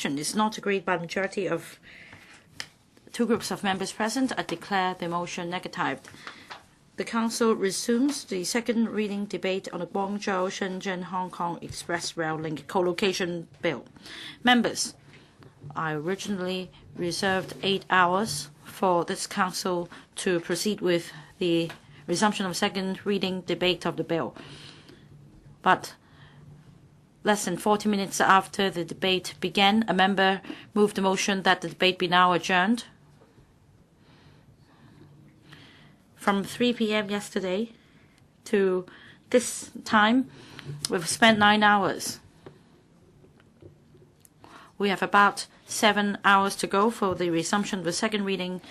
is not agreed by the majority of 2 groups of members present, I declare the motion negatived. The Council resumes the second reading debate on the Guangzhou-Shenzhen-Hong Kong Express Rail Link Co-location Bill. Members, I originally reserved 8 hours for this Council to proceed with the resumption of second reading debate of the bill. But less than 40 minutes after the debate began, a member moved the motion that the debate be now adjourned. From 3 p.m. yesterday to this time, we've spent 9 hours. We have about 7 hours to go for the resumption of the second reading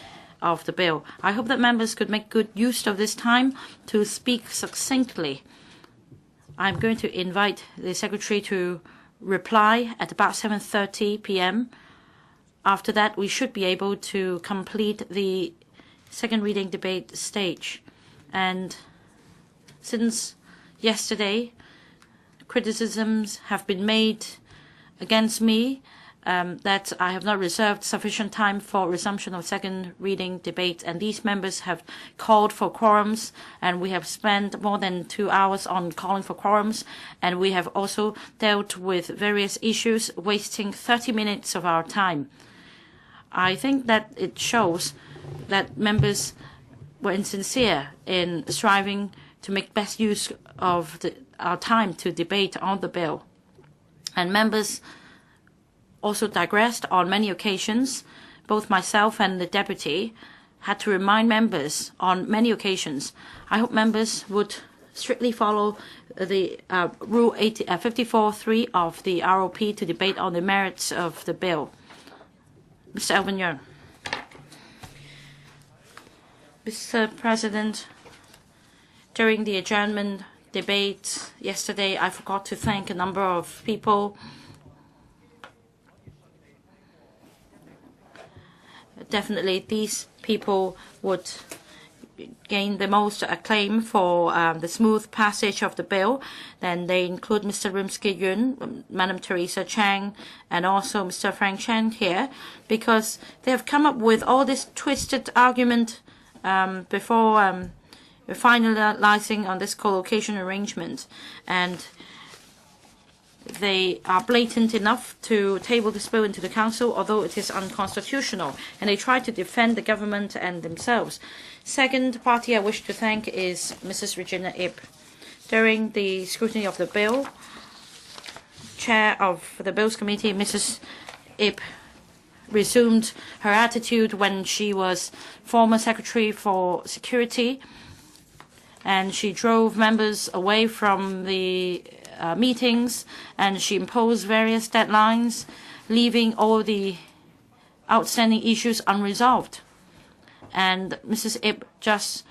of the bill. I hope that members could make good use of this time to speak succinctly. I'm going to invite the Secretary to reply at about 7:30 p.m. After that, we should be able to complete the second reading debate stage. And since yesterday, criticisms have been made against me that I have not reserved sufficient time for resumption of second reading debate, and these members have called for quorums, and we have spent more than 2 hours on calling for quorums, and we have also dealt with various issues, wasting 30 minutes of our time. I think that it shows that members were insincere in striving to make best use of our time to debate on the bill. And members also digressed on many occasions. Both myself and the deputy had to remind members on many occasions. I hope members would strictly follow the Rule 54.3 of the ROP to debate on the merits of the bill. Mr. Alvin Yeung. Mr. President, during the adjournment debate yesterday, I forgot to thank a number of people. Definitely, these people would gain the most acclaim for the smooth passage of the bill. Then they include Mr. Rimsky-Yun, Madam Teresa Chang, and also Mr. Frank Chen here, because they have come up with all this twisted argument before finalizing on this co-location arrangement. And they are blatant enough to table this bill into the Council, although it is unconstitutional, and they try to defend the government and themselves. Second party I wish to thank is Mrs. Regina Ip. During the scrutiny of the bill, Chair of the Bills Committee, Mrs. Ip, resumed her attitude when she was former Secretary for Security, and she drove members away from the meetings, and she imposed various deadlines, leaving all the outstanding issues unresolved. And Mrs. Ip just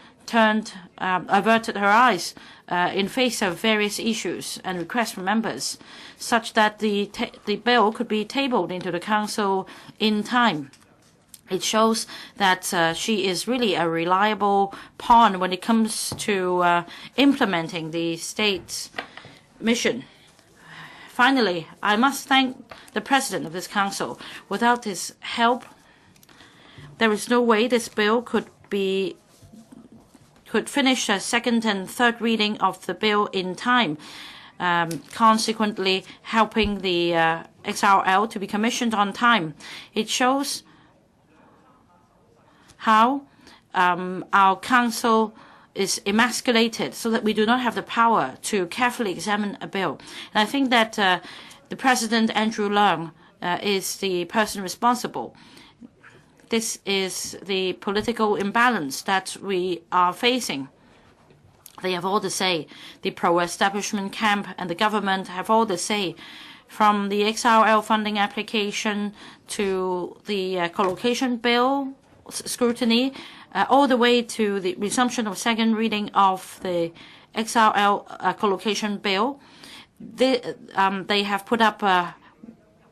averted her eyes in face of various issues and requests from members, such that the bill could be tabled into the Council in time. It shows that she is really a reliable pawn when it comes to implementing the state's mission. Finally, I must thank the President of this Council. Without his help, there is no way this bill could finish a second and third reading of the bill in time, consequently helping the XRL to be commissioned on time. It shows how our Council is emasculated, so that we do not have the power to carefully examine a bill. And I think that the President, Andrew Leung, is the person responsible. This is the political imbalance that we are facing. They have all the say. The pro-establishment camp and the government have all the say. From the XRL funding application to the co-location bill scrutiny, all the way to the resumption of second reading of the XRL co-location bill. They have put up a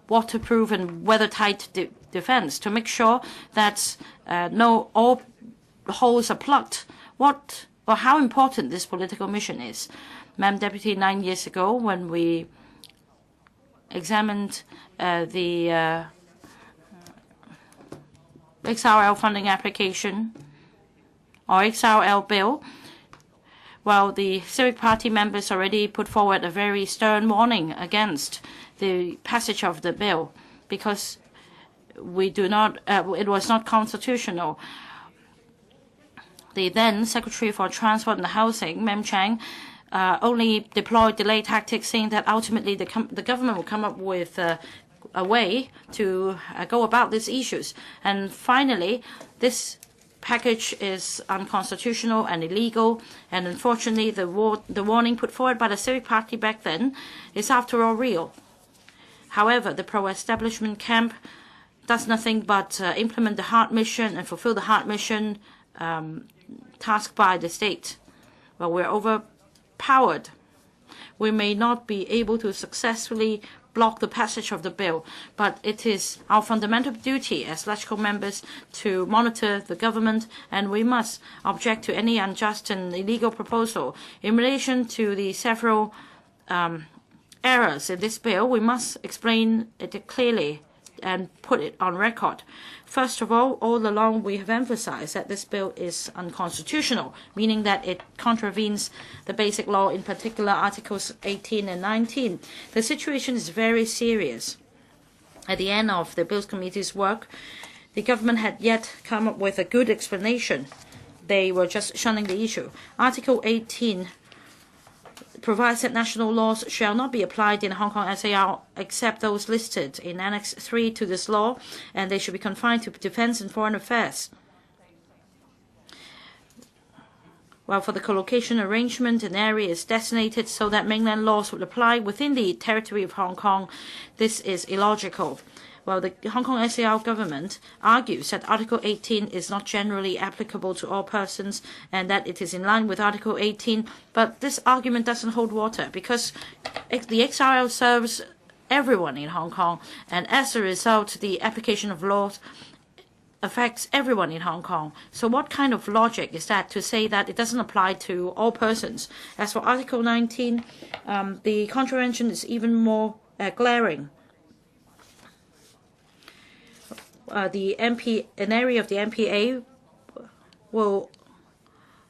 waterproof and weathertight defense to make sure that all holes are plugged. How important this political mission is. Madam Deputy, 9 years ago, when we examined the XRL funding application or XRL bill, well, the Civic Party members already put forward a very stern warning against the passage of the bill because it was not constitutional. The then Secretary for Transport and Housing, Mem Chang, only deployed delay tactics, saying that ultimately the government will come up with a way to go about these issues. And finally, this package is unconstitutional and illegal, and unfortunately the warning put forward by the Civic Party back then is after all real. However, the pro-establishment camp does nothing but implement the hard mission and fulfill the hard mission tasked by the state. Well, we're overpowered. We may not be able to successfully block the passage of the bill, but it is our fundamental duty as LegCo members to monitor the government, and we must object to any unjust and illegal proposal. In relation to the several errors in this bill, we must explain it clearly and put it on record. First of all along we have emphasized that this bill is unconstitutional, meaning that it contravenes the basic law, in particular Articles 18 and 19. The situation is very serious. At the end of the Bills Committee's work, the government had yet come up with a good explanation. They were just shunning the issue. Article 18 provides that national laws shall not be applied in Hong Kong SAR except those listed in Annex 3 to this law, and they should be confined to defense and foreign affairs. Well, for the collocation arrangement, an area is designated so that mainland laws would apply within the territory of Hong Kong. This is illogical. Well, the Hong Kong SAR government argues that Article 18 is not generally applicable to all persons and that it is in line with Article 18, but this argument doesn't hold water because the XRL serves everyone in Hong Kong, and as a result, the application of laws affects everyone in Hong Kong. So what kind of logic is that to say that it doesn't apply to all persons? As for Article 19, the contravention is even more glaring. An area of the MPA will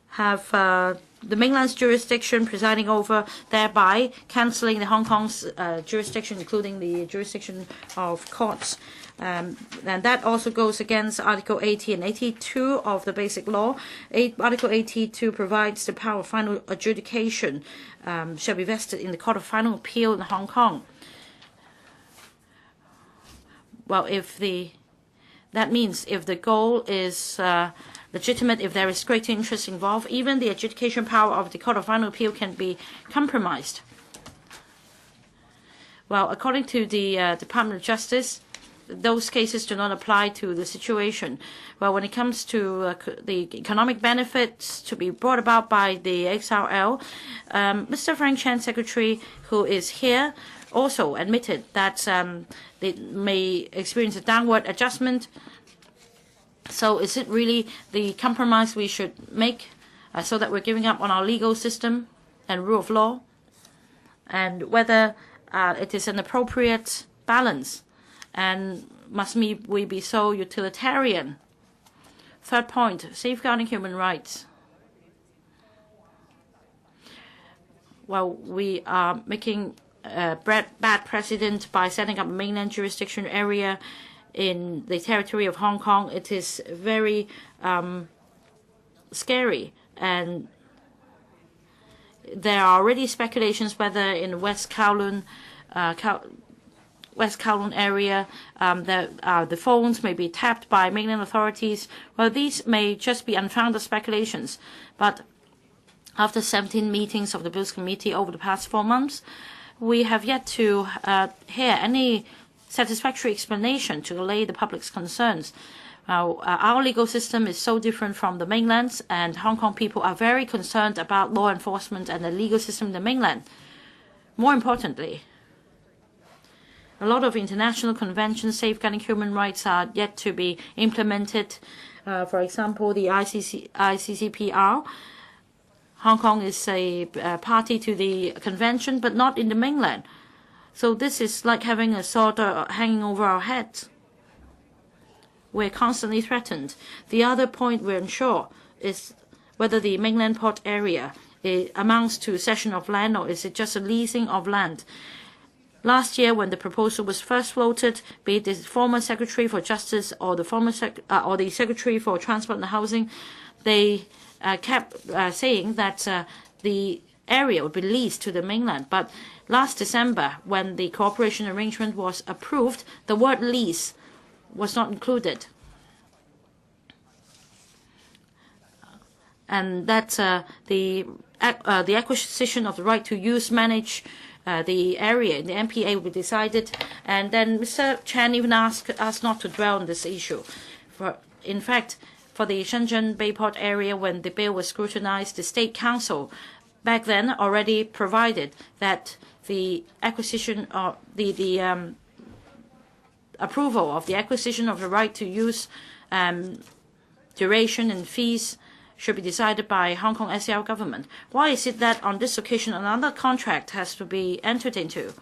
have the mainland's jurisdiction presiding over, thereby cancelling the Hong Kong's jurisdiction, including the jurisdiction of courts. And that also goes against Article 80 and 82 of the Basic Law. Article 82 provides the power of final adjudication shall be vested in the Court of Final Appeal in Hong Kong. Well, that means if the goal is legitimate, if there is great interest involved, even the adjudication power of the Court of Final Appeal can be compromised. Well, according to the Department of Justice, those cases do not apply to the situation. Well, when it comes to the economic benefits to be brought about by the XRL, Mr. Frank Chan, Secretary, who is here, also admitted that they may experience a downward adjustment. So is it really the compromise we should make so that we're giving up on our legal system and rule of law? And whether it is an appropriate balance, and must we be so utilitarian? Third point, safeguarding human rights. Well, we are making bad precedent by setting up a mainland jurisdiction area in the territory of Hong Kong. It is very scary, and there are already speculations whether in West Kowloon area the phones may be tapped by mainland authorities. Well, these may just be unfounded speculations, but after 17 meetings of the Bills Committee over the past 4 months, we have yet to hear any satisfactory explanation to allay the public's concerns. Now, our legal system is so different from the mainland's, and Hong Kong people are very concerned about law enforcement and the legal system in the mainland. More importantly, a lot of international conventions safeguarding human rights are yet to be implemented. For example, the ICCPR. Hong Kong is a party to the convention, but not in the mainland. So this is like having a sword hanging over our heads. We're constantly threatened. The other point we're unsure is whether the mainland port area amounts to cession of land or is it just a leasing of land. Last year, when the proposal was first floated, be it the former Secretary for Justice or the Secretary for Transport and Housing, they kept saying that the area would be leased to the mainland. But last December, when the cooperation arrangement was approved, the word lease was not included. And that the acquisition of the right to use, manage the area in the MPA will be decided. And then Mr. Chan even asked us not to dwell on this issue. In fact, for the Shenzhen Bayport area, when the bill was scrutinized, the State Council back then already provided that the acquisition of the approval of the acquisition of the right to use, duration and fees should be decided by Hong Kong SAR government. Why is it that on this occasion another contract has to be entered into?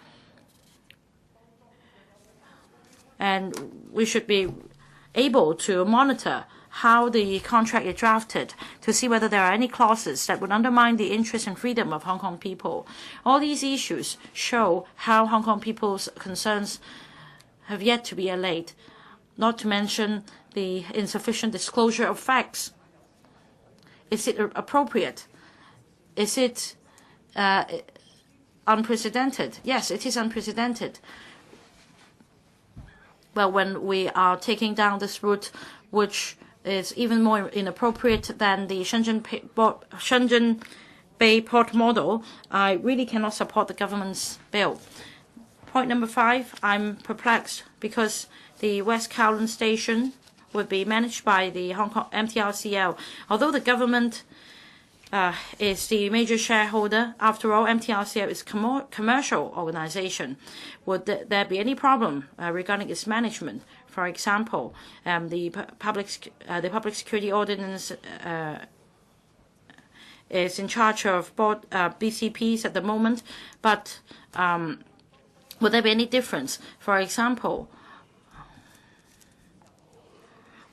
And we should be able to monitor how the contract is drafted to see whether there are any clauses that would undermine the interest and freedom of Hong Kong people. All these issues show how Hong Kong people's concerns have yet to be allayed, not to mention the insufficient disclosure of facts. Is it appropriate? Is it unprecedented? Yes, it is unprecedented. Well, when we are taking down this route, which is even more inappropriate than the Shenzhen Bay Port model, I really cannot support the government's bill. Point number 5, I'm perplexed because the West Kowloon Station would be managed by the Hong Kong MTRCL. Although the government is the major shareholder, after all, MTRCL is a commercial organization. Would there be any problem regarding its management? For example, the public security ordinance is in charge of both BCPs at the moment, but would there be any difference? For example,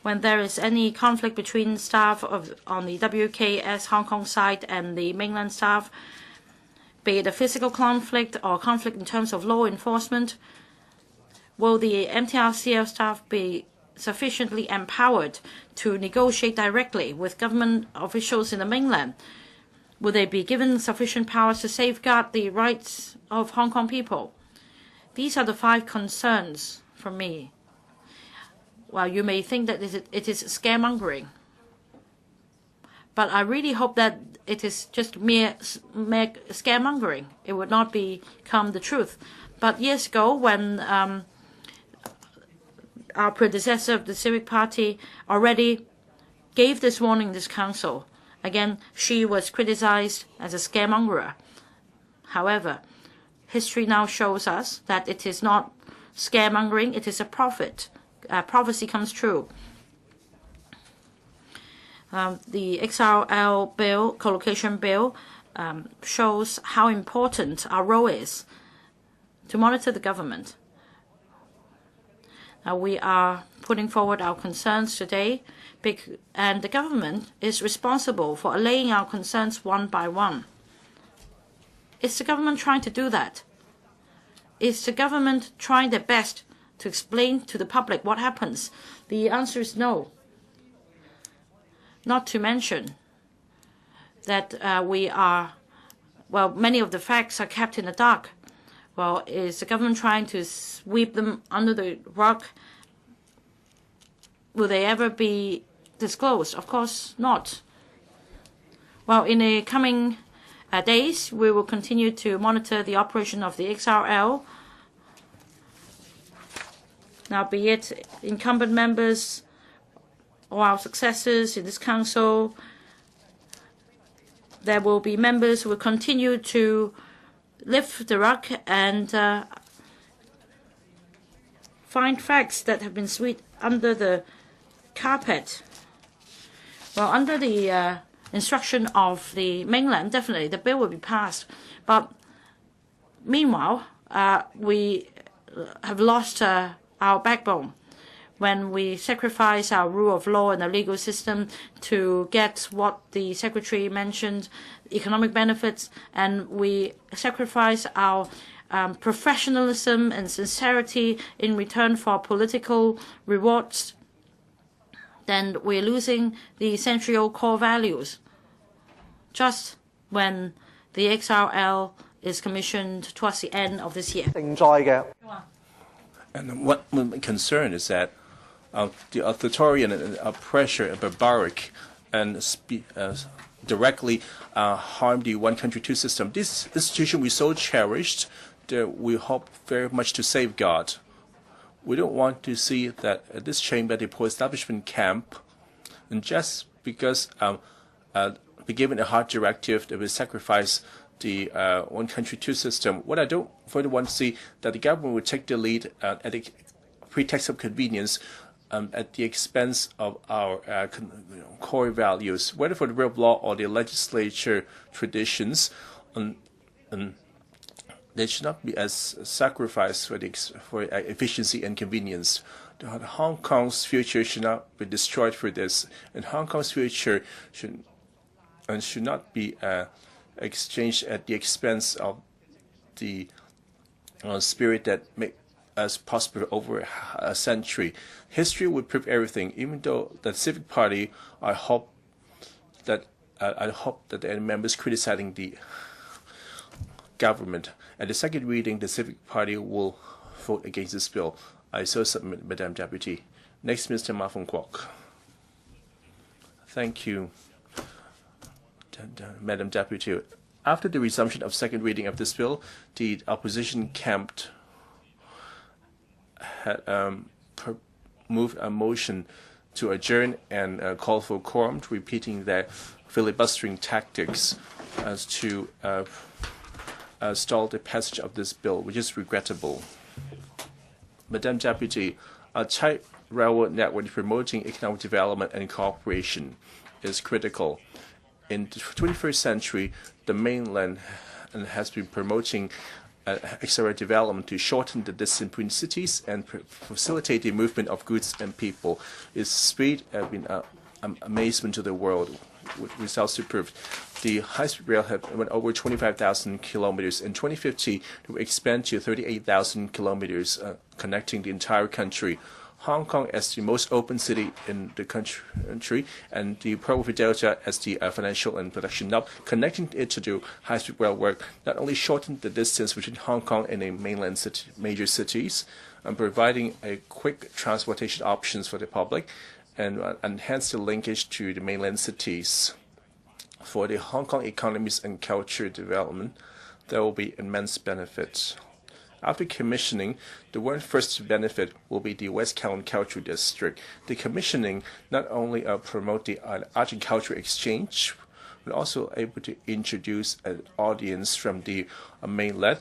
when there is any conflict between staff on the WKS Hong Kong side and the mainland staff, be it a physical conflict or conflict in terms of law enforcement, will the MTRCL staff be sufficiently empowered to negotiate directly with government officials in the mainland? Will they be given sufficient powers to safeguard the rights of Hong Kong people? These are the 5 concerns from me. Well, you may think that it is scaremongering, but I really hope that it is just mere scaremongering. It would not become the truth. But years ago, when our predecessor of the Civic Party already gave this warning in this council, again, she was criticized as a scaremongerer. However, history now shows us that it is not scaremongering, it is a prophet. Prophecy comes true. The XRL bill, collocation bill, shows how important our role is to monitor the government. We are putting forward our concerns today, and the government is responsible for allaying our concerns one by one. Is the government trying to do that? Is the government trying their best to explain to the public what happens? The answer is no. Not to mention that many of the facts are kept in the dark. Well, is the government trying to sweep them under the rug? Will they ever be disclosed? Of course not. Well, in the coming days, we will continue to monitor the operation of the XRL. Now, be it incumbent members or our successors in this council, there will be members who will continue to lift the rug and find facts that have been swept under the carpet. Well, under the instruction of the mainland, definitely the bill will be passed. But meanwhile, we have lost our backbone. When we sacrifice our rule of law and the legal system to get what the Secretary mentioned, economic benefits, and we sacrifice our professionalism and sincerity in return for political rewards, then we're losing the central core values. Just when the XRL is commissioned towards the end of this year. And what my concern is that the authoritarian and pressure and barbaric and directly harm the one country, two system. This institution we so cherished that we hope very much to safeguard. We don't want to see that this chamber, the pro-establishment camp, and just because be given a hard directive that will sacrifice the one country, two system. What I don't further want to see that the government would take the lead at the pretext of convenience at the expense of our core values, whether for the rule of law or the legislature traditions. They should not be as sacrificed for efficiency and convenience. Hong Kong's future should not be destroyed for this, and Hong Kong's future should not be exchanged at the expense of the spirit that made us prosper over a century. History would prove everything. Even though the Civic Party, I hope that the members criticizing the government. At the second reading, the Civic Party will vote against this bill. I so submit, Madam Deputy. Next, Mr. Ma Fung Kwok. Thank you, Madam Deputy. After the resumption of second reading of this bill, the opposition camp had moved a motion to adjourn and call for quorum, repeating their filibustering tactics as to stall the passage of this bill, which is regrettable. Madam Deputy, a tight railroad network promoting economic development and cooperation is critical. In the 21st century, the mainland has been promoting accelerated development to shorten the distance between cities and facilitate the movement of goods and people. Its speed has been amazement to the world, with results to prove. The high-speed rail went over 25,000 kilometers. In 2050, it will expand to 38,000 kilometers, connecting the entire country. Hong Kong as the most open city in the country, and the Pearl River Delta as the financial and production hub, connecting it to the high-speed rail work not only shortened the distance between Hong Kong and the mainland major cities, and providing a quick transportation options for the public, and enhance the linkage to the mainland cities. For the Hong Kong economies and culture development, there will be immense benefits. After commissioning, the one first to benefit will be the West Kowloon Cultural District. The commissioning not only promote the art and culture exchange, but also able to introduce an audience from the mainland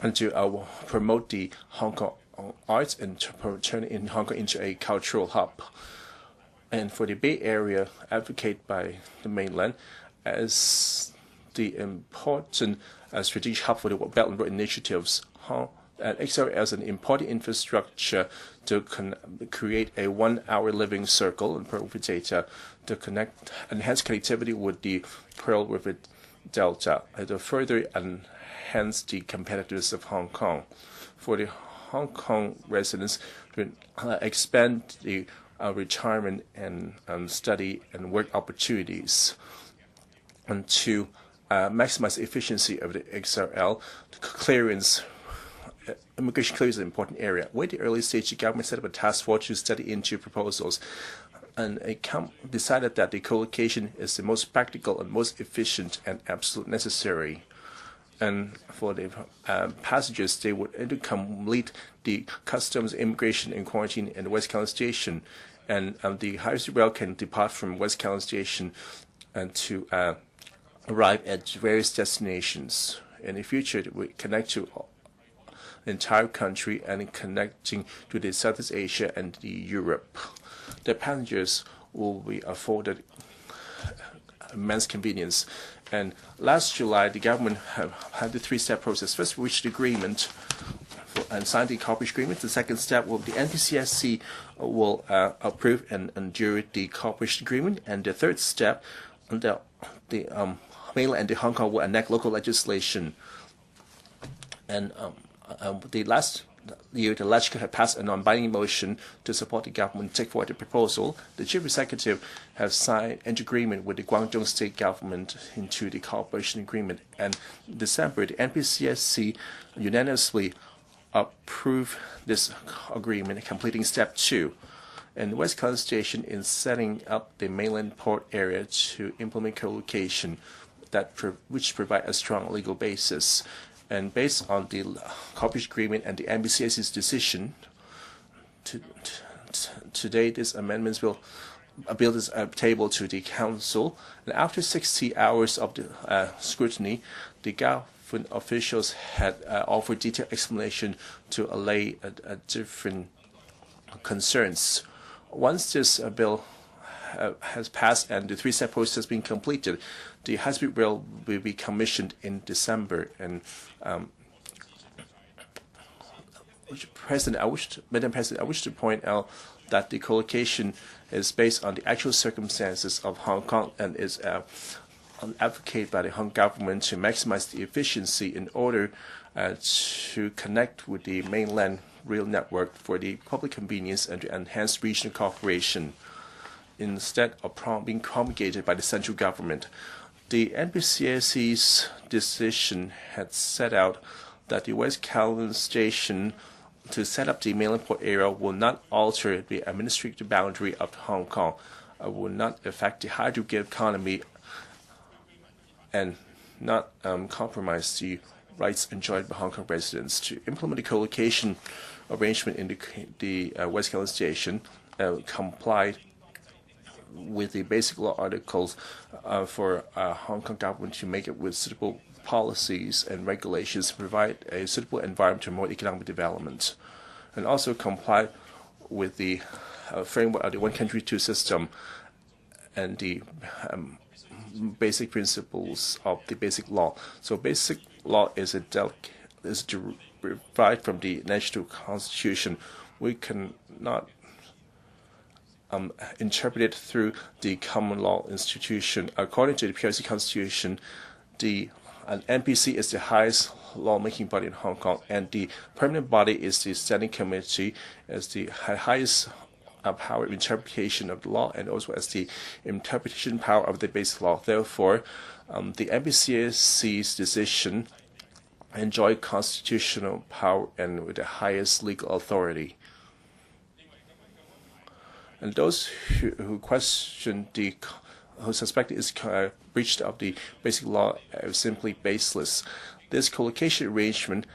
and to promote the Hong Kong arts and to turn in Hong Kong into a cultural hub. And for the Bay Area, advocate by the mainland as the important strategic hub for the Belt and Road initiatives, and XR as an important infrastructure to create a one-hour living circle in Pearl River Delta to enhance connectivity with the Pearl River Delta and to further enhance the competitiveness of Hong Kong. For the Hong Kong residents to expand the retirement and study and work opportunities, and to maximize the efficiency of the XRL. Immigration clearance is an important area. At the early stage, the government set up a task force to study into proposals, and it decided that the co-location is the most practical and most efficient and absolutely necessary. And for the passengers, they would complete the customs, immigration, and quarantine in the West Kowloon Station, and the high-speed rail can depart from West Kowloon Station and to arrive at various destinations. In the future, we connect to the entire country and connecting to the Southeast Asia and the Europe. The passengers will be afforded immense convenience. And last July, the government had the three-step process. First, we reached agreement and signed the cooperation agreement. The second step will the NPCSC will approve and endure the cooperation agreement. And the third step, the mainland and the Hong Kong will enact local legislation. And the last year, the legislature had passed a non-binding motion to support the government take forward the proposal. The chief executive has signed an agreement with the Guangzhou state government into the cooperation agreement. And in December, the NPCSC unanimously approved this agreement, completing step 2. And West Kowloon Station in setting up the mainland port area to implement co-location which provide a strong legal basis. And based on the cooperation agreement and the NBCS's decision, today this amendments bill is tabled to the council. And after 60 hours of the scrutiny, the government officials had offered detailed explanation to allay different concerns. Once this bill has passed and the three-step process has been completed, the high-speed rail will be commissioned in December. And Madam President, I wish to point out that the co-location is based on the actual circumstances of Hong Kong and is advocated by the Hong Kong government to maximize the efficiency in order to connect with the mainland rail network for the public convenience and to enhance regional cooperation instead of being promulgated by the central government. The NPCSC's decision had set out that the West Kowloon Station to set up the mainland port area will not alter the administrative boundary of Hong Kong, will not affect the hydrogen economy, and not compromise the rights enjoyed by Hong Kong residents. To implement the co-location arrangement in the West Kowloon Station, complied with the basic law articles for Hong Kong government to make it with suitable policies and regulations to provide a suitable environment to promote economic development, and also comply with the framework of the one country, two system and the basic principles of the basic law. So basic law is derived from the national constitution. We cannot interpret it through the common law institution. According to the PRC constitution, an NPC is the highest lawmaking body in Hong Kong, and the permanent body is the standing committee as the highest power of interpretation of the law and also as the interpretation power of the basic law. Therefore, the NPCSC's decision enjoy constitutional power and with the highest legal authority. And those who question who suspect is breach of the basic law are simply baseless. This co-location arrangement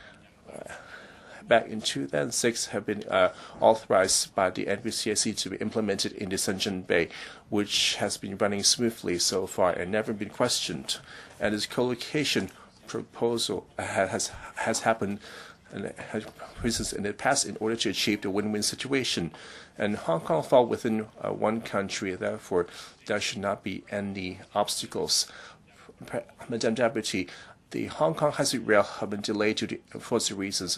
back in 2006 have been authorized by the NPCSC to be implemented in the Shenzhen Bay, which has been running smoothly so far and never been questioned. And this co-location proposal has happened and has processed in the past in order to achieve the win-win situation. And Hong Kong fall within one country, therefore there should not be any obstacles. Madam Deputy, the Hong Kong high-speed rail have been delayed due to unforeseen reasons,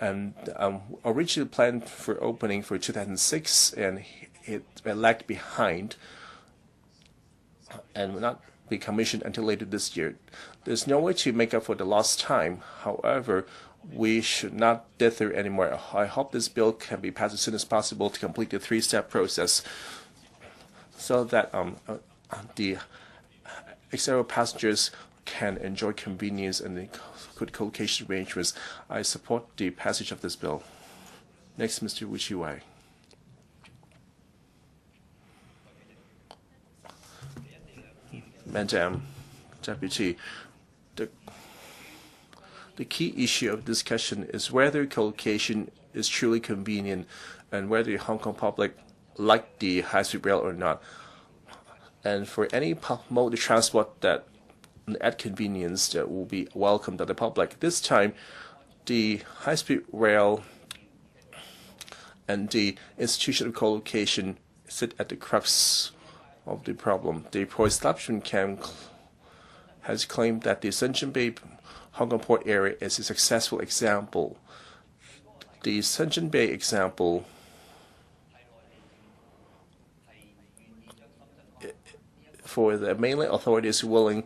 and originally planned for opening for 2006, and it lagged behind and will not be commissioned until later this year. There's no way to make up for the lost time. However, we should not dither anymore. I hope this bill can be passed as soon as possible to complete the three-step process so that the external passengers can enjoy convenience and the good co-location arrangements. I support the passage of this bill. Next, Mr. Wu Chi-wai. Madam Deputy, the key issue of discussion is whether co-location is truly convenient and whether the Hong Kong public like the high-speed rail or not. And for any mode of transport that at convenience that will be welcomed by the public. This time, the high-speed rail and the institution of co-location sit at the crux of the problem. The pro-establishment camp has claimed that the Shenzhen Bay Hong Kong port area is a successful example. The Shenzhen Bay example for the mainland authorities willing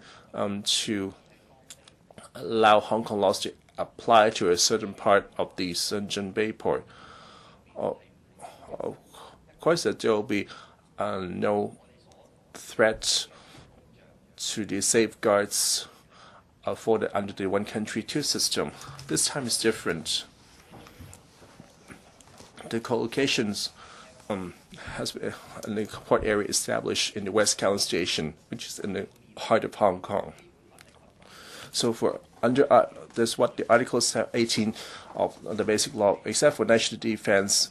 to allow Hong Kong laws to apply to a certain part of the Shenzhen Bay port. Of course, there will be no threat to the safeguards afforded under the one country, two system. This time is different. The co-locations has been in the port area established in the West Kowloon Station, which is in the heart of Hong Kong. So for under that's what the Article 18 of the Basic Law, except for national defense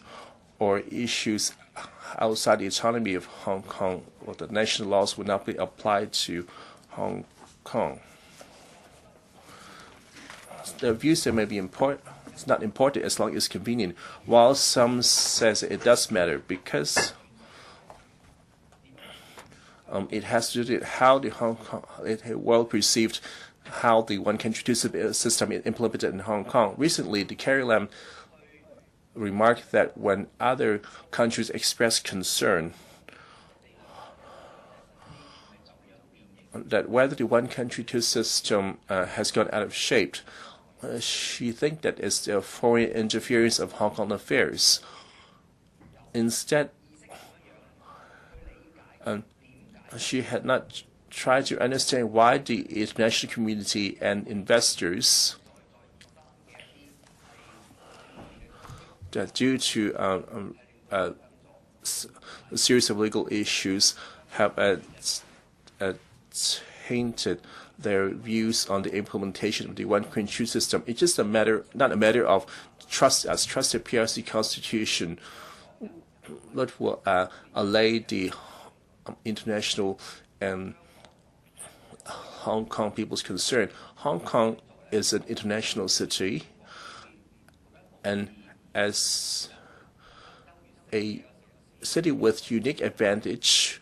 or issues outside the autonomy of Hong Kong, well, the national laws would not be applied to Hong Kong. The views that may be important. It's not important as long as it's convenient. While some says it does matter because it has to do with how the Hong Kong well perceived how the one country two system is implemented in Hong Kong. Recently, the Carrie Lam remarked that when other countries express concern that whether the one country two system has gone out of shape, she thinks that it's the foreign interference of Hong Kong affairs. Instead, she had not tried to understand why the international community and investors, that due to a series of legal issues, have tainted their views on the implementation of the one country system. It's just not a matter of trust as trusted PRC constitution, but will allay the international and Hong Kong people's concern. Hong Kong is an international city, and as a city with unique advantage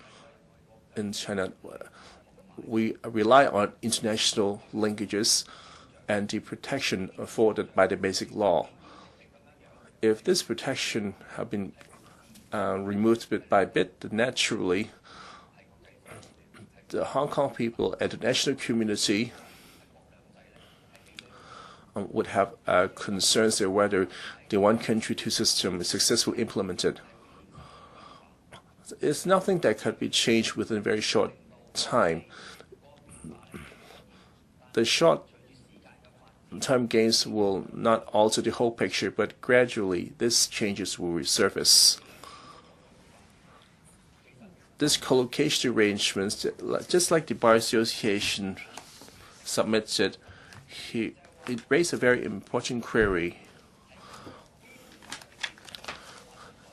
in China, we rely on international linkages and the protection afforded by the Basic Law. If this protection have been removed bit by bit, then naturally the Hong Kong people and the national community would have concerns as whether the one country two system is successfully implemented. It's nothing that could be changed within a very short time. The short-term gains will not alter the whole picture, but gradually these changes will resurface. This co-location arrangements, just like the Bar Association submitted, it raised a very important query.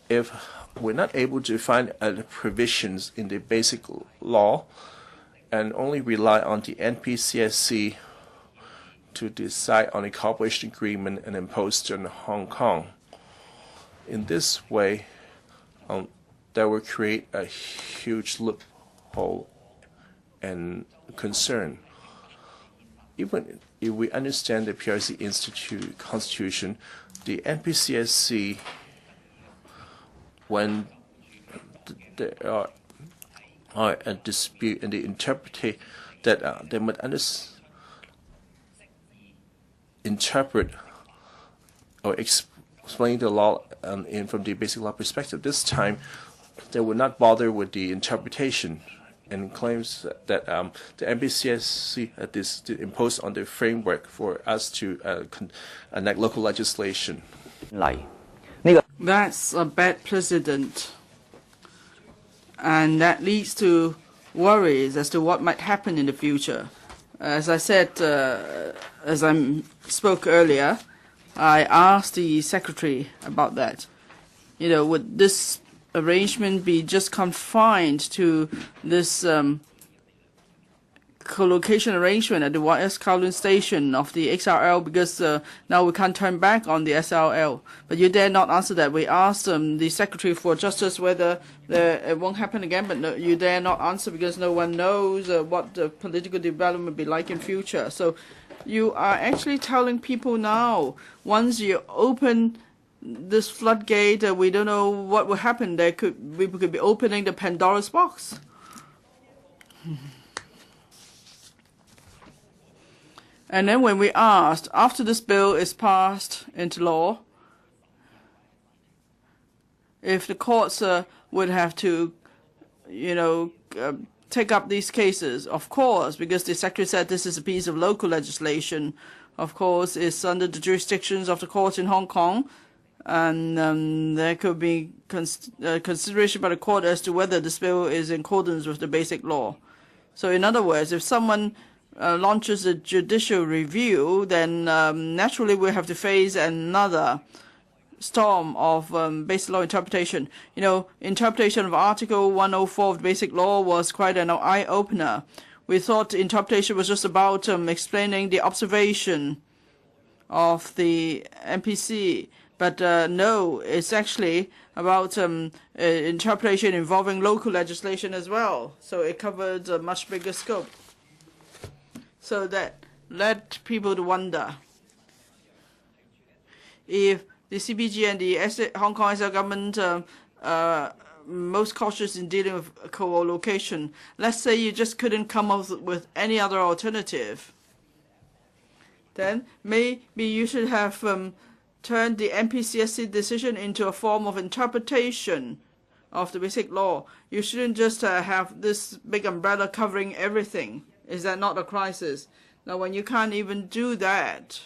If we're not able to find provisions in the Basic Law and only rely on the NPCSC to decide on a cooperation agreement and imposed on Hong Kong, in this way, that will create a huge loophole and concern. Even if we understand the PRC Constitution, the NPCSC, when there are a dispute and they interpret that they might interpret or explain the law from the Basic Law perspective. This time, they will not bother with the interpretation and claims that the NPCSC is imposed on the framework for us to enact local legislation. That's a bad precedent, and that leads to worries as to what might happen in the future. As I said, as I spoke earlier, I asked the Secretary about that. Would this arrangement be just confined to this co-location arrangement at the West Kowloon station of the XRL, because now we can't turn back on the SRL. But you dare not answer that. We asked the Secretary for Justice whether it won't happen again, but no, you dare not answer because no one knows what the political development will be like in future. So you are actually telling people now, once you open this floodgate, we don't know what will happen. We could be opening the Pandora's box. And then when we asked, after this bill is passed into law, if the courts would have to, take up these cases, of course, because the Secretary said this is a piece of local legislation, of course, it's under the jurisdictions of the court in Hong Kong, and there could be consideration by the court as to whether this bill is in accordance with the basic law. So in other words, if someone launches a judicial review, then naturally we have to face another storm of basic law interpretation. Interpretation of Article 104 of the Basic Law was quite an eye-opener. We thought interpretation was just about explaining the observation of the MPC, but no, it's actually about interpretation involving local legislation as well. So it covered a much bigger scope. So that led people to wonder if the CPG and the Hong Kong SL government most cautious in dealing with co-location. Let's say you just couldn't come up with any other alternative. Then maybe you should have turned the MPCSC decision into a form of interpretation of the basic law. You shouldn't just have this big umbrella covering everything. Is that not a crisis? Now, when you can't even do that,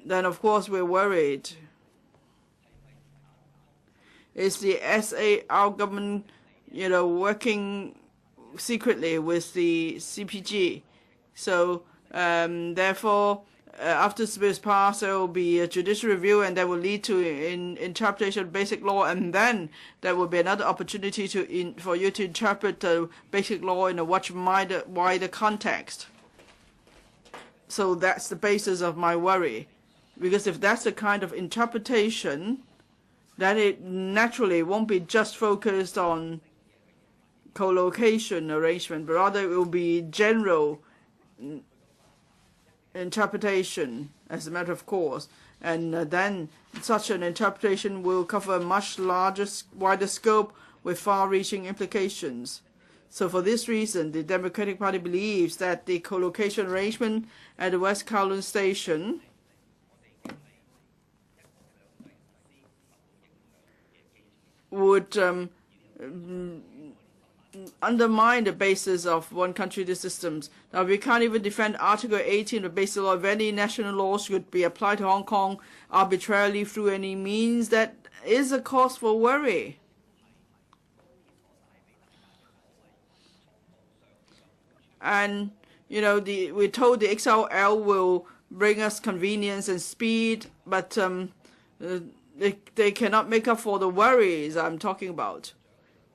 then of course we're worried. Is the SAR government, working secretly with the CPG? So therefore, after this bill is passed, there will be a judicial review, and that will lead to interpretation of basic law, and then there will be another opportunity for you to interpret the basic law in a much wider context. So that's the basis of my worry, because if that's the kind of interpretation, then it naturally won't be just focused on co-location arrangement, but rather it will be general interpretation as a matter of course, and then such an interpretation will cover a much wider scope with far-reaching implications. So for this reason, the Democratic Party believes that the co-location arrangement at the West Kowloon station would undermine the basis of one country, two systems. Now, we can't even defend Article 18 of the basic law. If any national laws should be applied to Hong Kong arbitrarily through any means, that is a cause for worry. And, we're told the XRL will bring us convenience and speed, but they cannot make up for the worries I'm talking about.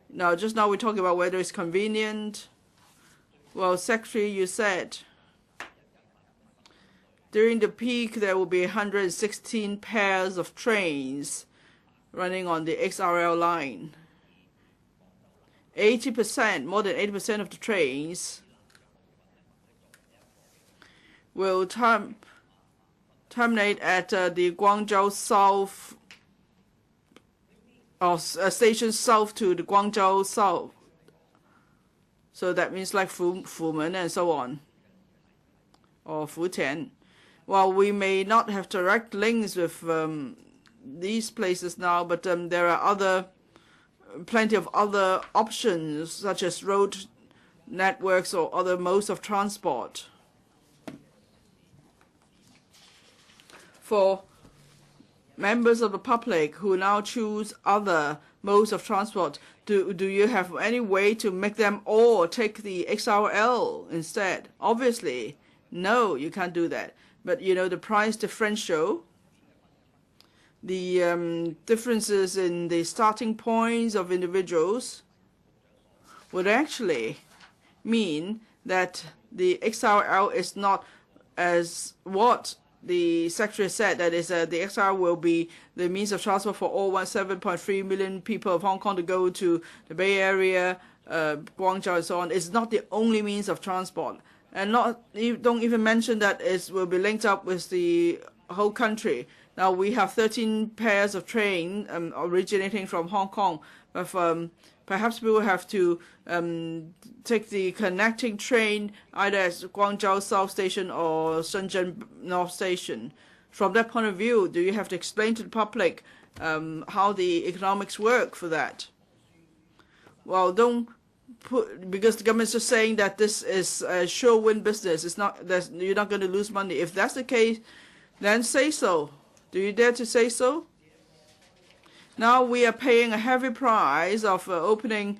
Now, just now we're talking about whether it's convenient. Well, Secretary, you said during the peak there will be 116 pairs of trains running on the XRL line. 80%, more than 80% of the trains will terminate at the Guangzhou South, or station south to the Guangzhou South. So that means like Fumen and so on, or Futian. Well, we may not have direct links with these places now, but there are plenty of other options, such as road networks or other modes of transport. For members of the public who now choose other modes of transport, do you have any way to make them all take the XRL instead? Obviously, no, you can't do that. But the price differential, the differences in the starting points of individuals would actually mean that the XRL is not as what the Secretary said, that is, the XRL will be the means of transport for all 7.3 million people of Hong Kong to go to the Bay Area, Guangzhou and so on. It's not the only means of transport. And don't even mention that it will be linked up with the whole country. Now we have 13 pairs of train originating from Hong Kong, but perhaps we will have to take the connecting train either at Guangzhou South Station or Shenzhen North Station. From that point of view, do you have to explain to the public how the economics work for that? Well, don't put, because the government's just saying that this is a sure win business. It's not, you're not going to lose money. If that's the case, then say so. Do you dare to say so? Now we are paying a heavy price of opening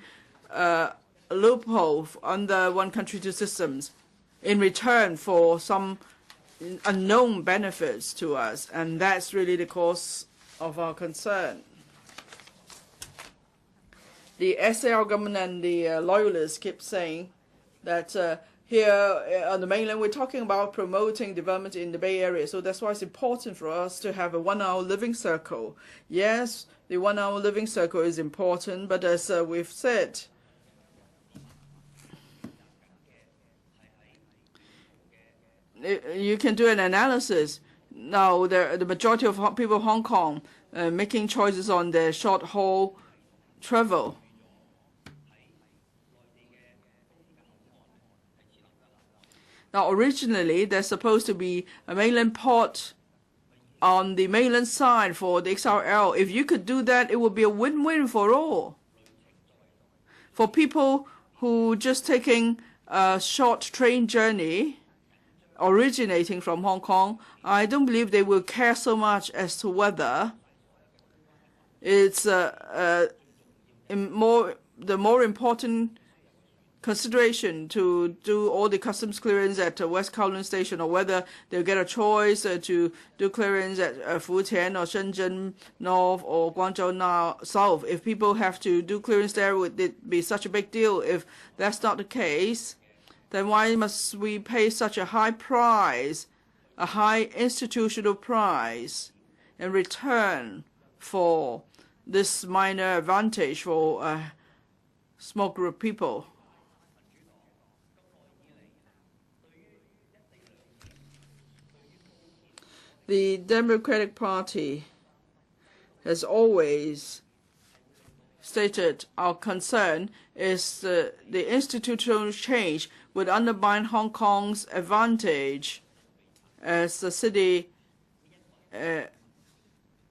a loophole under one country, two systems in return for some unknown benefits to us, and that's really the cause of our concern. The SAR government and the loyalists keep saying that here on the mainland we're talking about promoting development in the Bay Area, so that's why it's important for us to have a 1 hour living circle. Yes, the 1 hour living circle is important, but as we've said, you can do an analysis. Now, the majority of people in Hong Kong making choices on their short haul travel. Now, originally, there's supposed to be a mainland port on the mainland side for the XRL. If you could do that, it would be a win-win for all. For people who just taking a short train journey originating from Hong Kong, I don't believe they will care so much as to whether it's the more important consideration to do all the customs clearance at West Kowloon Station, or whether they'll get a choice to do clearance at Futian or Shenzhen North or Guangzhou South. If people have to do clearance there, would it be such a big deal? If that's not the case, then why must we pay such a high price, a high institutional price, in return for this minor advantage for a small group of people? The Democratic Party has always stated our concern is the institutional change would undermine Hong Kong's advantage as a city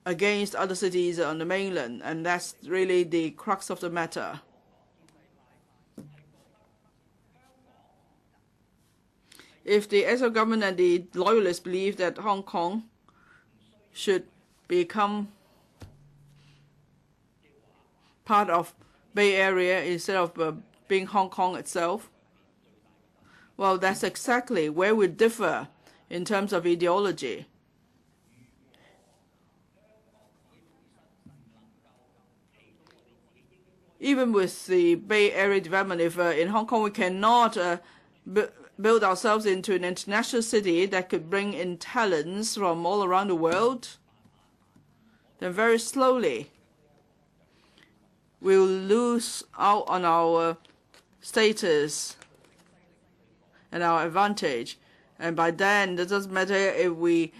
against other cities on the mainland, and that's really the crux of the matter. If the SL government and the loyalists believe that Hong Kong should become part of Bay Area instead of being Hong Kong itself, well, that's exactly where we differ in terms of ideology. Even with the Bay Area development, if in Hong Kong we cannot build ourselves into an international city that could bring in talents from all around the world, then very slowly we'll lose out on our status and our advantage. And by then, it doesn't matter if we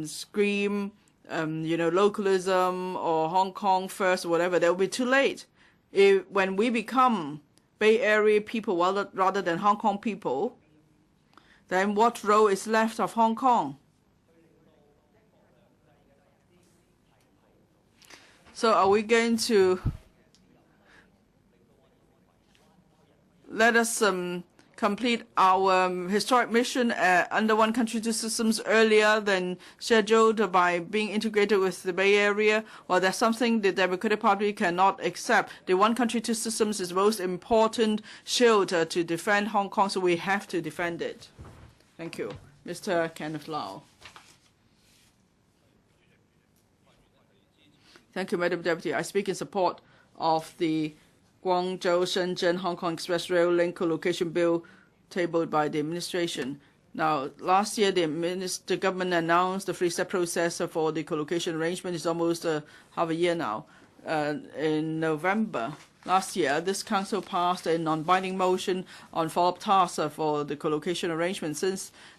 scream, localism or Hong Kong first or whatever, that will be too late. When we become Bay Area people rather than Hong Kong people, then what role is left of Hong Kong? So are we going to let us complete our historic mission under one country, two systems earlier than scheduled by being integrated with the Bay Area? Well, that's something the Democratic Party cannot accept. The one country, two systems is the most important shield to defend Hong Kong, so we have to defend it. Thank you. Mr. Kenneth Lau. Thank you, Madam Deputy. I speak in support of the Guangzhou-Shenzhen-Hong Kong Express Rail Link co-location bill tabled by the administration. Now, last year, the government announced the three-step process for the co-location arrangement. It's almost half a year now. In November last year, this council passed a non-binding motion on follow-up tasks for the co-location arrangement.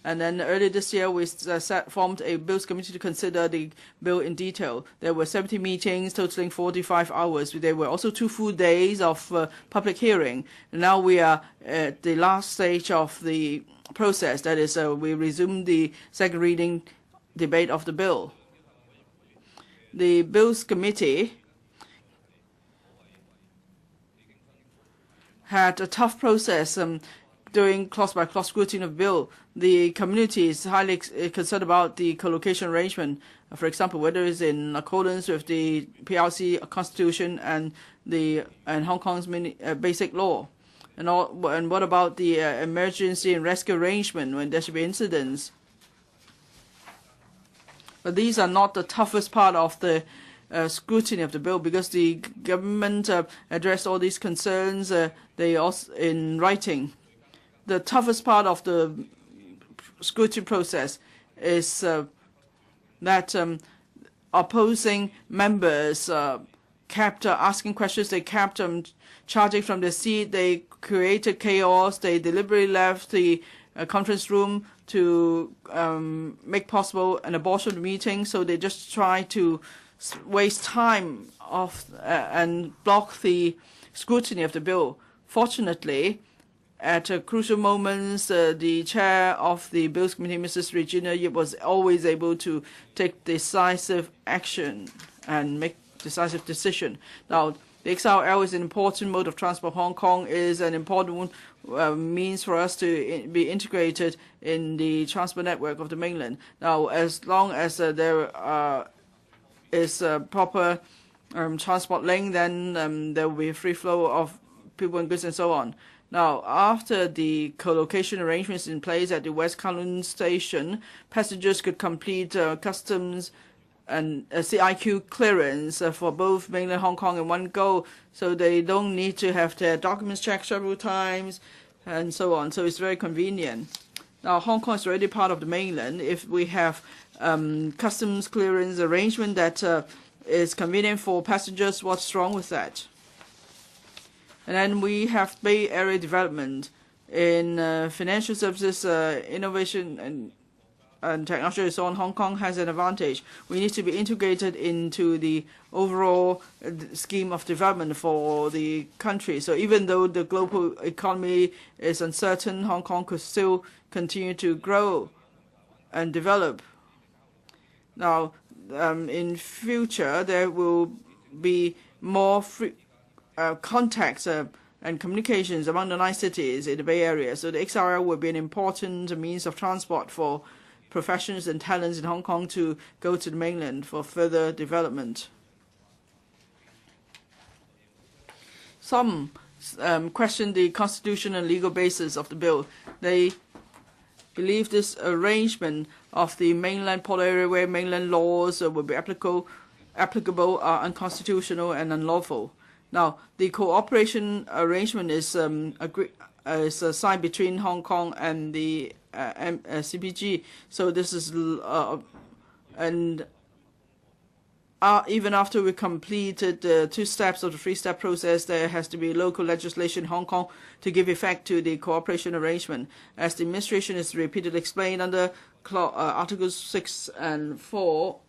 And then earlier this year, we formed a bills committee to consider the bill in detail. There were 70 meetings totaling 45 hours. There were also 2 full days of public hearing. And now we are at the last stage of the process. That is, we resume the second reading debate of the bill. The bills committee had a tough process doing clause-by-clause scrutiny of the bill. The community is highly concerned about the co-location arrangement, for example, whether it's in accordance with the PRC constitution and Hong Kong's basic law. And what about the emergency and rescue arrangement when there should be incidents? But these are not the toughest part of the scrutiny of the bill, because the government addressed all these concerns they also in writing. The toughest part of the scrutiny process is that opposing members kept asking questions. They kept charging from the seat. They created chaos. They deliberately left the conference room to make possible an abortion of the meeting. So they just try to waste time and block the scrutiny of the bill. Fortunately, at crucial moments, the chair of the Bills Committee, Mrs. Regina Yip, was always able to take decisive action and make decisive decision. Now, the XRL is an important mode of transport. Hong Kong is an important means for us to be integrated in the transport network of the mainland. Now, as long as there is a proper transport link, then there will be a free flow of people and goods and so on. Now, after the co-location arrangements in place at the West Kowloon Station, passengers could complete customs and CIQ clearance for both mainland Hong Kong in one go, so they don't need to have their documents checked several times and so on. So it's very convenient. Now, Hong Kong is already part of the mainland. If we have customs clearance arrangement that is convenient for passengers, what's wrong with that? And then we have Bay Area development in financial services, innovation and technology. So on, Hong Kong has an advantage. We need to be integrated into the overall scheme of development for the country. So even though the global economy is uncertain, Hong Kong could still continue to grow and develop. Now, in future, there will be more free contacts and communications among the 9 cities in the Bay Area. So the XRL will be an important means of transport for professionals and talents in Hong Kong to go to the mainland for further development. Some question the constitutional and legal basis of the bill. They believe this arrangement of the mainland port area where mainland laws will be applicable are unconstitutional and unlawful. Now, the cooperation arrangement is signed between Hong Kong and the CPG. So this is even after we completed the 2 steps of the 3-step process, there has to be local legislation in Hong Kong to give effect to the cooperation arrangement. As the administration is repeatedly explained under Articles 6 and 4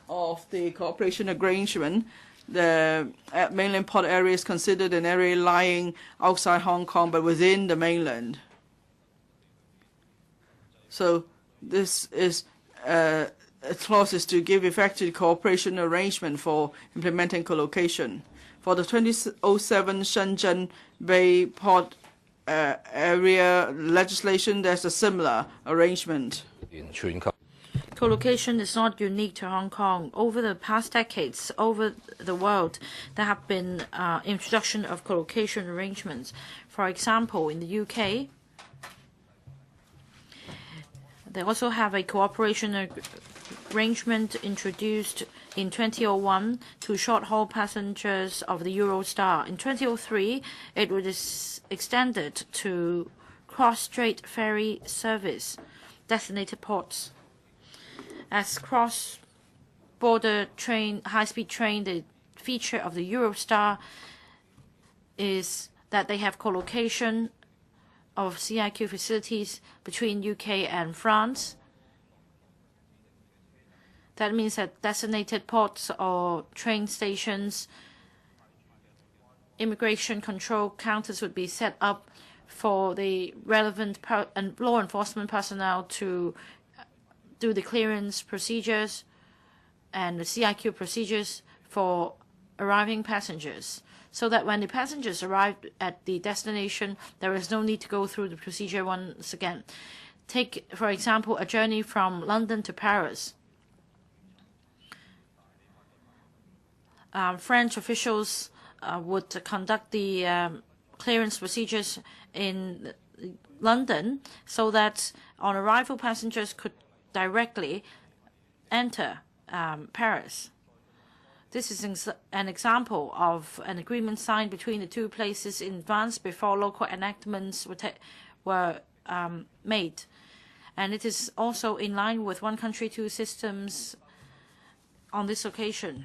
of the cooperation arrangement, the mainland port area is considered an area lying outside Hong Kong but within the mainland. So this is a clause is to give effect to the cooperation arrangement for implementing co-location. For the 2007 Shenzhen Bay Port area legislation, there's a similar arrangement. Co-location is not unique to Hong Kong. Over the past decades, over the world, there have been introduction of co-location arrangements. For example, in the UK, they also have a cooperation arrangement introduced in 2001 to short-haul passengers of the Eurostar. In 2003, it was extended to cross-strait ferry service, designated ports. As cross-border train, high-speed train, the feature of the Eurostar is that they have co-location of CIQ facilities between UK and France. That means that designated ports or train stations, immigration control counters would be set up for the relevant and law enforcement personnel to do the clearance procedures and the CIQ procedures for arriving passengers, so that when the passengers arrive at the destination, there is no need to go through the procedure once again. Take, for example, a journey from London to Paris. French officials would conduct the clearance procedures in London so that on arrival passengers could directly enter Paris. This is an example of an agreement signed between the two places in advance before local enactments were made. And it is also in line with one country, two systems on this occasion.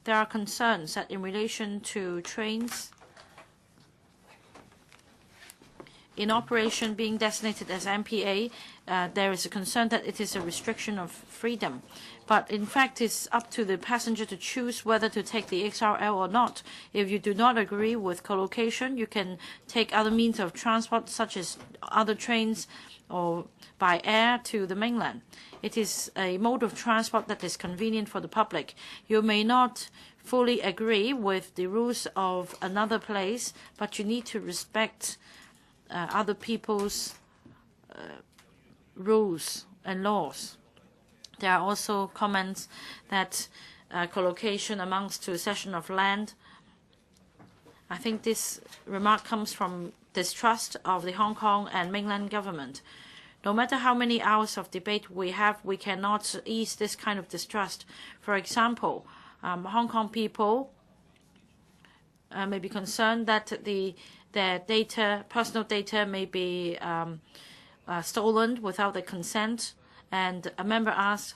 There are concerns that in relation to trains in operation being designated as MPA, there is a concern that it is a restriction of freedom. But in fact, it's up to the passenger to choose whether to take the XRL or not. If you do not agree with co-location, you can take other means of transport, such as other trains or by air to the mainland. It is a mode of transport that is convenient for the public. You may not fully agree with the rules of another place, but you need to respect other people's rules and laws. There are also comments that co-location amounts to cession of land. I think this remark comes from distrust of the Hong Kong and mainland government. No matter how many hours of debate we have, we cannot ease this kind of distrust. For example, Hong Kong people may be concerned that their data, personal data, may be stolen without their consent. And a member asked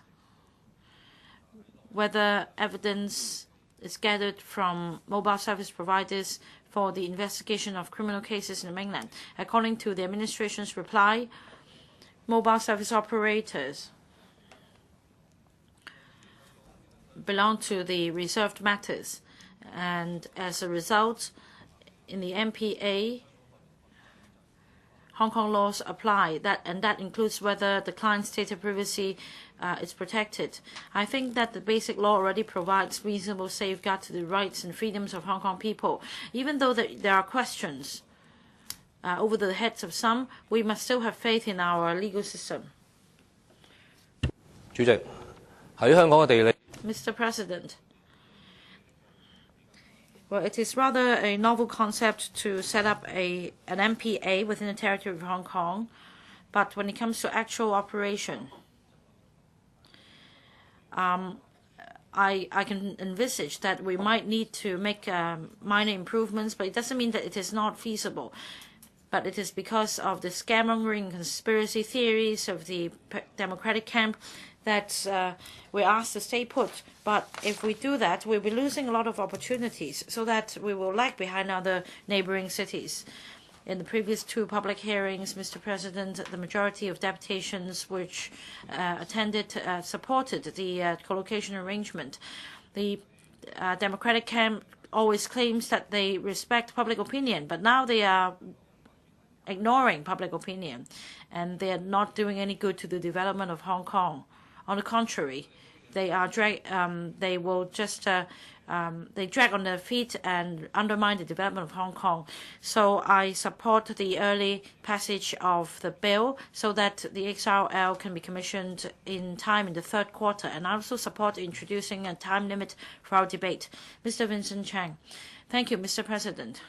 whether evidence is gathered from mobile service providers for the investigation of criminal cases in the mainland. According to the administration's reply, mobile service operators belong to the reserved matters. And as a result, in the MPA, Hong Kong laws apply, and that includes whether the client's data privacy is protected. I think that the basic law already provides reasonable safeguard to the rights and freedoms of Hong Kong people. Even though there are questions over the heads of some, we must still have faith in our legal system. 主席，喺香港嘅地理 Mr. President, well, it is rather a novel concept to set up an MPA within the territory of Hong Kong, but when it comes to actual operation, I can envisage that we might need to make minor improvements, but it doesn't mean that it is not feasible. But it is because of the scaremongering conspiracy theories of the Democratic camp that we asked to stay put. But if we do that, we'll be losing a lot of opportunities, so that we will lag behind other neighboring cities. In the previous two public hearings, Mr. President, the majority of deputations which attended supported the co-location arrangement. The Democratic camp always claims that they respect public opinion, but now they are ignoring public opinion, and they are not doing any good to the development of Hong Kong. On the contrary, they are they will just they drag on their feet and undermine the development of Hong Kong. So I support the early passage of the bill so that the XRL can be commissioned in time in the third quarter, and I also support introducing a time limit for our debate. Mr. Vincent Chang. Thank you, Mr. President.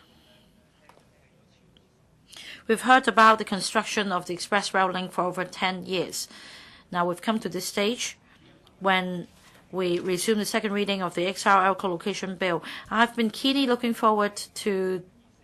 We've heard about the construction of the express rail link for over 10 years. Now we've come to this stage when we resume the second reading of the XRL collocation bill. I've been keenly looking forward to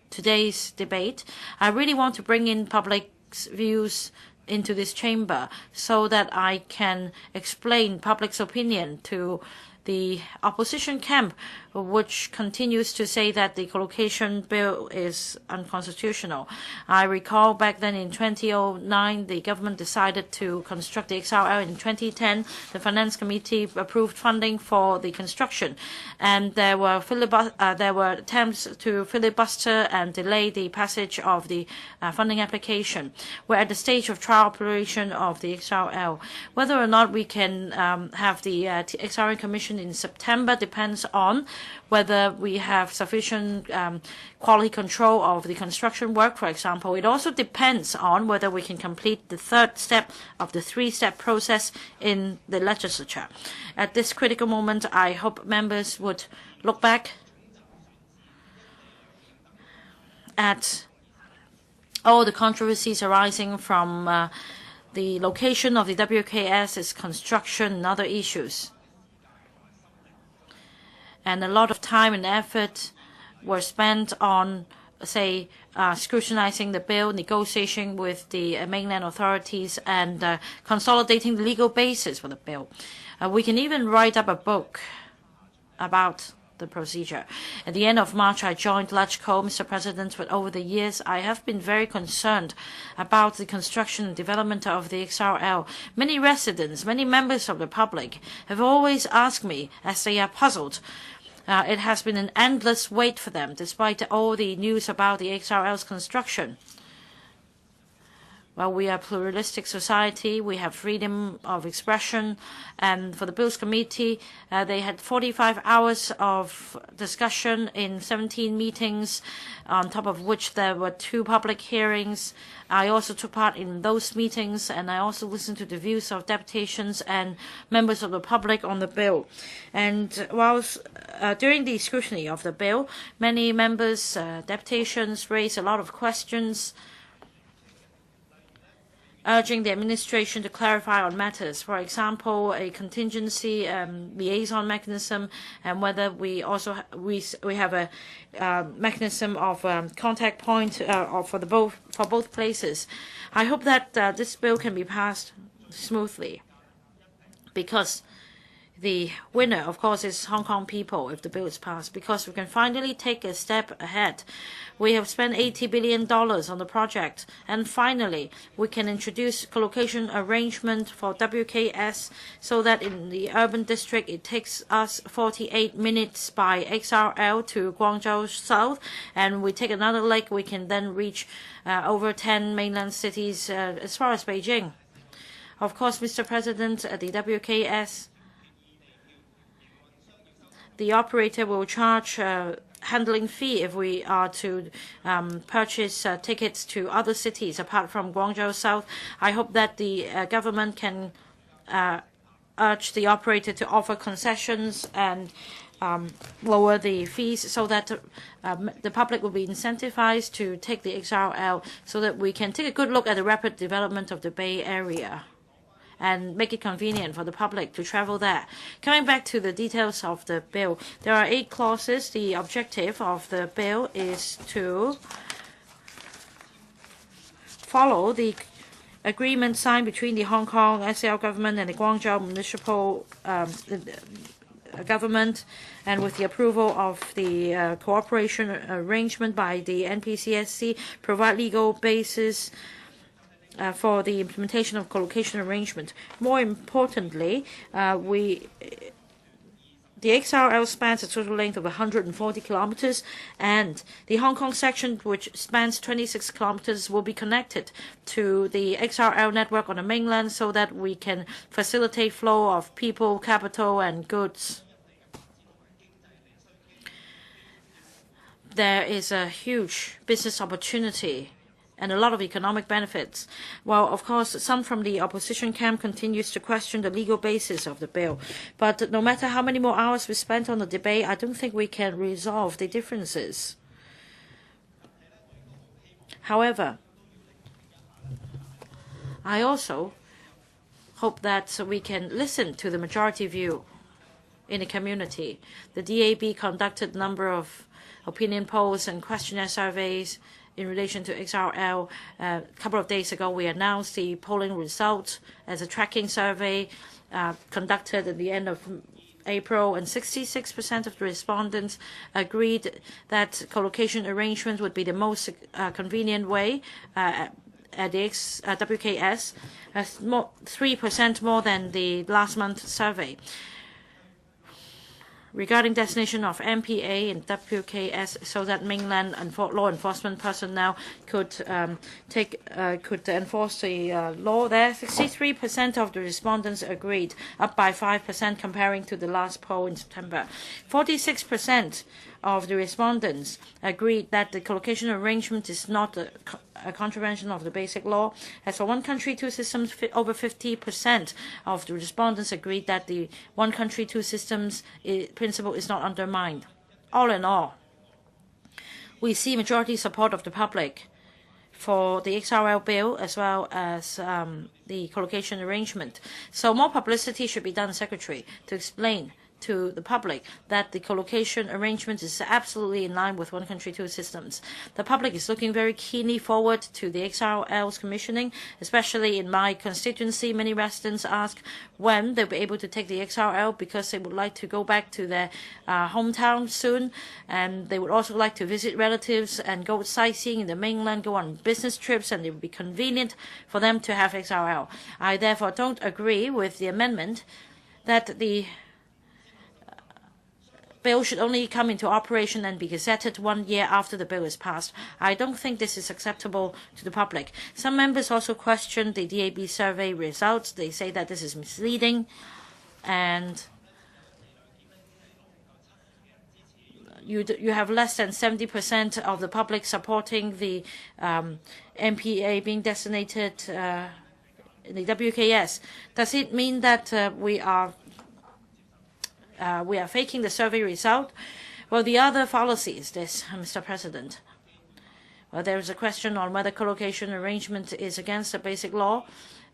today's debate. I really want to bring in public's views into this chamber so that I can explain public's opinion to the opposition camp, which continues to say that the collocation bill is unconstitutional. I recall back then in 2009, the government decided to construct the XRL. In 2010, the Finance Committee approved funding for the construction, and there were attempts to filibuster and delay the passage of the funding application. We're at the stage of trial operation of the XRL. Whether or not we can have the XRL Commission in September depends on whether we have sufficient quality control of the construction work, for example. It also depends on whether we can complete the third step of the three-step process in the legislature. At this critical moment, I hope members would look back at all the controversies arising from the location of the WKS, its construction, and other issues. And a lot of time and effort were spent on, say, scrutinizing the bill, negotiating with the mainland authorities, and consolidating the legal basis for the bill. We can even write up a book about the procedure. At the end of March, I joined LegCo, Mr. President, but over the years, I have been very concerned about the construction and development of the XRL. Many residents, many members of the public have always asked me, as they are puzzled. It has been an endless wait for them, despite all the news about the XRL's construction. Well, we are a pluralistic society. We have freedom of expression. And for the Bills Committee, they had 45 hours of discussion in 17 meetings, on top of which there were 2 public hearings. I also took part in those meetings, and I also listened to the views of deputations and members of the public on the bill. And whilst during the scrutiny of the bill, many members, deputations raised a lot of questions, urging the administration to clarify on matters, for example, a contingency liaison mechanism, and whether we also we have a mechanism of contact point for both places. I hope that this bill can be passed smoothly, because the winner, of course, is Hong Kong people if the bill is passed, because we can finally take a step ahead. We have spent $80 billion on the project, and finally we can introduce collocation arrangement for WKS so that in the urban district it takes us 48 minutes by XRL to Guangzhou South, and we take another leg, we can then reach over 10 mainland cities as far as Beijing. Of course, Mr. President, the WKS, the operator will charge handling fee if we are to purchase tickets to other cities apart from Guangzhou South. I hope that the government can urge the operator to offer concessions and lower the fees so that the public will be incentivized to take the XRL, so that we can take a good look at the rapid development of the Bay Area and make it convenient for the public to travel there. Coming back to the details of the bill, there are 8 clauses. The objective of the bill is to follow the agreement signed between the Hong Kong SAR government and the Guangzhou municipal government, and with the approval of the cooperation arrangement by the NPCSC, provide legal basis for the implementation of collocation arrangement. More importantly, the XRL spans a total length of 140 kilometers, and the Hong Kong section, which spans 26 kilometers, will be connected to the XRL network on the mainland so that we can facilitate flow of people, capital, and goods. There is a huge business opportunity and a lot of economic benefits. Well, of course, some from the opposition camp continues to question the legal basis of the bill. But no matter how many more hours we spend on the debate, I don't think we can resolve the differences. However, I also hope that we can listen to the majority view. in the community. The DAB conducted a number of opinion polls and questionnaire surveys in relation to XRL. A couple of days ago, we announced the polling results as a tracking survey conducted at the end of April, and 66% of the respondents agreed that co-location arrangement would be the most convenient way at the WKS, 3% more than the last month's survey. Regarding destination of MPA and WKS, so that mainland and law enforcement personnel could enforce the law there, 63% of the respondents agreed, up by 5% comparing to the last poll in September. 46% of the respondents agreed that the co-location arrangement is not a contravention of the basic law. As for one country, two systems, over 50% of the respondents agreed that the one country, two systems principle is not undermined. All in all, we see majority support of the public for the XRL bill as well as the co-location arrangement. So more publicity should be done, Secretary, to explain to the public that the co-location arrangement is absolutely in line with one country, two systems. The public is looking very keenly forward to the XRL's commissioning, especially in my constituency. Many residents ask when they'll be able to take the XRL because they would like to go back to their hometown soon, and they would also like to visit relatives and go sightseeing in the mainland, go on business trips, and it would be convenient for them to have XRL. I therefore don't agree with the amendment that the bill should only come into operation and be gazetted 1 year after the bill is passed. I don't think this is acceptable to the public. Some members also question the DAB survey results. They say that this is misleading, and you have less than 70% of the public supporting the MPA being designated in the WKS. Does it mean that we are faking the survey result? Well, the other fallacy is this, Mr. President. Well, there is a question on whether co-location arrangement is against the basic law,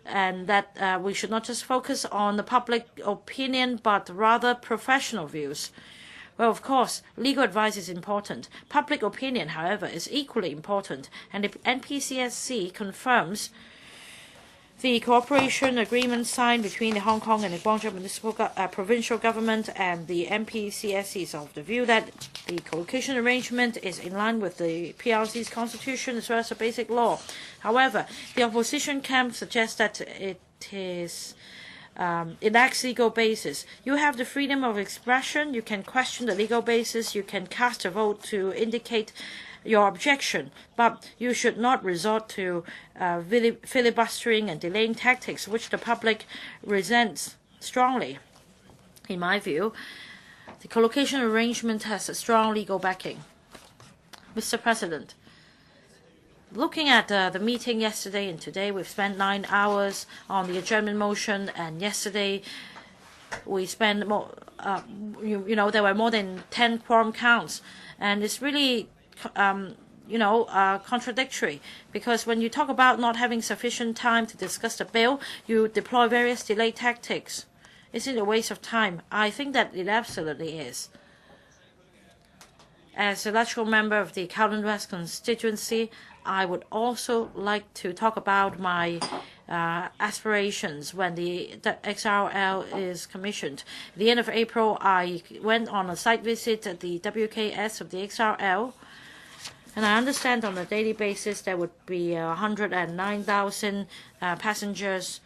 and that we should not just focus on the public opinion, but rather professional views. Well, of course, legal advice is important. Public opinion, however, is equally important, and if NPCSC confirms the cooperation agreement signed between the Hong Kong and the Guangzhou provincial government and the MPCSC is of the view that the co-location arrangement is in line with the PRC's constitution as well as the basic law. However, the opposition camp suggests that it lacks legal basis. You have the freedom of expression. You can question the legal basis. You can cast a vote to indicate your objection, but you should not resort to filibustering and delaying tactics, which the public resents strongly. In my view, the co-location arrangement has a strong legal backing. Mr. President, looking at the meeting yesterday and today, we've spent 9 hours on the adjournment motion, and yesterday we spent more, there were more than 10 quorum counts, and it's really contradictory, because when you talk about not having sufficient time to discuss the bill, you deploy various delay tactics. Is it a waste of time? I think that it absolutely is. As an electoral member of the Kowloon West constituency, I would also like to talk about my aspirations when the XRL is commissioned. At the end of April, I went on a site visit at the WKS of the XRL, and I understand on a daily basis there would be 109,000 passengers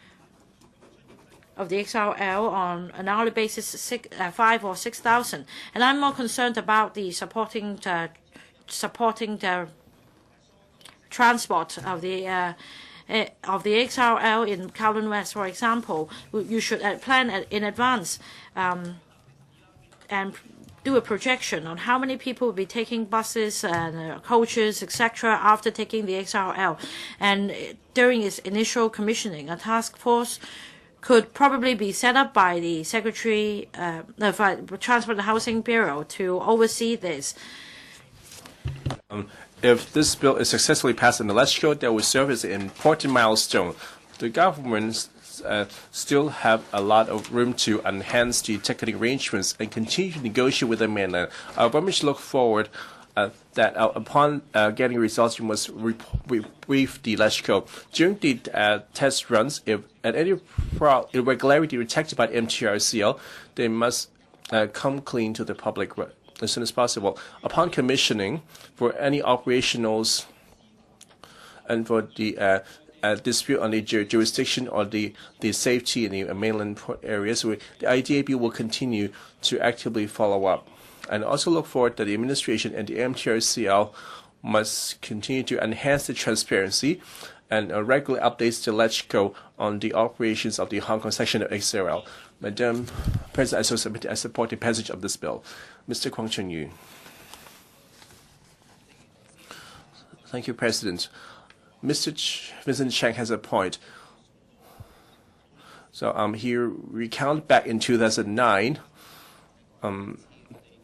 of the XRL, on an hourly basis 5 or 6,000. And I'm more concerned about the supporting the transport of the XRL in Kowloon West, for example. You should plan in advance and do a projection on how many people will be taking buses and coaches, etc., after taking the XRL. And during its initial commissioning, a task force could probably be set up by the Secretary, Transport and Housing Bureau, to oversee this. If this bill is successfully passed in the legislature, that will serve as an important milestone. The government still have a lot of room to enhance the technical arrangements and continue to negotiate with the mainland. I very much look forward that upon getting results, you must brief the LegCo. During the test runs, if at any irregularity detected by the MTRCL, they must come clean to the public as soon as possible. Upon commissioning, for any operationals and for the dispute on the jurisdiction or the safety in the mainland port areas, the IDAB will continue to actively follow up. And also look forward that the administration and the MTRCL must continue to enhance the transparency and regular updates to LegCo on the operations of the Hong Kong section of XRL. Madam President, I support the passage of this bill. Mr. Kwang Chun-yu. Thank you, President. Mr. Vincent Chang has a point. So he recount back in 2009,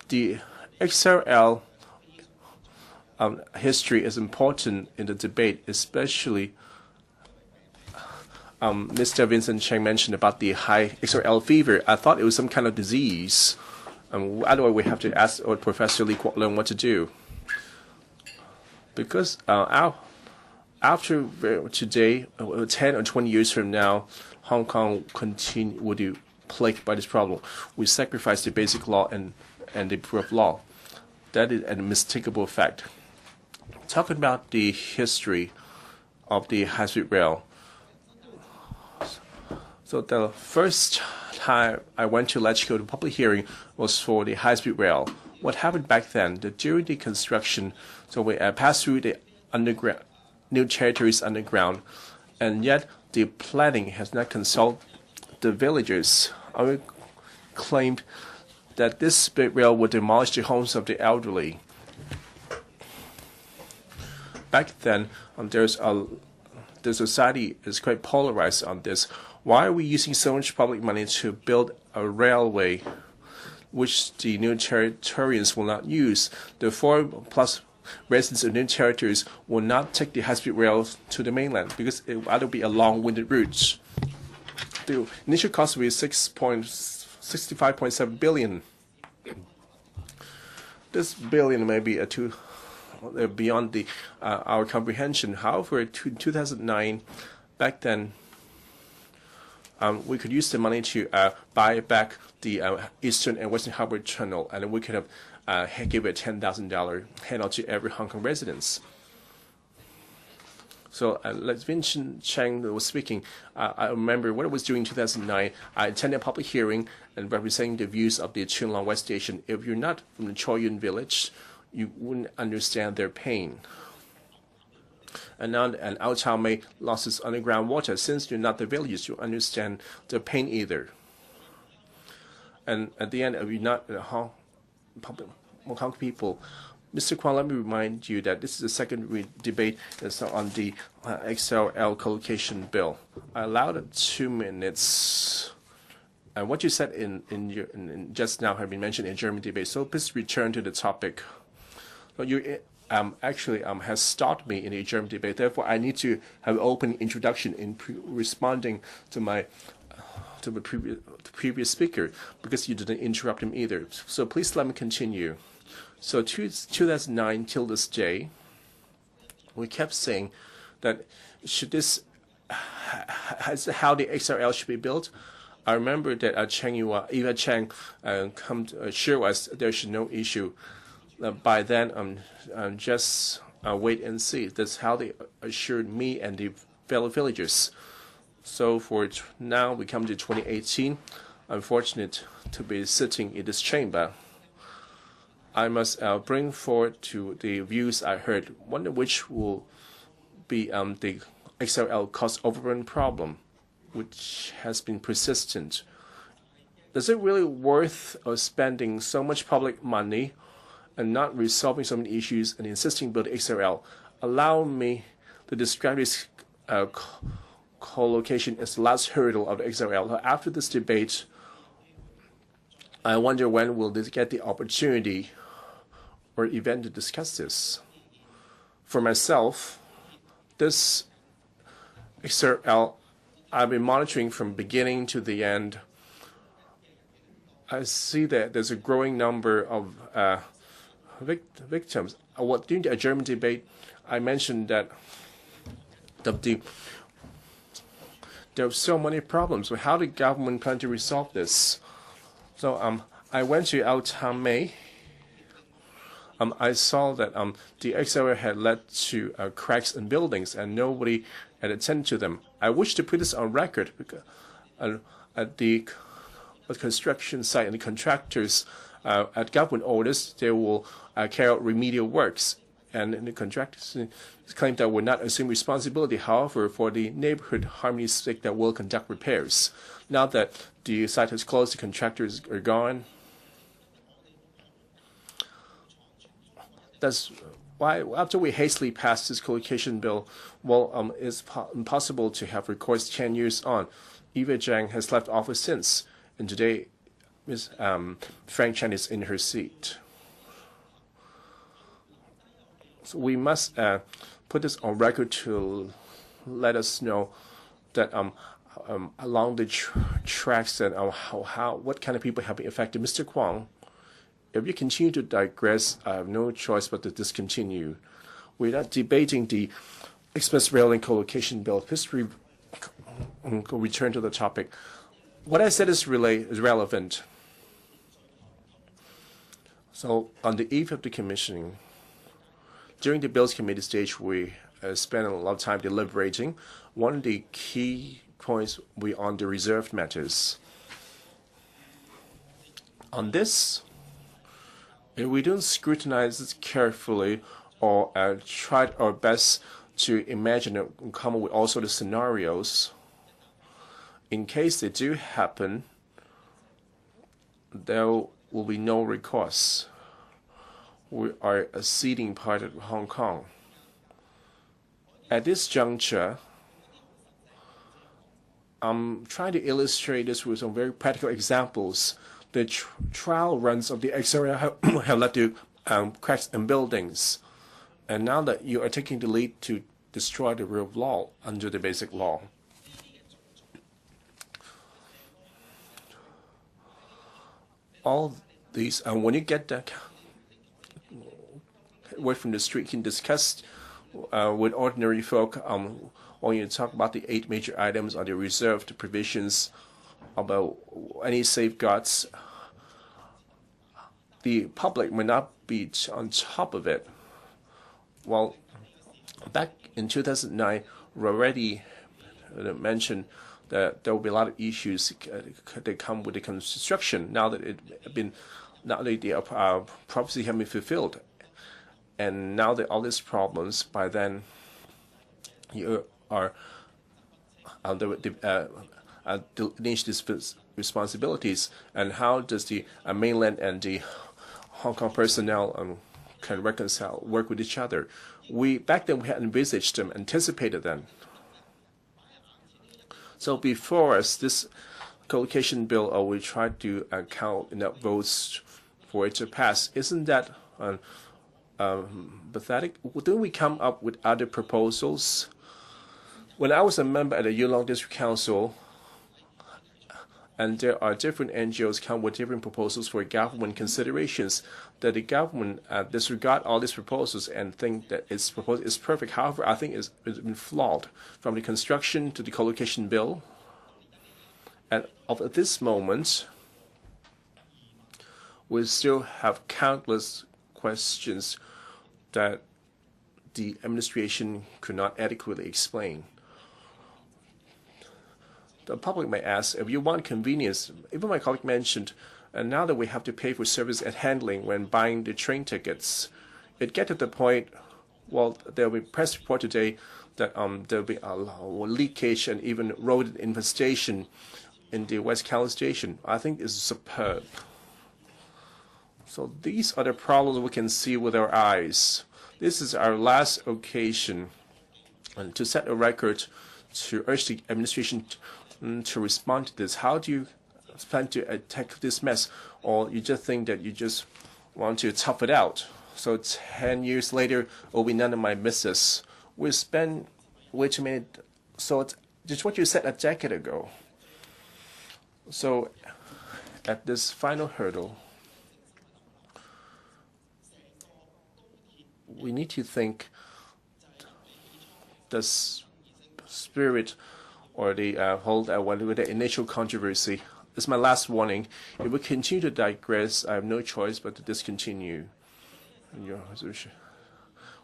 the XRL history is important in the debate, especially Mr. Vincent Chang mentioned about the high XRL fever. I thought it was some kind of disease. Otherwise, we have to ask Professor Lee Kwok Leung what to do. Because after today, 10 or 20 years from now, Hong Kong will be plagued by this problem. We sacrifice the basic law and the proof of law. That is an unmistakable fact. Talking about the history of the high-speed rail. So the first time I went to LegCo to public hearing was for the high-speed rail. What happened back then, that during the construction, so we passed through the underground, new territories underground, and yet the planning has not consulted the villagers. I claimed that this speed rail would demolish the homes of the elderly. Back then, the society is quite polarized on this. Why are we using so much public money to build a railway which the new territorians will not use? The 4+ residents of new territories will not take the high-speed rail to the mainland because it will either be a long-winded route. The initial cost will be 65.7 billion. This billion may be beyond our comprehension. However, in 2009, back then, we could use the money to buy back the Eastern and Western Harbour Tunnel, and we could have give a $10,000 handout to every Hong Kong residence. So, like Vincent Chang was speaking, I remember what I was doing in 2009. I attended a public hearing and representing the views of the Chuen Long West Station. If you're not from the Choi Yun village, you wouldn't understand their pain. And now, Ao Chau Mei lost its underground water. Since you're not the villagers, you understand their pain either. And at the end, if you're not Hong Kong people, Mr. Kwang, let me remind you that this is the second debate that's on the XLL collocation bill. I allowed 2 minutes. And what you said in just now have been mentioned in German debate. So please return to the topic. So you actually has stopped me in the German debate. Therefore, I need to have an open introduction in responding to the previous speaker because you didn't interrupt him either. So please let me continue. So 2009 till this day, we kept saying that is how the XRL should be built. I remember that Eva Chang come to assure us there should no issue. By then, just wait and see. That's how they assured me and the fellow villagers. So for now, we come to 2018. I'm fortunate to be sitting in this chamber. I must bring forward to the views I heard, one of which will be the XRL cost overrun problem, which has been persistent. Is it really worth spending so much public money and not resolving so many issues and insisting build XRL? Allow me to describe this co-location as the last hurdle of the XRL. After this debate, I wonder when we'll get the opportunity or event to discuss this. For myself, this XRL I've been monitoring from beginning to the end. I see that there's a growing number of victims. During the German debate, I mentioned that there are so many problems. So how did government plan to resolve this? So I went to May. I saw that the XRA had led to cracks in buildings, and nobody had attended to them. I wish to put this on record because at the construction site and the contractors, at government orders, they will carry out remedial works, and the contractors claim that will not assume responsibility. However, for the neighborhood harmony's sake, that will conduct repairs. Now that the site has closed, the contractors are gone. That's why, after we hastily passed this colocation bill, well, it's impossible to have recourse 10 years on. Eva Zhang has left office since, and today, Ms. Frank Chen is in her seat. So we must put this on record to let us know that along the tracks that what kind of people have been affected. Mr. Kwong, if you continue to digress, I have no choice but to discontinue. We're not debating the express rail and colocation bill. History will return to the topic. What I said is relevant. So on the eve of the commissioning, during the Bills Committee stage, we spent a lot of time deliberating. One of the key points were on the reserved matters. On this, if we don't scrutinize this carefully or try our best to imagine and come up with all sorts of scenarios, in case they do happen, there will be no recourse. We are a ceding part of Hong Kong. At this juncture, I'm trying to illustrate this with some very practical examples. The trial runs of the XRA have led to cracks in buildings. And now that you are taking the lead to destroy the rule of law under the basic law. All these, when you get that word from the street, you can discuss with ordinary folk when you talk about the 8 major items or the reserved provisions about any safeguards. The public may not be on top of it. Well, back in 2009, we already mentioned that there will be a lot of issues that come with the construction now that the prophecy has been fulfilled, and now that all these problems, by then you are delineate these responsibilities, and how does the mainland and the Hong Kong personnel can reconcile, work with each other? Back then we had envisaged them, anticipated them. So before us, this colocation bill, we tried to count enough votes for it to pass. Isn't that pathetic? Didn't we come up with other proposals? When I was a member at the Yulong District Council, and there are different NGOs come with different proposals for government considerations, that the government disregard all these proposals and think that its proposal is perfect. However, I think it's been flawed from the construction to the colocation bill. And at this moment, we still have countless questions that the administration could not adequately explain. The public may ask, if you want convenience, even my colleague mentioned, and now that we have to pay for service and handling when buying the train tickets, it gets to the point, well, there will be press report today that there will be a leakage and even rodent infestation in the West Kowloon station. I think it's superb. So these are the problems we can see with our eyes. This is our last occasion to set a record to urge the administration to respond to this. How do you plan to attack this mess? Or you just think that you just want to tough it out? So 10 years later, it will be none of my business. We spend way too many. So just what you said a decade ago. So at this final hurdle, we need to think the spirit or the with the initial controversy. This is my last warning. If we continue to digress, I have no choice but to discontinue your resolution.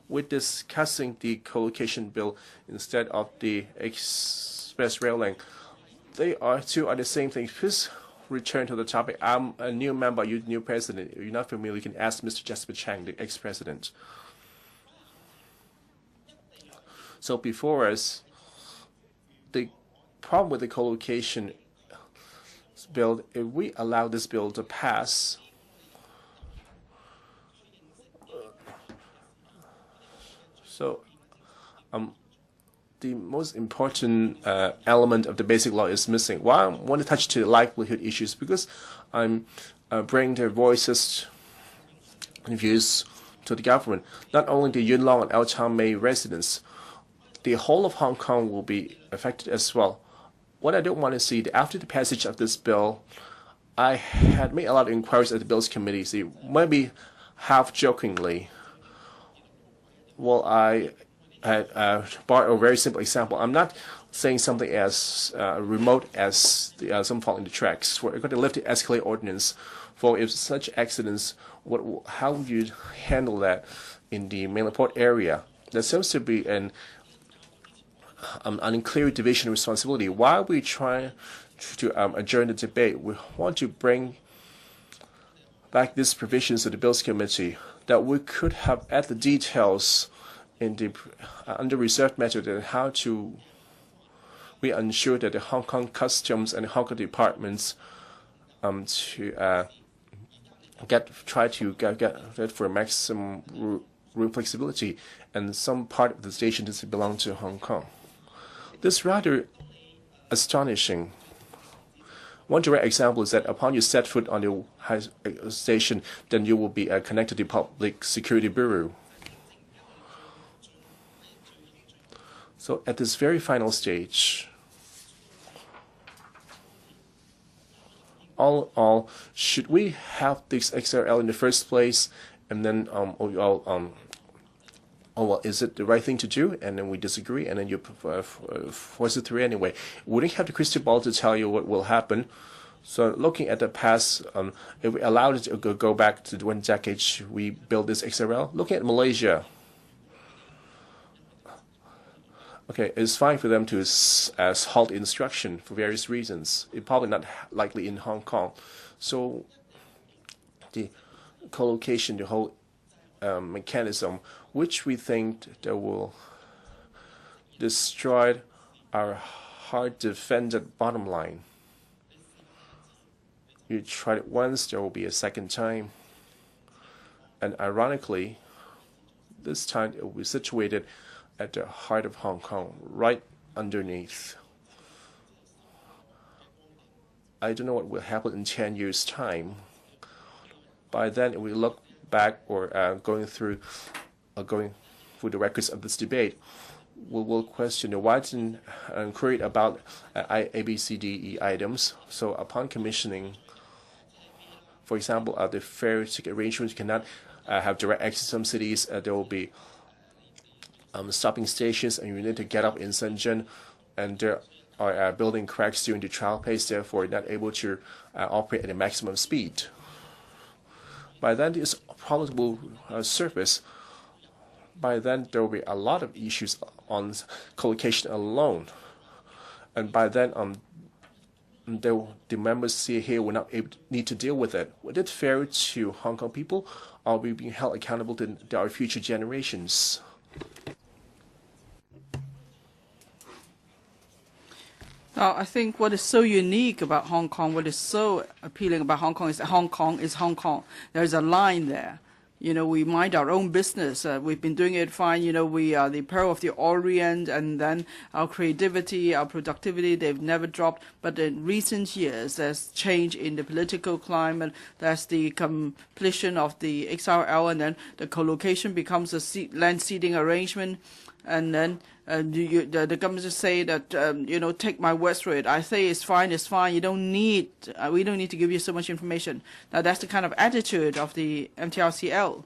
We're discussing the co-location bill instead of the express rail link. They are two are the same thing. Please return to the topic. I'm a new member, you're new president. If you're not familiar, you can ask Mr. Jasper Chang, the ex-president. So before us, the problem with the co-location bill, if we allow this bill to pass, the most important element of the basic law is missing. Why I want to touch to the livelihood issues? Because I'm bringing their voices and views to the government. Not only the Yuen Long and El Chang Mei residents, the whole of Hong Kong will be affected as well. What I don't want to see, after the passage of this bill, I had made a lot of inquiries at the Bills Committee. See, maybe half jokingly, well, I had brought a very simple example. I'm not saying something as remote as some falling the tracks. We're going to lift the escalator ordinance for if such accidents, how would you handle that in the mainland port area? There seems to be an unclear division of responsibility. While we try to adjourn the debate, we want to bring back these provisions to the Bills Committee that we could have add the details in the under reserved method and how to we ensure that the Hong Kong Customs and the Hong Kong departments try to get for maximum room flexibility, and some part of the station does belong to Hong Kong. This is rather astonishing. One direct example is that upon you set foot on the station, then you will be connected to the Public Security Bureau. So at this very final stage, all in all, should we have this XRL in the first place, and then well, is it the right thing to do? And then we disagree, and then you force it through anyway. We don't have the crystal ball to tell you what will happen. So looking at the past, if we allowed it to go back to one decade, we built this XRL. Looking at Malaysia, okay, it's fine for them to halt instruction for various reasons. It's probably not likely in Hong Kong. So the co-location, the whole mechanism, which we think that will destroy our hard-defended bottom line. You tried it once, there will be a second time. And ironically, this time it will be situated at the heart of Hong Kong, right underneath. I don't know what will happen in 10 years' time. By then, if we look back or going through the records of this debate, we'll question why didn't query about A, B, C, D, E items. So upon commissioning, for example, the fare ticket arrangements cannot have direct access to some cities. There will be stopping stations, and you need to get up in Shenzhen, and there are building cracks during the trial phase, therefore not able to operate at a maximum speed. By then, this problem will surface. By then, there will be a lot of issues on co-location alone, and by then, the members here will not need to deal with it. Was it fair to Hong Kong people? Are we being held accountable to our future generations? Now, I think what is so unique about Hong Kong, what is so appealing about Hong Kong is that Hong Kong is Hong Kong. There's a line there. You know, we mind our own business. We've been doing it fine. You know, we are the pearl of the Orient, and then our creativity, our productivity, they've never dropped. But in recent years, there's change in the political climate. There's the completion of the XRL, and then the co-location becomes a land seating arrangement. And then The government just say that take my words for it. I say it's fine. You don't need we don't need to give you so much information. Now that's the kind of attitude of the MTRCL.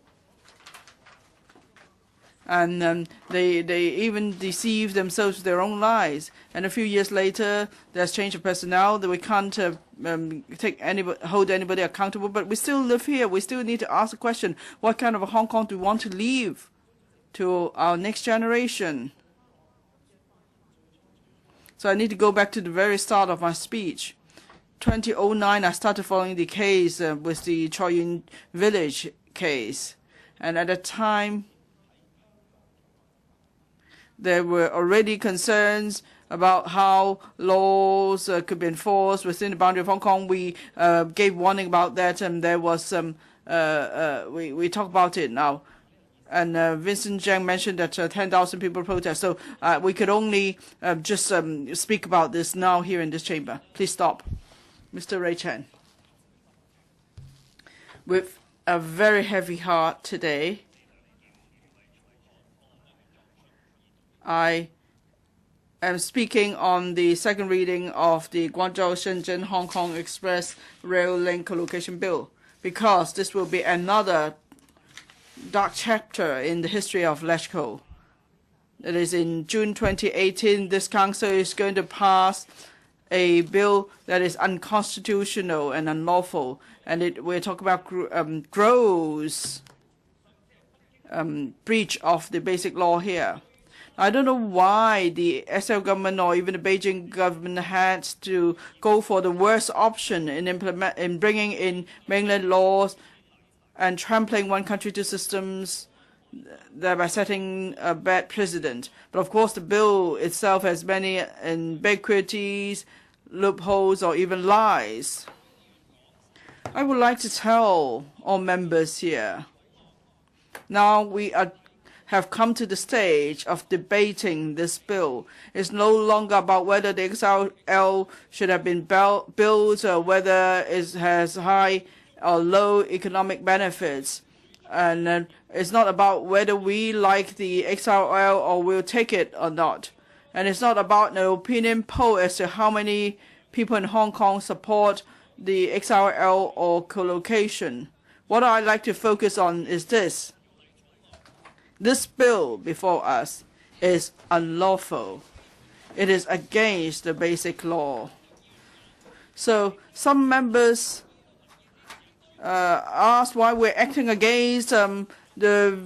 And they even deceive themselves with their own lies. And a few years later, there's change of personnel. That we can't hold anybody accountable. But we still live here. We still need to ask the question: what kind of a Hong Kong do we want to leave to our next generation? So I need to go back to the very start of my speech. 2009, I started following the case with the Choi Yun village case. And at the time, there were already concerns about how laws could be enforced within the boundary of Hong Kong. We gave warning about that, and there was some, we talk about it now. And Vincent Zhang mentioned that 10,000 people protest. So we could only just speak about this now here in this chamber. Please stop. Mr. Ray Chen. With a very heavy heart today, I am speaking on the second reading of the Guangzhou-Shenzhen-Hong Kong Express Rail Link Collocation Bill, because this will be another dark chapter in the history of LegCo. It is in June 2018, this council is going to pass a bill that is unconstitutional and unlawful, and we're talking about gross breach of the basic law here. I don't know why the SL government or even the Beijing government had to go for the worst option in bringing in mainland laws and trampling one country, two systems, thereby setting a bad precedent. But of course, the bill itself has many ambiguities, loopholes, or even lies. I would like to tell all members here, now we have come to the stage of debating this bill. It's no longer about whether the XRL should have been built or whether it has high or low economic benefits. And it's not about whether we like the XRL or will take it or not. And it's not about an opinion poll as to how many people in Hong Kong support the XRL or co-location. What I'd like to focus on is this. This bill before us is unlawful. It is against the basic law. So some members asked why we're acting against the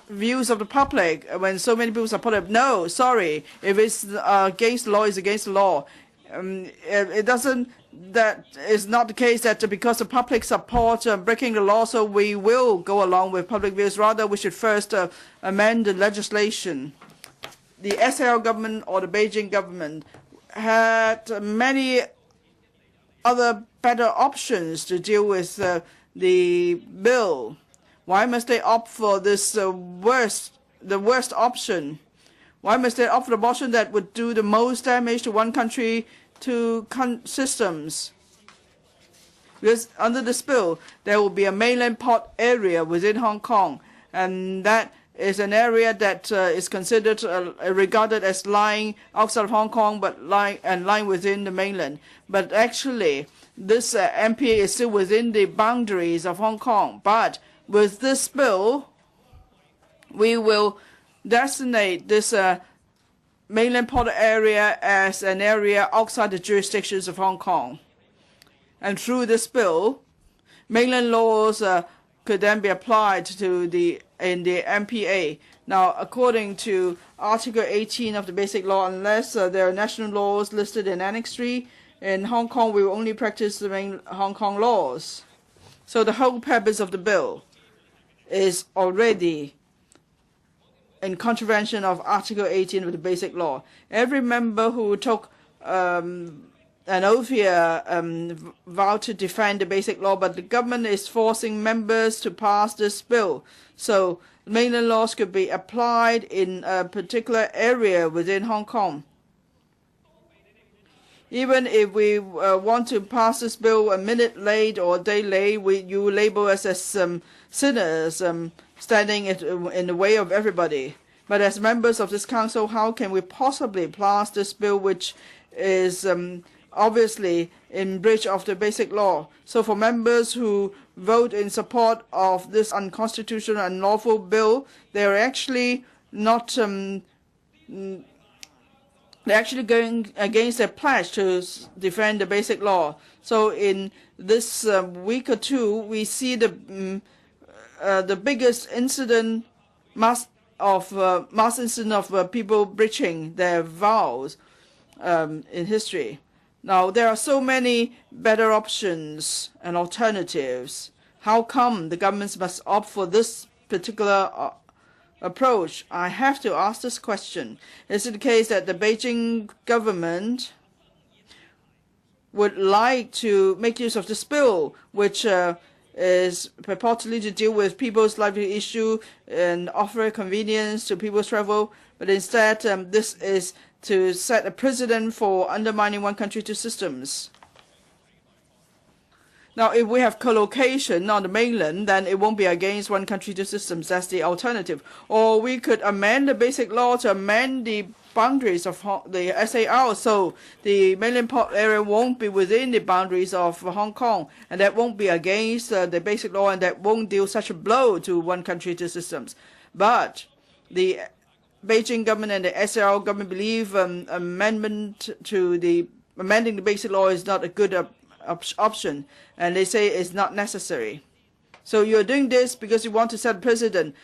views of the public when so many people support it. No, sorry. If it's against the law, it's against the law. It doesn't. That is not the case that because the public support breaking the law, so we will go along with public views. Rather, we should first amend the legislation. The SL government or the Beijing government had many other better options to deal with the bill. Why must they opt for this the worst option? Why must they opt for the option that would do the most damage to one country, two systems? Because under this bill, there will be a mainland port area within Hong Kong, and that is an area that is considered regarded as lying outside of Hong Kong, but lying within the mainland. But actually, this MPA is still within the boundaries of Hong Kong. But with this bill, we will designate this mainland port area as an area outside the jurisdictions of Hong Kong. And through this bill, mainland laws could then be applied in the MPA. Now, according to Article 18 of the Basic Law, unless there are national laws listed in Annex 3, in Hong Kong we will only practice the main Hong Kong laws. So the whole purpose of the bill is already in contravention of Article 18 of the Basic Law. Every member who took an oath here vowed to defend the Basic Law, but the government is forcing members to pass this bill. So mainland laws could be applied in a particular area within Hong Kong. Even if we want to pass this bill a minute late or a day late, you label us as sinners standing in the way of everybody. But as members of this council, how can we possibly pass this bill which is obviously in breach of the basic law? So for members who vote in support of this unconstitutional and unlawful bill, they are actually not they're actually going against their pledge to defend the basic law. So in this week or two, we see the biggest incident, mass incident of people breaching their vows in history. Now, there are so many better options and alternatives. How come the governments must opt for this particular approach? I have to ask this question. Is it the case that the Beijing government would like to make use of this bill, which is purportedly to deal with people's livelihood issue and offer convenience to people's travel, but instead this is to set a precedent for undermining one country, two systems? Now, if we have co-location on the mainland, then it won't be against one country, two systems. That's the alternative. Or we could amend the basic law to amend the boundaries of the SAR, so the mainland port area won't be within the boundaries of Hong Kong, and that won't be against the basic law, and that won't deal such a blow to one country, two systems. But the Beijing government and the SAR government believe amending the basic law is not a good option, and they say it's not necessary. So you're doing this because you want to set a precedent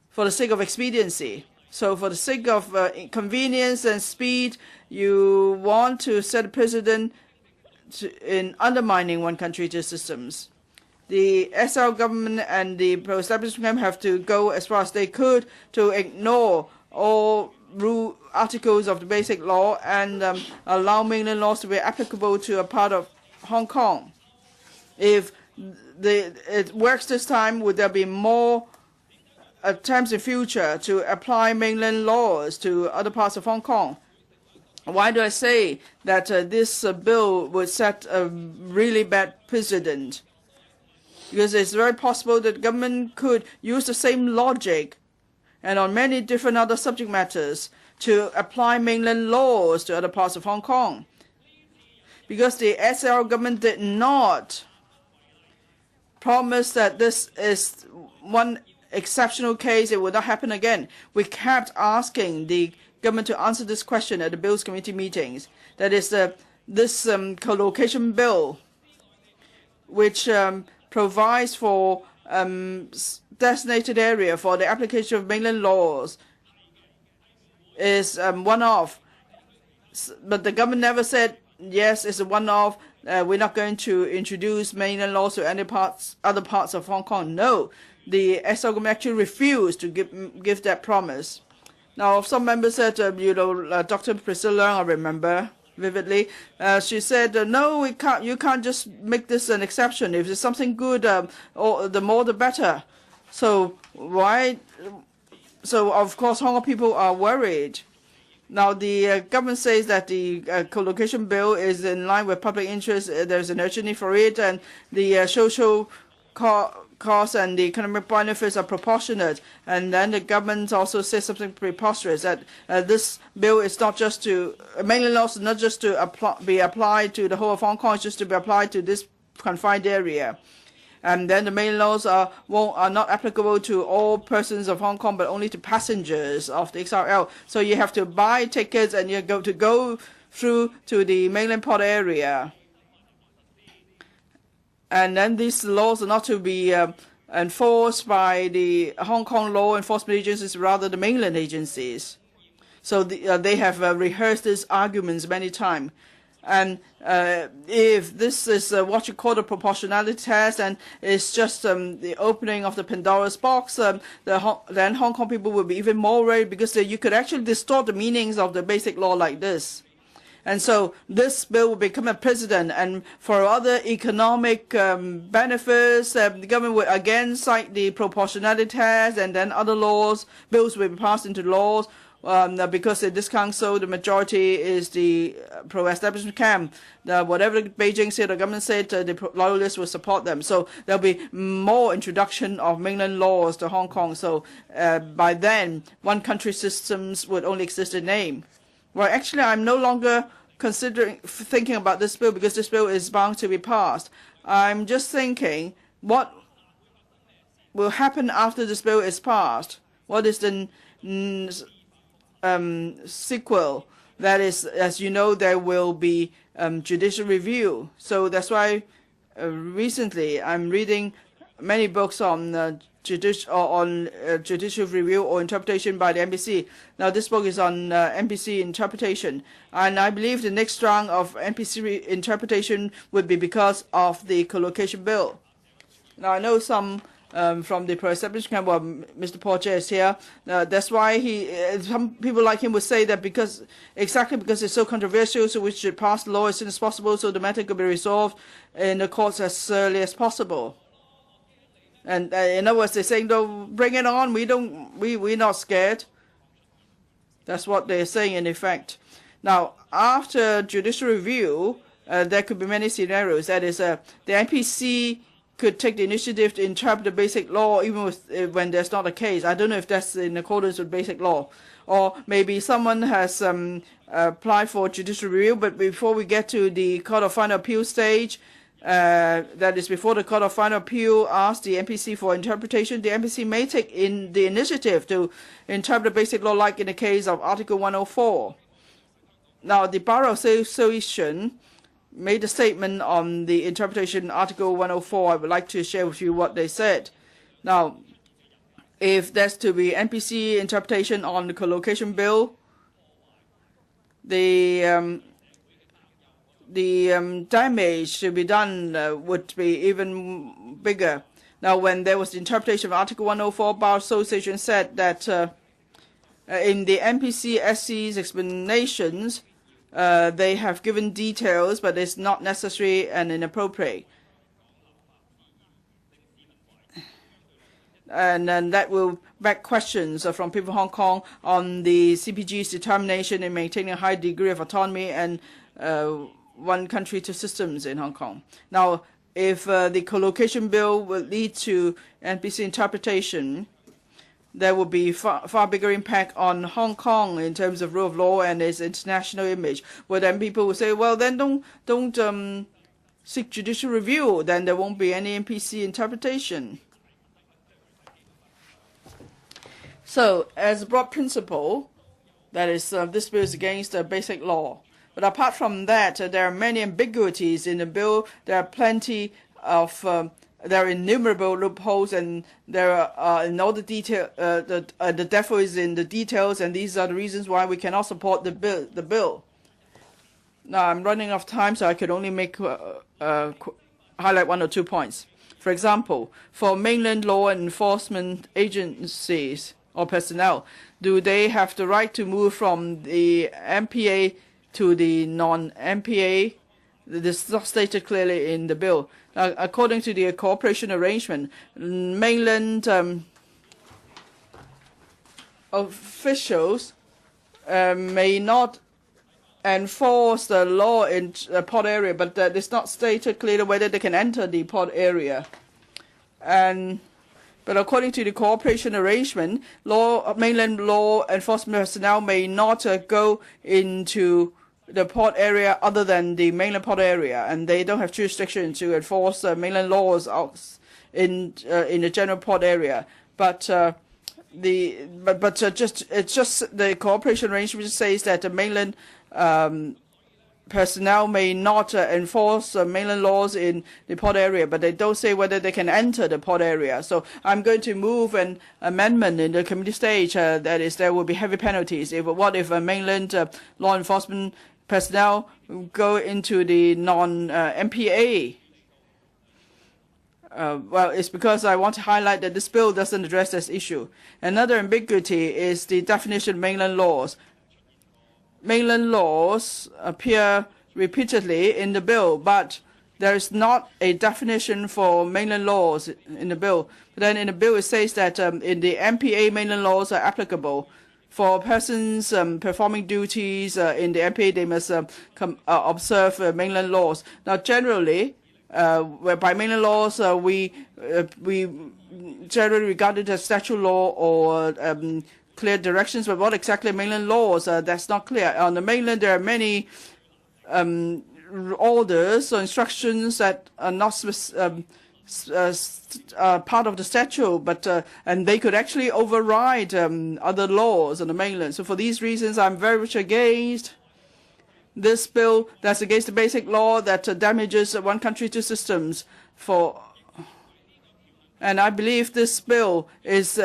for the sake of expediency. So for the sake of convenience and speed, you want to set a precedent in undermining one country, two systems. The SL government and the pro-establishment government have to go as far as they could to ignore all articles of the basic law and allow mainland laws to be applicable to a part of Hong Kong. If it works this time, would there be more attempts in future to apply mainland laws to other parts of Hong Kong? Why do I say that this bill would set a really bad precedent? Because it's very possible that the government could use the same logic and on many different other subject matters to apply mainland laws to other parts of Hong Kong. Because the SL government did not promise that this is one exceptional case, it would not happen again. We kept asking the government to answer this question at the Bills Committee meetings. That is this co-location bill, which provides for designated area for the application of mainland laws, is one-off. But the government never said, yes, it's a one-off. We're not going to introduce mainland laws to any other parts of Hong Kong. No, the SL government actually refused to give that promise. Now, some members said, Dr. Priscilla, I remember vividly, she said, no, we can't. You can't just make this an exception. If there's something good, or the more the better. So why? So of course, Hong Kong people are worried. Now, the government says that the co-location bill is in line with public interest. There's an urgent need for it, and the social costs and the economic benefits are proportionate. And then the government also says something preposterous, that this bill is not just to mainland laws, not just to be applied to the whole of Hong Kong, it's just to be applied to this confined area. And then the mainland laws are not applicable to all persons of Hong Kong, but only to passengers of the XRL. So you have to buy tickets and you go through to the mainland port area. And then these laws are not to be enforced by the Hong Kong law enforcement agencies, rather the mainland agencies. So they have rehearsed these arguments many times. And if this is what you call the proportionality test, and it's just the opening of the Pandora's box, then Hong Kong people will be even more worried, because you could actually distort the meanings of the basic law like this. And so this bill will become a precedent, and for other economic benefits, the government will again cite the proportionality test, and then other bills will be passed into laws, because in this council the majority is the pro-establishment camp. Whatever Beijing said, the government said, the loyalists will support them. So there'll be more introduction of mainland laws to Hong Kong. So by then, one country systems would only exist in name. Well, actually, I'm no longer thinking about this bill because this bill is bound to be passed. I'm just thinking what will happen after this bill is passed. What is the sequel? That is, as you know, there will be judicial review. So that's why recently I'm reading many books on judicial review or interpretation by the NPC. Now this book is on NPC interpretation, and I believe the next round of NPC interpretation would be because of the collocation bill. Now I know some from the pro-establishment camp, well, Mr. Porcher is here. That's why some people like him would say that because it's so controversial, so we should pass the law as soon as possible so the matter could be resolved in the courts as early as possible. And in other words, they're saying, no, bring it on. We're not scared. That's what they're saying in effect. Now, after judicial review, there could be many scenarios. That is, the NPC could take the initiative to interpret the basic law even when there's not a case. I don't know if that's in accordance with basic law. Or maybe someone has applied for judicial review, but before we get to the Court of Final Appeal stage, that is before the Court of Final Appeal asks the NPC for interpretation, the NPC may take in the initiative to interpret the basic law, like in the case of Article 104. Now, the Bar Association made a statement on the interpretation Article 104. I would like to share with you what they said. Now, if there's to be NPC interpretation on the collocation bill, the damage to be done would be even bigger. Now, when there was the interpretation of Article 104, Bar Association said that in the NPC SC's explanations, they have given details, but it's not necessary and inappropriate. And then that will back questions from people in Hong Kong on the CPG's determination in maintaining a high degree of autonomy and one country, two systems in Hong Kong. Now, if the collocation bill will lead to NPC interpretation, there will be far bigger impact on Hong Kong in terms of rule of law and its international image. Well, then people will say, well, then don't seek judicial review. Then there won't be any NPC interpretation. So, as a broad principle, that is, this bill is against basic law. But apart from that, there are many ambiguities in the bill. There are plenty of there are innumerable loopholes, and there are in all the detail. The devil is in the details, and these are the reasons why we cannot support the bill. Now I'm running out of time, so I could only make highlight one or two points. For example, for mainland law enforcement agencies or personnel, do they have the right to move from the MPA to the non-MPA? This is not stated clearly in the bill. According to the cooperation arrangement, mainland officials may not enforce the law in the port area, but it's not stated clearly whether they can enter the port area. But according to the cooperation arrangement, mainland law enforcement personnel may not go into the port area other than the mainland port area, and they don't have jurisdiction to enforce mainland laws in the general port area. But it's just the cooperation arrangement says that the mainland personnel may not enforce mainland laws in the port area, but they don't say whether they can enter the port area. So I'm going to move an amendment in the committee stage that is there will be heavy penalties. What if a mainland law enforcement personnel go into the non-MPA? Well, it's because I want to highlight that this bill doesn't address this issue. Another ambiguity is the definition of mainland laws. Mainland laws appear repeatedly in the bill, but there is not a definition for mainland laws in the bill. But then in the bill it says that in the MPA mainland laws are applicable. For persons performing duties in the MPA, they must observe mainland laws. Now, generally, by mainland laws, we generally regard it as statute law or clear directions, but what exactly mainland laws, that's not clear. On the mainland, there are many orders or instructions that are not part of the statute, but and they could actually override other laws on the mainland. So for these reasons, I'm very much against this bill that's against the basic law that damages one country, two systems. And I believe this bill is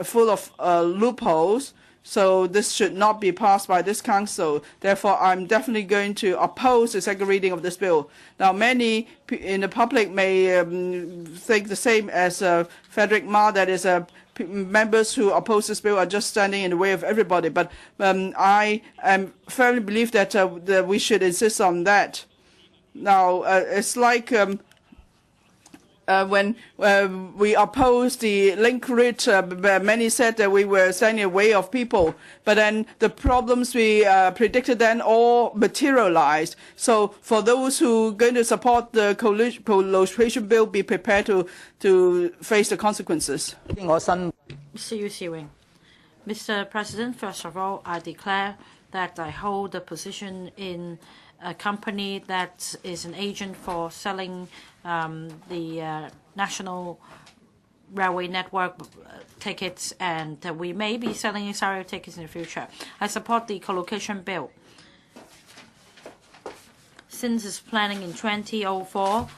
full of loopholes, so this should not be passed by this council. Therefore, I'm definitely going to oppose the second reading of this bill. Now, many in the public may think the same as Frederick Ma, that is, members who oppose this bill are just standing in the way of everybody. But I firmly believe that, that we should insist on that. Now, it's like when we opposed the link route, many said that we were standing in the way of people. But then the problems we predicted then all materialized. So for those who are going to support the coalition bill, be prepared to face the consequences. Mr. Yu Siwing. Mr. President, first of all, I declare that I hold a position in a company that is an agent for selling the National Railway Network tickets, and we may be selling XRL tickets in the future. I support the co-location bill. Since its planning in 2004,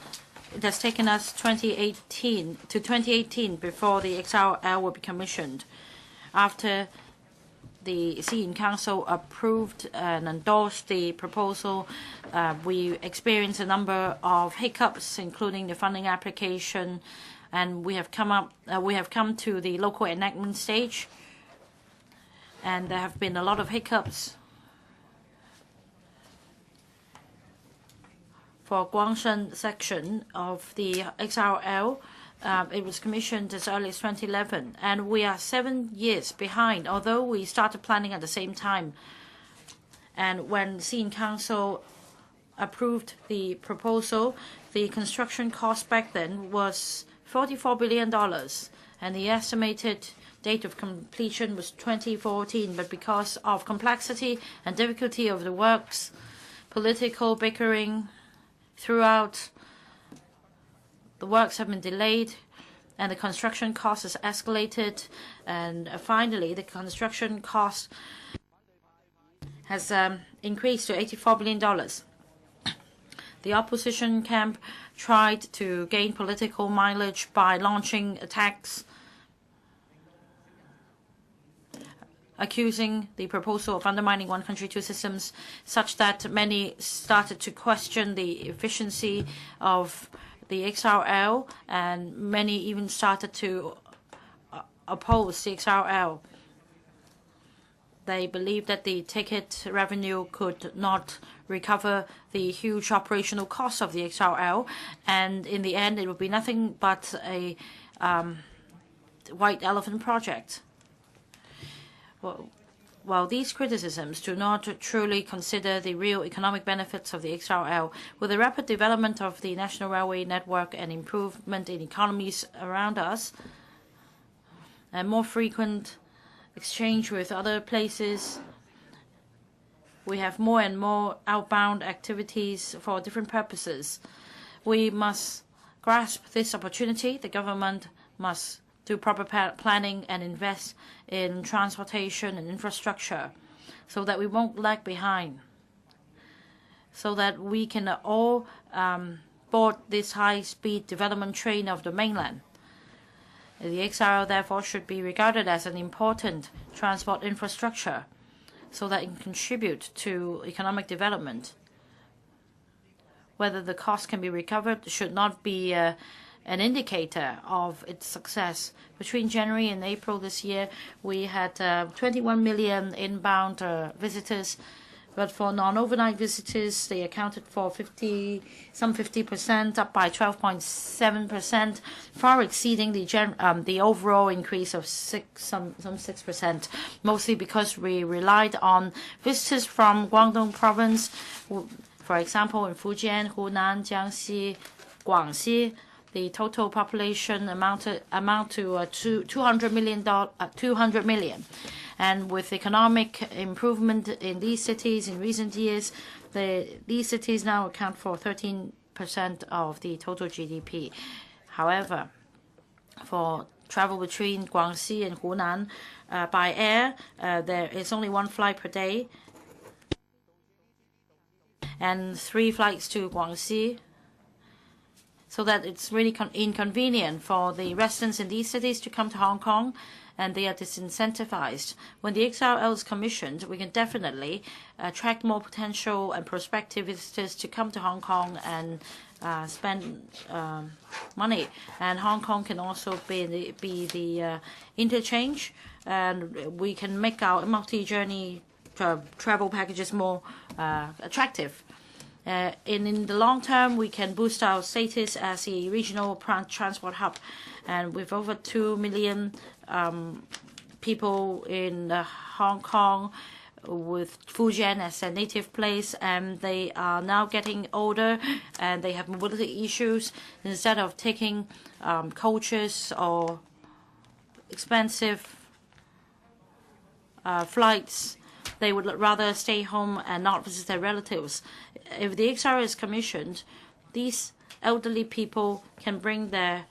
it has taken us 2018 before the XRL will be commissioned. After the CN Council approved and endorsed the proposal, we experienced a number of hiccups, including the funding application, and we have come to the local enactment stage, and there have been a lot of hiccups. For Guangzhou section of the XRL, it was commissioned as early as 2011, and we are 7 years behind, although we started planning at the same time. And when CN Council approved the proposal, the construction cost back then was $44 billion, and the estimated date of completion was 2014. But because of complexity and difficulty of the works, political bickering throughout, the works have been delayed, and the construction cost has escalated, and finally the construction cost has increased to $84 billion. The opposition camp tried to gain political mileage by launching attacks, accusing the proposal of undermining one country, two systems, such that many started to question the efficiency of the XRL, and many even started to oppose the XRL. They believed that the ticket revenue could not recover the huge operational costs of the XRL, and in the end it would be nothing but a white elephant project. While these criticisms do not truly consider the real economic benefits of the XRL, with the rapid development of the national railway network and improvement in economies around us, and more frequent exchange with other places, we have more and more outbound activities for different purposes. We must grasp this opportunity. The government must do proper planning and invest in transportation and infrastructure so that we won't lag behind, so that we can all board this high-speed development train of the mainland. The XRL, therefore, should be regarded as an important transport infrastructure so that it can contribute to economic development. Whether the cost can be recovered should not be an indicator of its success. Between January and April this year, we had 21 million inbound visitors, But for non-overnight visitors, they accounted for 50%, up by 12.7%, far exceeding the overall increase of 6%, mostly because we relied on visitors from Guangdong province. For example, in Fujian, Hunan, Jiangxi, Guangxi, the total population amount to 200 million. And with economic improvement in these cities in recent years, these cities now account for 13% of the total GDP. However, for travel between Guangxi and Hunan by air, there is only one flight per day and 3 flights to Guangxi, so that it's really inconvenient for the residents in these cities to come to Hong Kong, and they are disincentivized. When the XRL is commissioned, we can definitely attract more potential and prospective visitors to come to Hong Kong and spend money. And Hong Kong can also be the interchange, and we can make our multi-journey travel packages more attractive. In the long term, we can boost our status as a regional transport hub. And with over 2 million people in Hong Kong, with Fujian as their native place, and they are now getting older and they have mobility issues. Instead of taking coaches or expensive flights, they would rather stay home and not visit their relatives. If the XR is commissioned, these elderly people can bring their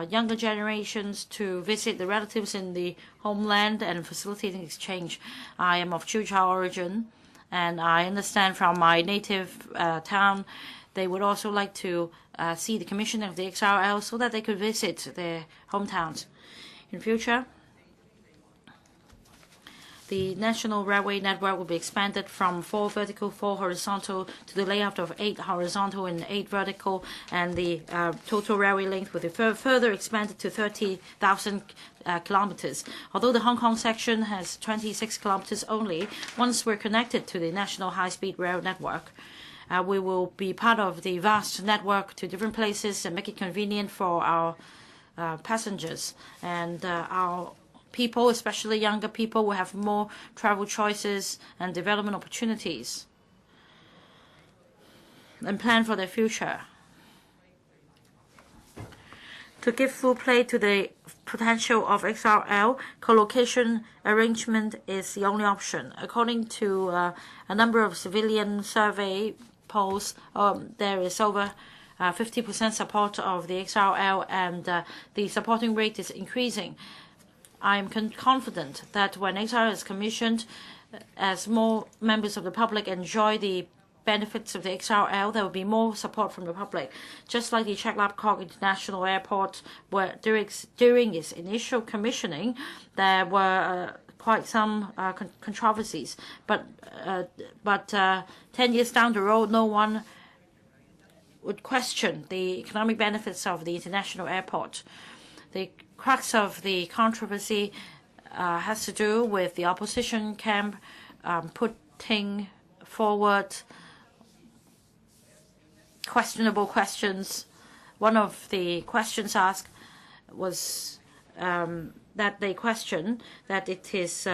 younger generations to visit the relatives in the homeland and facilitating exchange. I am of Chiu-Chao origin, and I understand from my native town they would also like to see the commissioning of the XRL so that they could visit their hometowns. In future, the national railway network will be expanded from 4 vertical, 4 horizontal to the layout of 8 horizontal and 8 vertical, and the total railway length will be further expanded to 30,000 kilometers. Although the Hong Kong section has 26 kilometers only, once we're connected to the national high-speed rail network, we will be part of the vast network to different places and make it convenient for our passengers. And our people, especially younger people, will have more travel choices and development opportunities and plan for their future. To give full play to the potential of XRL, co-location arrangement is the only option. According to a number of civilian survey polls, there is over 50% support of the XRL, and the supporting rate is increasing. I am confident that when XR is commissioned, as more members of the public enjoy the benefits of the XRL, there will be more support from the public. Just like the Chek Lap Kok International Airport, where during its initial commissioning, there were quite some controversies. But 10 years down the road, no one would question the economic benefits of the international airport. The crux of the controversy has to do with the opposition camp putting forward questionable questions. One of the questions asked was that they question that it is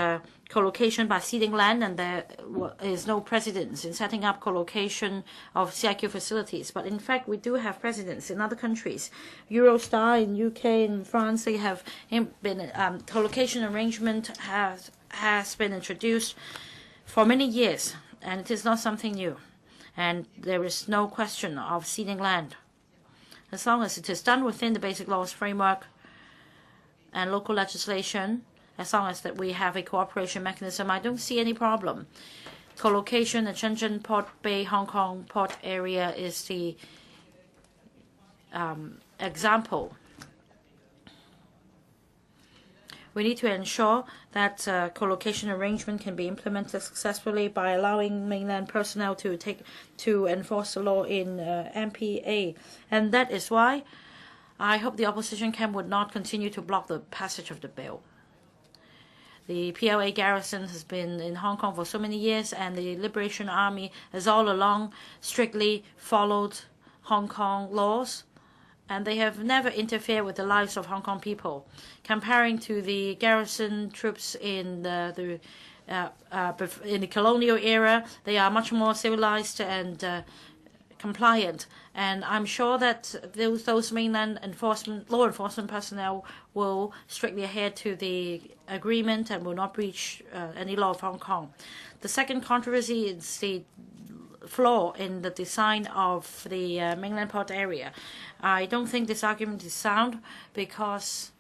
co-location by ceding land, and there is no precedence in setting up co-location of CIQ facilities. But in fact, we do have precedents in other countries. Eurostar in UK and France, they have been co-location arrangement has been introduced for many years, and it is not something new. And there is no question of ceding land, as long as it is done within the basic laws framework and local legislation. As long as that we have a cooperation mechanism, I don't see any problem. Co-location at Shenzhen Port Bay, Hong Kong port area is the example. We need to ensure that co-location arrangement can be implemented successfully by allowing mainland personnel to enforce the law in MPA. And that is why I hope the opposition camp would not continue to block the passage of the bill. The PLA garrison has been in Hong Kong for so many years, and the Liberation Army has all along strictly followed Hong Kong laws, and they have never interfered with the lives of Hong Kong people. Comparing to the garrison troops in the colonial era, they are much more civilized and compliant. And I'm sure that those mainland law enforcement personnel will strictly adhere to the agreement and will not breach any law of Hong Kong. The second controversy is the flaw in the design of the mainland port area. I don't think this argument is sound because,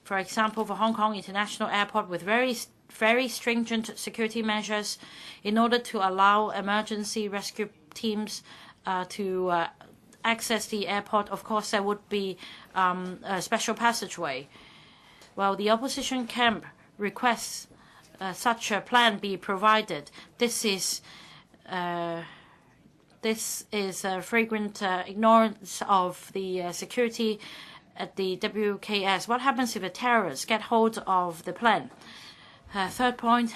for example, for Hong Kong International Airport, with very stringent security measures in order to allow emergency rescue teams to access the airport, of course, there would be a special passageway. Well, the opposition camp requests such a plan be provided. This is a flagrant ignorance of the security at the WKS. What happens if the terrorists get hold of the plan? Third point,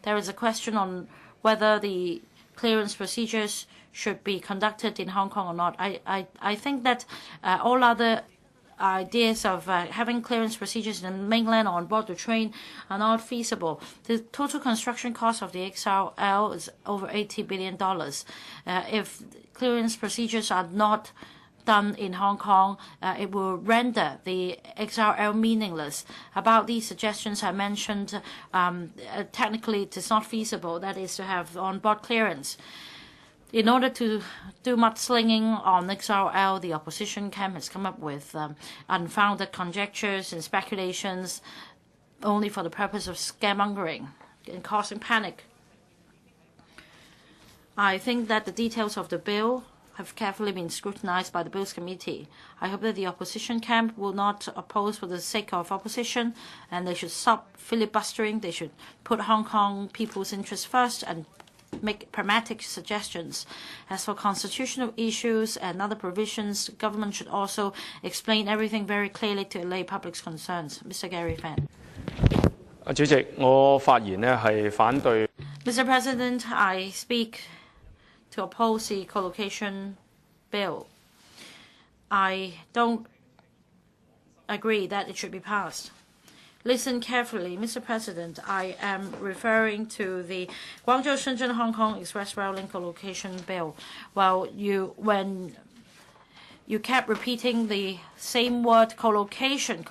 there is a question on whether the clearance procedures should be conducted in Hong Kong or not. I think that all other ideas of having clearance procedures in the mainland or on board the train are not feasible. The total construction cost of the XRL is over $80 billion. If clearance procedures are not done in Hong Kong, it will render the XRL meaningless. About these suggestions I mentioned, technically it is not feasible, that is to have on-board clearance. In order to do mudslinging on XRL, the opposition camp has come up with unfounded conjectures and speculations only for the purpose of scaremongering and causing panic. I think that the details of the bill have carefully been scrutinized by the Bills Committee. I hope that the opposition camp will not oppose for the sake of opposition, and they should stop filibustering. They should put Hong Kong people's interests first and make pragmatic suggestions. As for constitutional issues and other provisions, the government should also explain everything very clearly to allay public's concerns. Mr. Gary Fan. 主席，我發言呢係反對。Mr. President, I speak to oppose the collocation bill. I don't agree that it should be passed. Listen carefully, Mr. President. I am referring to the Guangzhou-Shenzhen-Hong Express Rail Link collocation bill. Well, when you kept repeating the same word, collocation,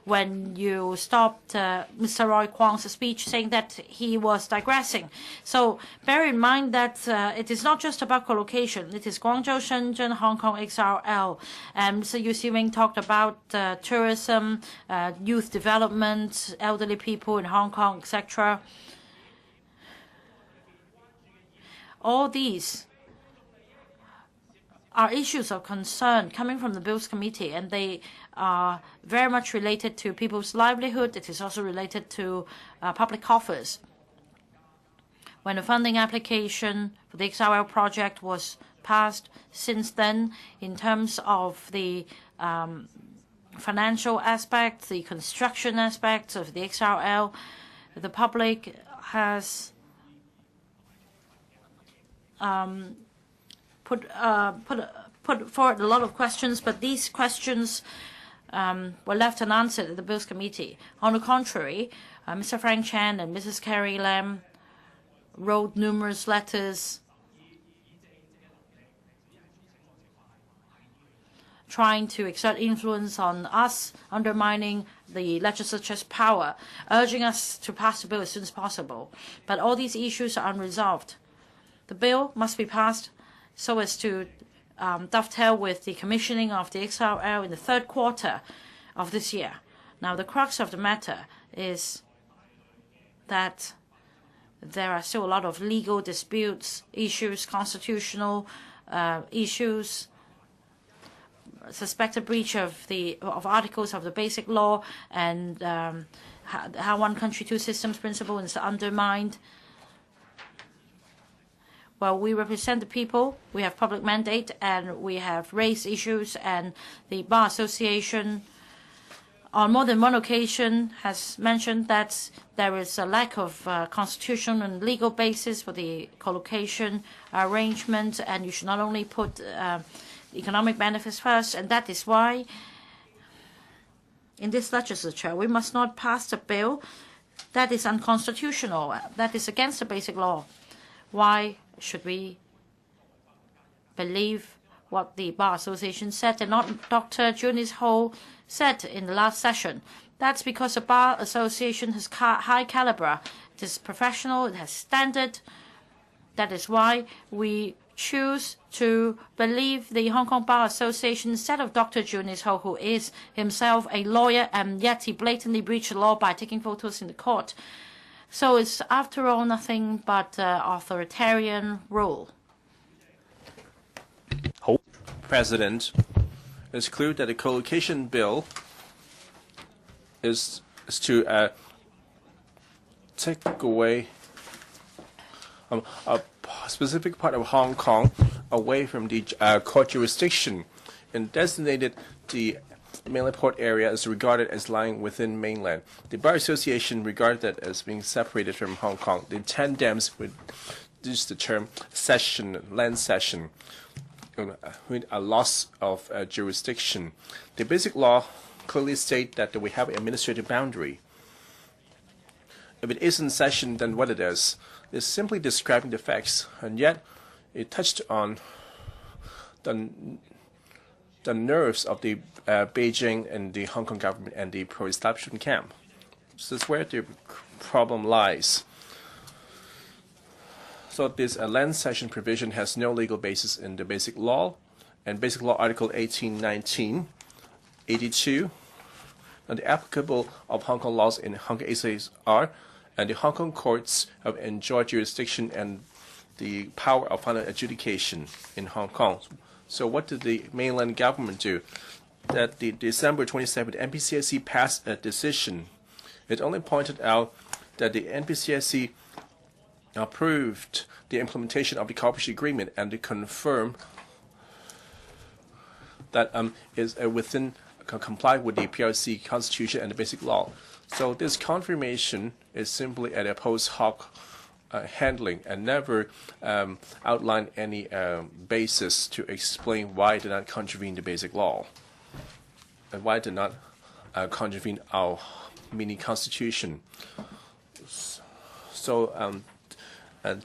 when you stopped Mr. Roy Kwong's speech saying that he was digressing. So bear in mind that it is not just about collocation. It is Guangzhou-Shenzhen-Hong Kong XRL. And Mr. Yu Si-wing talked about tourism, youth development, elderly people in Hong Kong, etc. All these are issues of concern coming from the Bills Committee, and they are very much related to people's livelihood. It is also related to public coffers. When the funding application for the XRL project was passed, since then, in terms of the financial aspects, the construction aspects of the XRL, the public has put forward a lot of questions, but these questions were left unanswered at the Bills Committee. On the contrary, Mr. Frank Chan and Mrs. Carrie Lam wrote numerous letters trying to exert influence on us, undermining the legislature's power, urging us to pass the bill as soon as possible. But all these issues are unresolved. The bill must be passed so as to dovetail with the commissioning of the XRL in the third quarter of this year. Now, the crux of the matter is that there are still a lot of legal disputes, issues, constitutional issues, suspected breach of articles of the Basic Law, and how one country, two systems principle is undermined. Well, we represent the people, we have public mandate, and we have raised issues, and the Bar Association on more than one occasion has mentioned that there is a lack of constitutional and legal basis for the collocation arrangement, and you should not only put economic benefits first, and that is why in this legislature we must not pass a bill that is unconstitutional, that is against the basic law. Why should we believe what the Bar Association said and not Dr. Junis-Ho said in the last session? That's because the Bar Association has high caliber. It is professional, it has standard. That is why we choose to believe the Hong Kong Bar Association instead of Dr. Junis-Ho, who is himself a lawyer, and yet he blatantly breached the law by taking photos in the court. So it's, after all, nothing but authoritarian rule. President, it's clear that the collocation bill is to take away a specific part of Hong Kong away from the court jurisdiction, and designated the mainland port area as regarded as lying within mainland. The Bar Association regarded that as being separated from Hong Kong. The 10 dams would use the term cession, land cession, with a loss of jurisdiction. The basic law clearly states that we have an administrative boundary. If it isn't cession, then what it is? It's simply describing the facts, and yet it touched on the nerves of the Beijing and the Hong Kong government and the pro-establishment camp. So that's where the problem lies. So this land cession provision has no legal basis in the Basic Law, and Basic Law Article 1819, 82, and the applicable of Hong Kong laws in Hong Kong SAR, and the Hong Kong courts have enjoyed jurisdiction and the power of final adjudication in Hong Kong. So what did the mainland government do? That the December 27th NPCSC passed a decision. It only pointed out that the NPCSC approved the implementation of the cooperation agreement and to confirm that is within comply with the PRC Constitution and the Basic Law. So this confirmation is simply a post hoc handling and never outline any basis to explain why it did not contravene the Basic Law and why it did not contravene our mini constitution. So and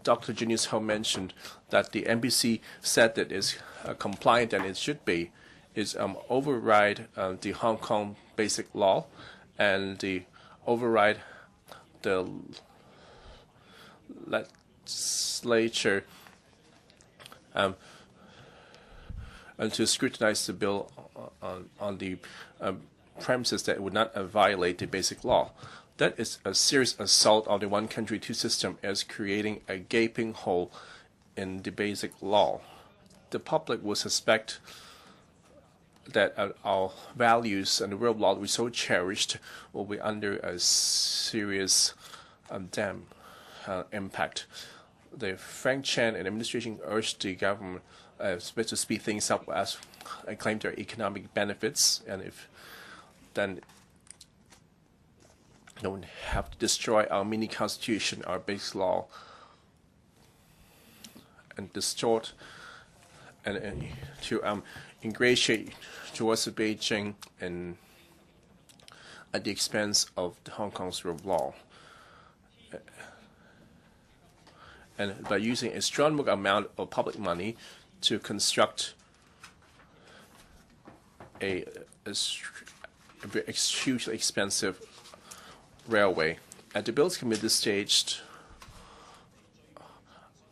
Dr. Junis-Ho mentioned that the NBC said that it's compliant and it should be, is override the Hong Kong Basic Law and the override the legislature and to scrutinize the bill on the premises that it would not violate the Basic Law. That is a serious assault on the one country, two system as creating a gaping hole in the Basic Law. The public will suspect that our values and the rule of law we so cherished will be under a serious impact. The Frank Chan and administration urged the government to speed things up as claim their economic benefits, and if then don't have to destroy our mini constitution, our basic law, and distort and to ingratiate towards Beijing and at the expense of the Hong Kong's rule of law. And by using a strong amount of public money to construct a hugely expensive railway. At the Bills Committee stage,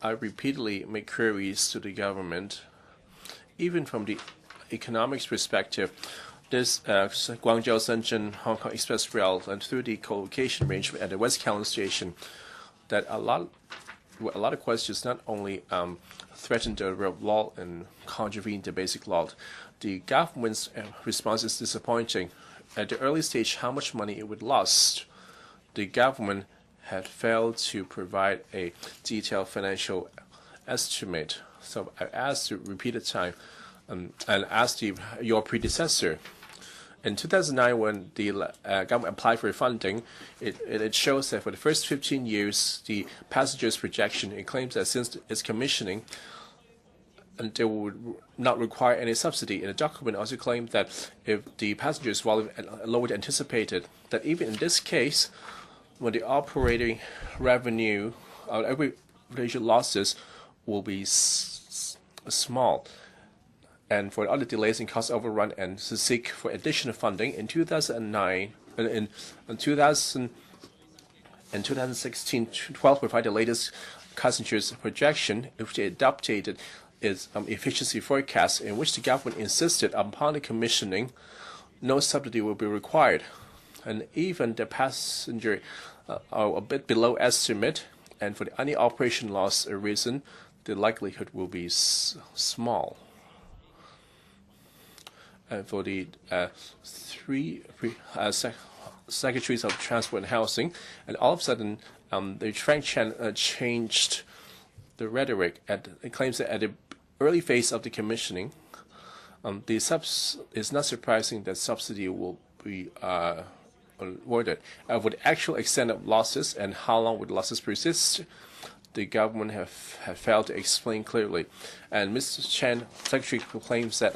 I repeatedly make queries to the government. Even from the economics perspective, this Guangzhou-Shenzhen-Hong Express Rail and through the co-location arrangement at the West Kowloon Station, that a lot of questions not only threaten the rule of law and contravene the Basic Law. The government's response is disappointing. At the early stage, how much money it would lose. The government had failed to provide a detailed financial estimate. So I asked the repeated time and asked your predecessor, In 2009, when the government applied for funding, it shows that for the first 15 years, the passengers' projection, it claims that since its commissioning, and they would not require any subsidy. In the document also claimed that if the passengers' volume lower than anticipated, that even in this case, when the operating revenue, every losses will be small. And for other delays in cost overrun and to seek for additional funding in 2009, in 2016-12 provide the latest passengers projection, which they adopted its efficiency forecast, in which the government insisted upon the commissioning, no subsidy will be required, and even the passenger are a bit below estimate, and for any operation loss arisen, the likelihood will be small. And for the three secretaries of transport and housing, and all of a sudden, the Frank Chan changed the rhetoric. It claims that at the early phase of the commissioning, it's not surprising that subsidy will be awarded. For the actual extent of losses and how long would losses persist, the government have failed to explain clearly. And Mr. Chan, Secretary, claims that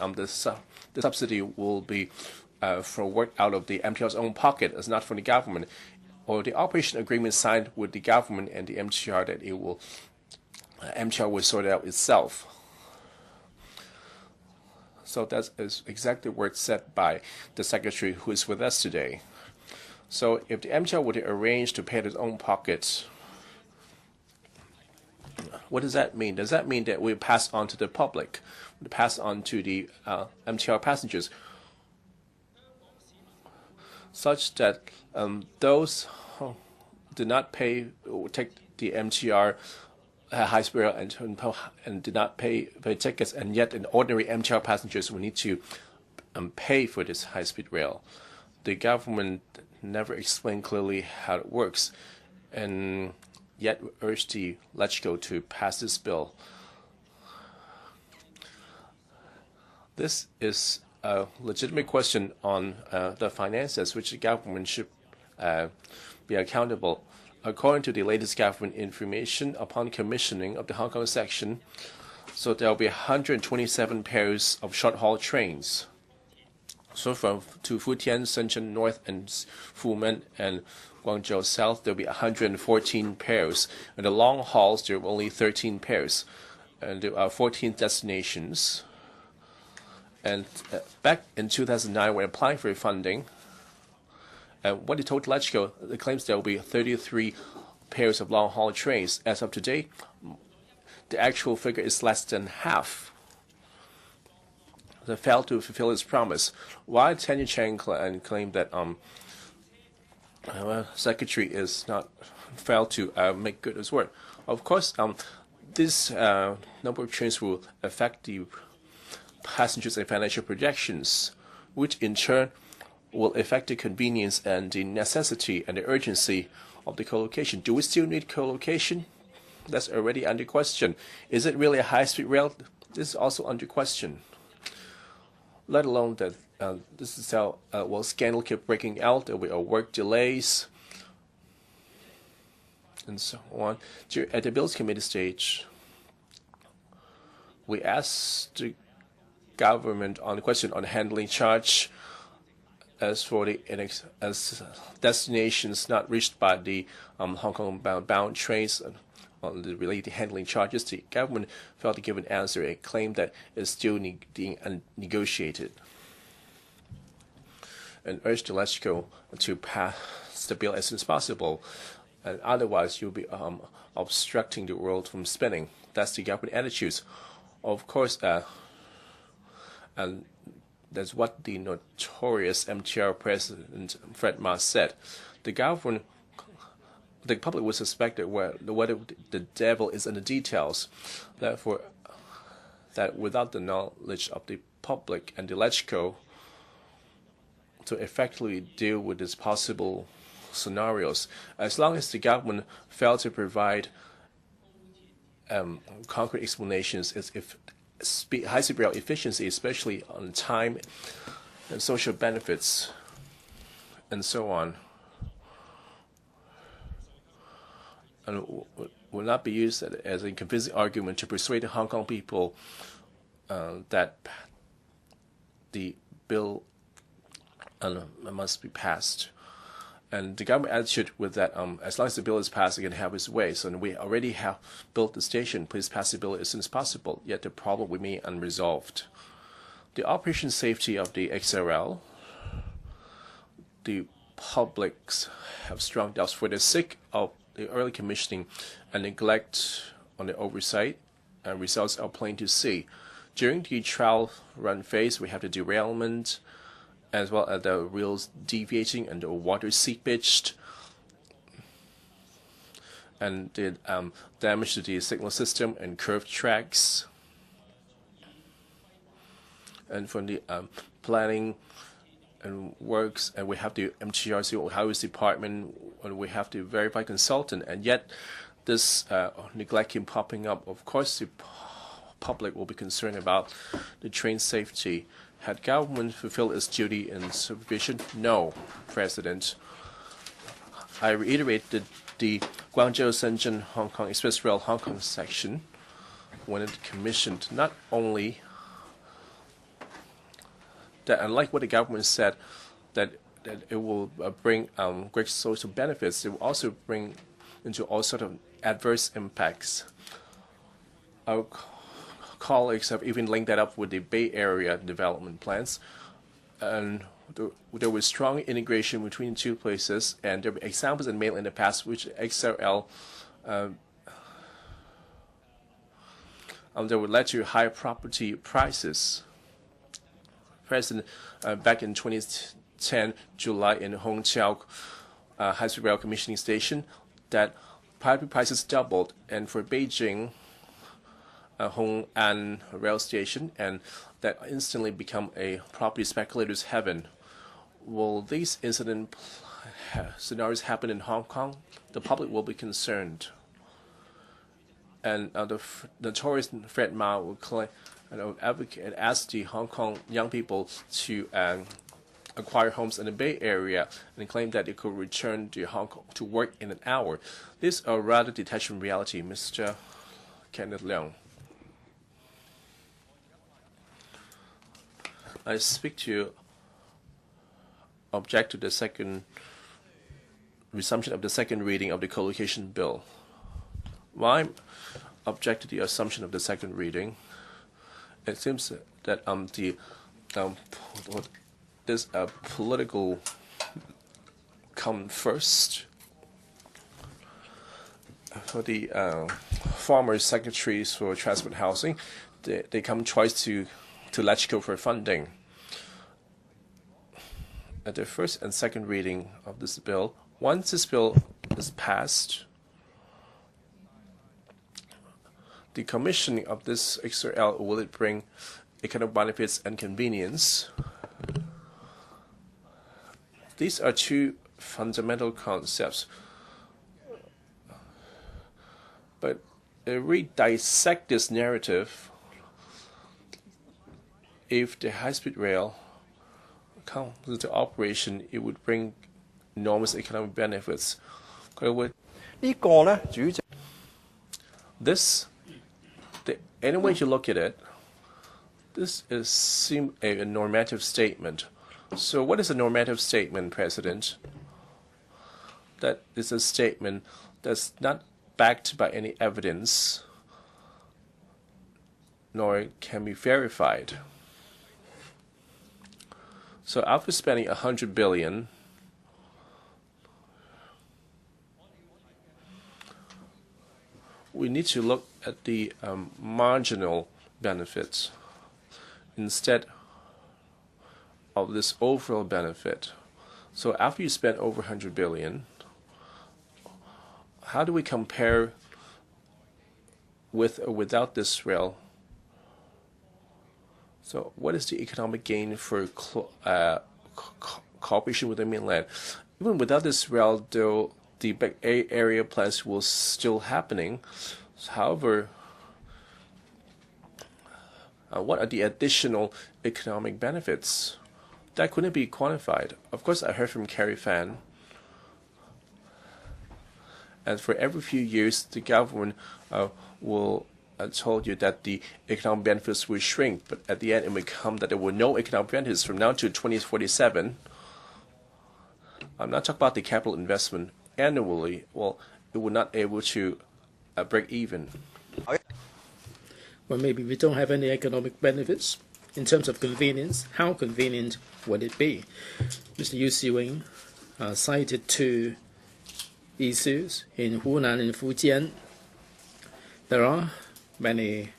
the subsidy will be for work out of the MTR's own pocket, as not from the government, or the operation agreement signed with the government and the MTR that MTR will sort it out itself. So that is exactly the word said by the secretary who is with us today. So if the MTR were to arrange to pay its own pockets, what does that mean? Does that mean that we pass on to the public, we pass on to the MTR passengers, such that those who did not pay, take the MTR high-speed rail and did not pay tickets, and yet an ordinary MTR passengers will need to pay for this high-speed rail. The government never explained clearly how it works, and yet urged the LegCo to pass this bill. This is a legitimate question on the finances, which the government should be accountable. According to the latest government information, upon commissioning of the Hong Kong section, so there will be 127 pairs of short-haul trains. So to Futian, Shenzhen North, and Fumen and Guangzhou South, there will be 114 pairs. And the long hauls, there are only 13 pairs. And there are 14 destinations. And back in 2009, when applying for funding, what they told LegCo, it claims there will be 33 pairs of long-haul trains. As of today, the actual figure is less than half. They failed to fulfill its promise. Why Tanya Chang claimed that Secretary is not failed to make good his word? Of course, this number of trains will affect the passengers and financial projections, which in turn will affect the convenience and the necessity and the urgency of the co-location. Do we still need co-location? That's already under question. Is it really a high-speed rail? This is also under question. Let alone that this is how scandal kept breaking out. There were work delays and so on. At the Bills Committee stage, we asked the government on the question on handling charge as for the as destinations not reached by the Hong Kong bound trains. On the related handling charges, the government failed to give an answer. It claimed that it's still being negotiated, and urged the LegCo to pass the bill as soon as possible, and otherwise you'll be obstructing the world from spinning. That's the government attitudes. Of course, and that's what the notorious MTR president Fred Ma said. The public would suspect that whether the devil is in the details. Therefore, that without the knowledge of the public and the LegCo to effectively deal with these possible scenarios, as long as the government failed to provide concrete explanations, if high-speed rail efficiency, especially on time and social benefits, and so on, and will not be used as a convincing argument to persuade the Hong Kong people that the bill must be passed. And the government attitude with that, as long as the bill is passed, it can have its way. So we already have built the station. Please pass the bill as soon as possible. Yet the problem remains unresolved. The operation safety of the XRL, the publics have strong doubts for the sake of the early commissioning and neglect on the oversight, and results are plain to see. During the trial run phase, we have the derailment, as well as the wheels deviating and the water seepage, and the damage to the signal system and curved tracks. And from the planning and works, and we have the MTRC Highways Department, and we have the verified consultant, and yet this neglect keeps popping up. Of course, the public will be concerned about the train safety. Had government fulfilled its duty in supervision? No, President. I reiterate that the Guangzhou-Shenzhen-Hong Kong Express Rail Hong Kong section, when it commissioned, not only that, unlike what the government said, that it will bring great social benefits, it will also bring into all sorts of adverse impacts. Our colleagues have even linked that up with the Bay Area development plans, and there was strong integration between the two places, and there were examples in mainland in the past which XRL that would lead to higher property prices. President, back in 2010, July, in Hongqiao high-speed rail commissioning station, that property prices doubled, and for Beijing, Hong'an rail station, and that instantly become a property speculator's heaven. Will these incident scenarios happen in Hong Kong? The public will be concerned. And the notorious Fred Ma will claim, advocate and ask the Hong Kong young people to acquire homes in the Bay Area, and claim that they could return to Hong Kong to work in an hour. These are rather detached from reality, Mr. Kenneth Leung. I speak to object to the second resumption of the second reading of the co-location bill. Why object to the assumption of the second reading? It seems that this political come first. For the former secretaries for transport and housing, they come twice to let's go for funding. At the first and second reading of this bill, once this bill is passed, the commissioning of this XRL, will it bring economic benefits and convenience? These are two fundamental concepts. But if we dissect this narrative, if the high-speed rail comes into operation, it would bring enormous economic benefits. This, any way you look at it, this seems a normative statement. So what is a normative statement, President? That is a statement that's not backed by any evidence, nor can be verified. So after spending 100 billion, we need to look at the marginal benefits instead of this overall benefit. So after you spend over 100 billion, how do we compare with or without this rail? So what is the economic gain for cooperation with the mainland? Even without this rail, though, the Bay Area plans will still happening. However, what are the additional economic benefits? that couldn't be quantified. Of course, I heard from Carrie Fan, and for every few years, the government will told you that the economic benefits will shrink, but at the end, it may come that there were no economic benefits from now to 2047. I'm not talking about the capital investment annually. Well, it will not able to break even. Well, maybe we don't have any economic benefits. In terms of convenience, how convenient would it be? Mr. Yu Siwing cited two issues in Hunan and Fujian. There are many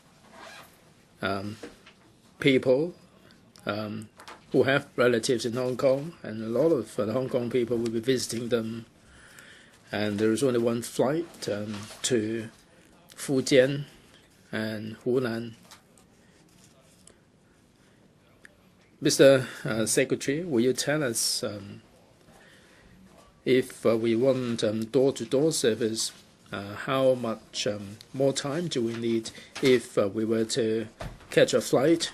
people who have relatives in Hong Kong, and a lot of the Hong Kong people will be visiting them. And there is only one flight to Fujian and Hunan. Mr. Secretary, will you tell us if we want door-to-door service, how much more time do we need if we were to catch a flight,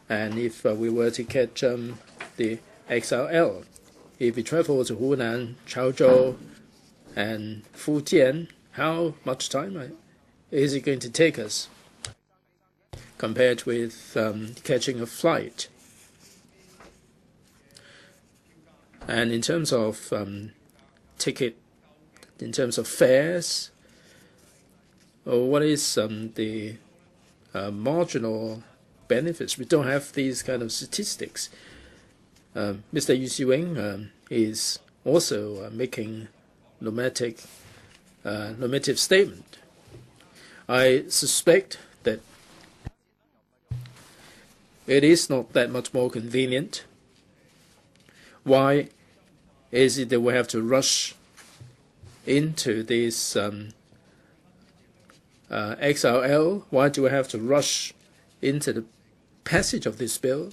and if we were to catch the XLL? If we travel to Hunan, Chaozhou, and Fujian, how much time is it going to take us compared with catching a flight? And in terms of ticket, in terms of fares, what is the marginal benefits? We don't have these kind of statistics. Mr. Yu Siwing is also making normative statement. I suspect that it is not that much more convenient. Why is it that we have to rush into this XRL? Why do we have to rush into the passage of this bill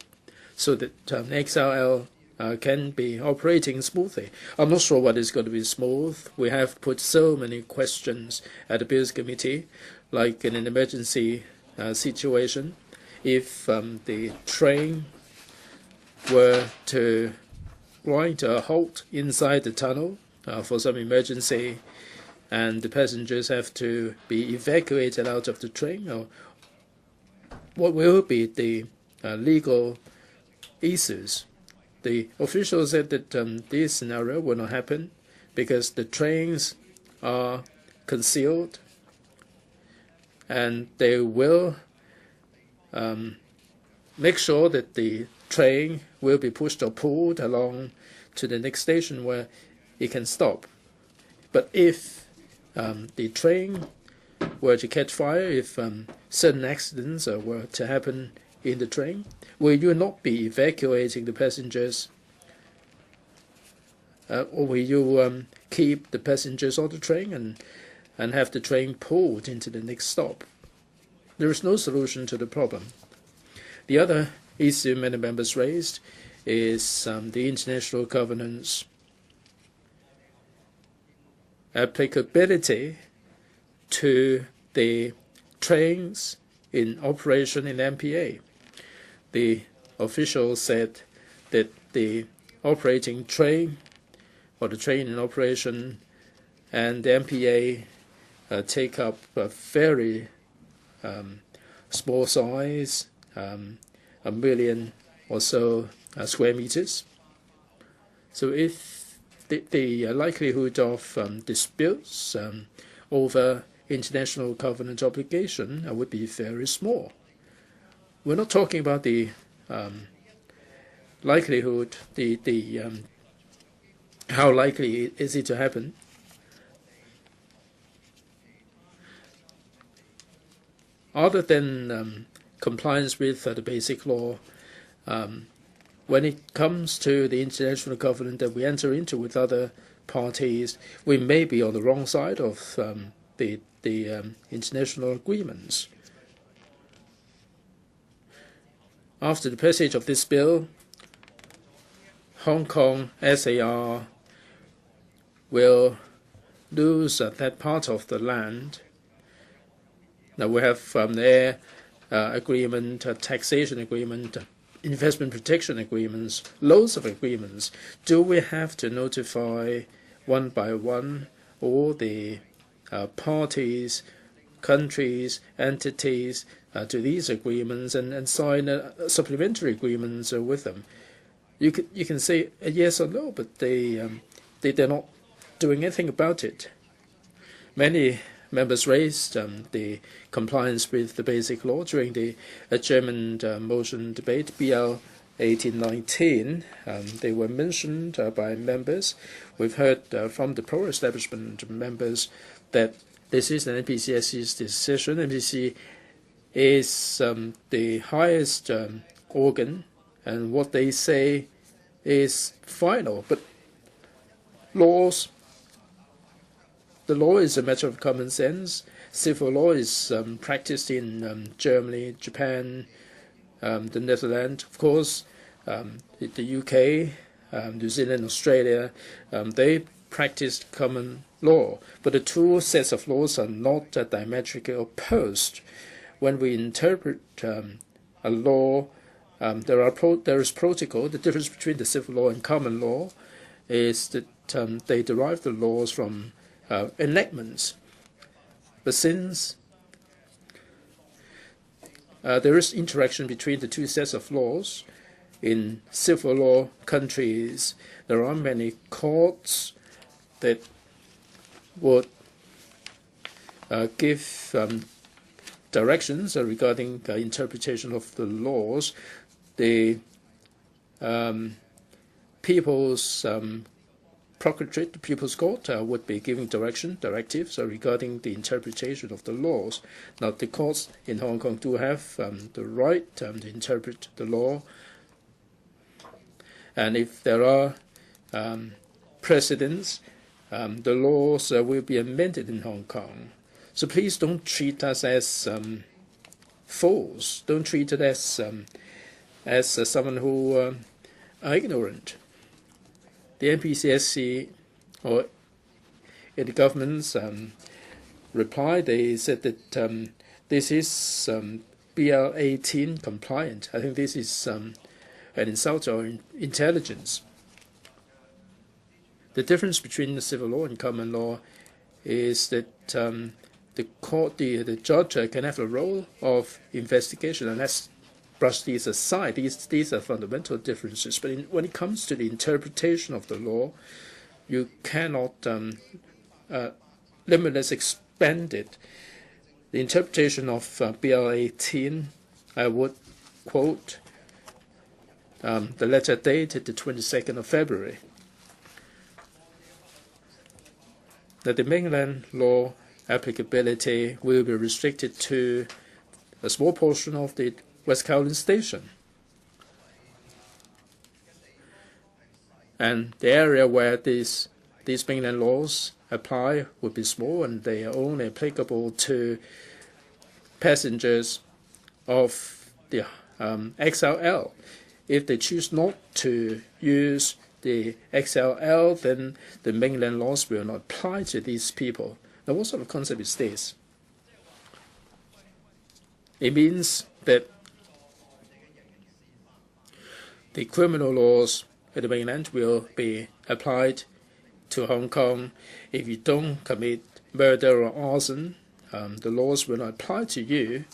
so that XRL can be operating smoothly? I'm not sure what is going to be smooth. We have put so many questions at the Bills Committee, like in an emergency situation. If the train were to grind to a halt inside the tunnel for some emergency, and the passengers have to be evacuated out of the train, or what will be the legal issues? The officials said that this scenario will not happen because the trains are concealed, and they will make sure that the train will be pushed or pulled along to the next station where it can stop. But if the train were to catch fire, if certain accidents were to happen in the train, will you not be evacuating the passengers? Or will you keep the passengers on the train and have the train pulled into the next stop? There is no solution to the problem. The other issue many members raised is the international governance applicability to the trains in operation in MPA. The official said that the operating train or the train in operation and the MPA take up a very small size, 1 million or so square meters. So if the likelihood of disputes over international covenant obligation would be very small. We're not talking about the likelihood, how likely is it to happen. Other than compliance with the basic law, when it comes to the international covenant that we enter into with other parties, we may be on the wrong side of the international agreements. After the passage of this bill, Hong Kong SAR will lose that part of the land. Now we have the air agreement, taxation agreement investment protection agreements, loads of agreements. Do we have to notify one by one all the parties, countries, entities to these agreements and sign supplementary agreements with them? You can say a yes or no, but they're not doing anything about it. Many members raised the compliance with the basic law during the adjournment motion debate, BL 1819. They were mentioned by members. We've heard from the pro-establishment members that this is an NPCSC's decision. NPC is the highest organ, and what they say is final. But the law is a matter of common sense. Civil law is practiced in Germany, Japan, the Netherlands, of course, the UK, New Zealand, Australia. They practice common law, but the two sets of laws are not diametrically opposed. When we interpret a law, there is protocol. The difference between the civil law and common law is that they derive the laws from enactments. But since there is interaction between the two sets of laws, in civil law countries, there are many courts that would give directions regarding the interpretation of the laws. The People's Procuratorate, the People's Court, would be giving directives regarding the interpretation of the laws. Now, the courts in Hong Kong do have the right to interpret the law, and if there are precedents, the laws will be amended in Hong Kong. So please don't treat us as fools. Don't treat it as someone who are ignorant. The NPCSC or in the government's reply, they said that this is BL 18 compliant. I think this is an insult to our intelligence. The difference between the civil law and common law is that the court, the judge can have a role of investigation, and let's brush these aside. These are fundamental differences. But when it comes to the interpretation of the law, you cannot limitless expand it. The interpretation of BL 18, I would quote the letter dated the 22nd of February, that the mainland law applicability will be restricted to a small portion of the West Kowloon Station, and the area where these mainland laws apply would be small, and they are only applicable to passengers of the XLL. If they choose not to use the XLL, then the mainland laws will not apply to these people. Now, what sort of concept is this? It means that the criminal laws at the mainland will be applied to Hong Kong. If you don't commit murder or arson, the laws will not apply to you.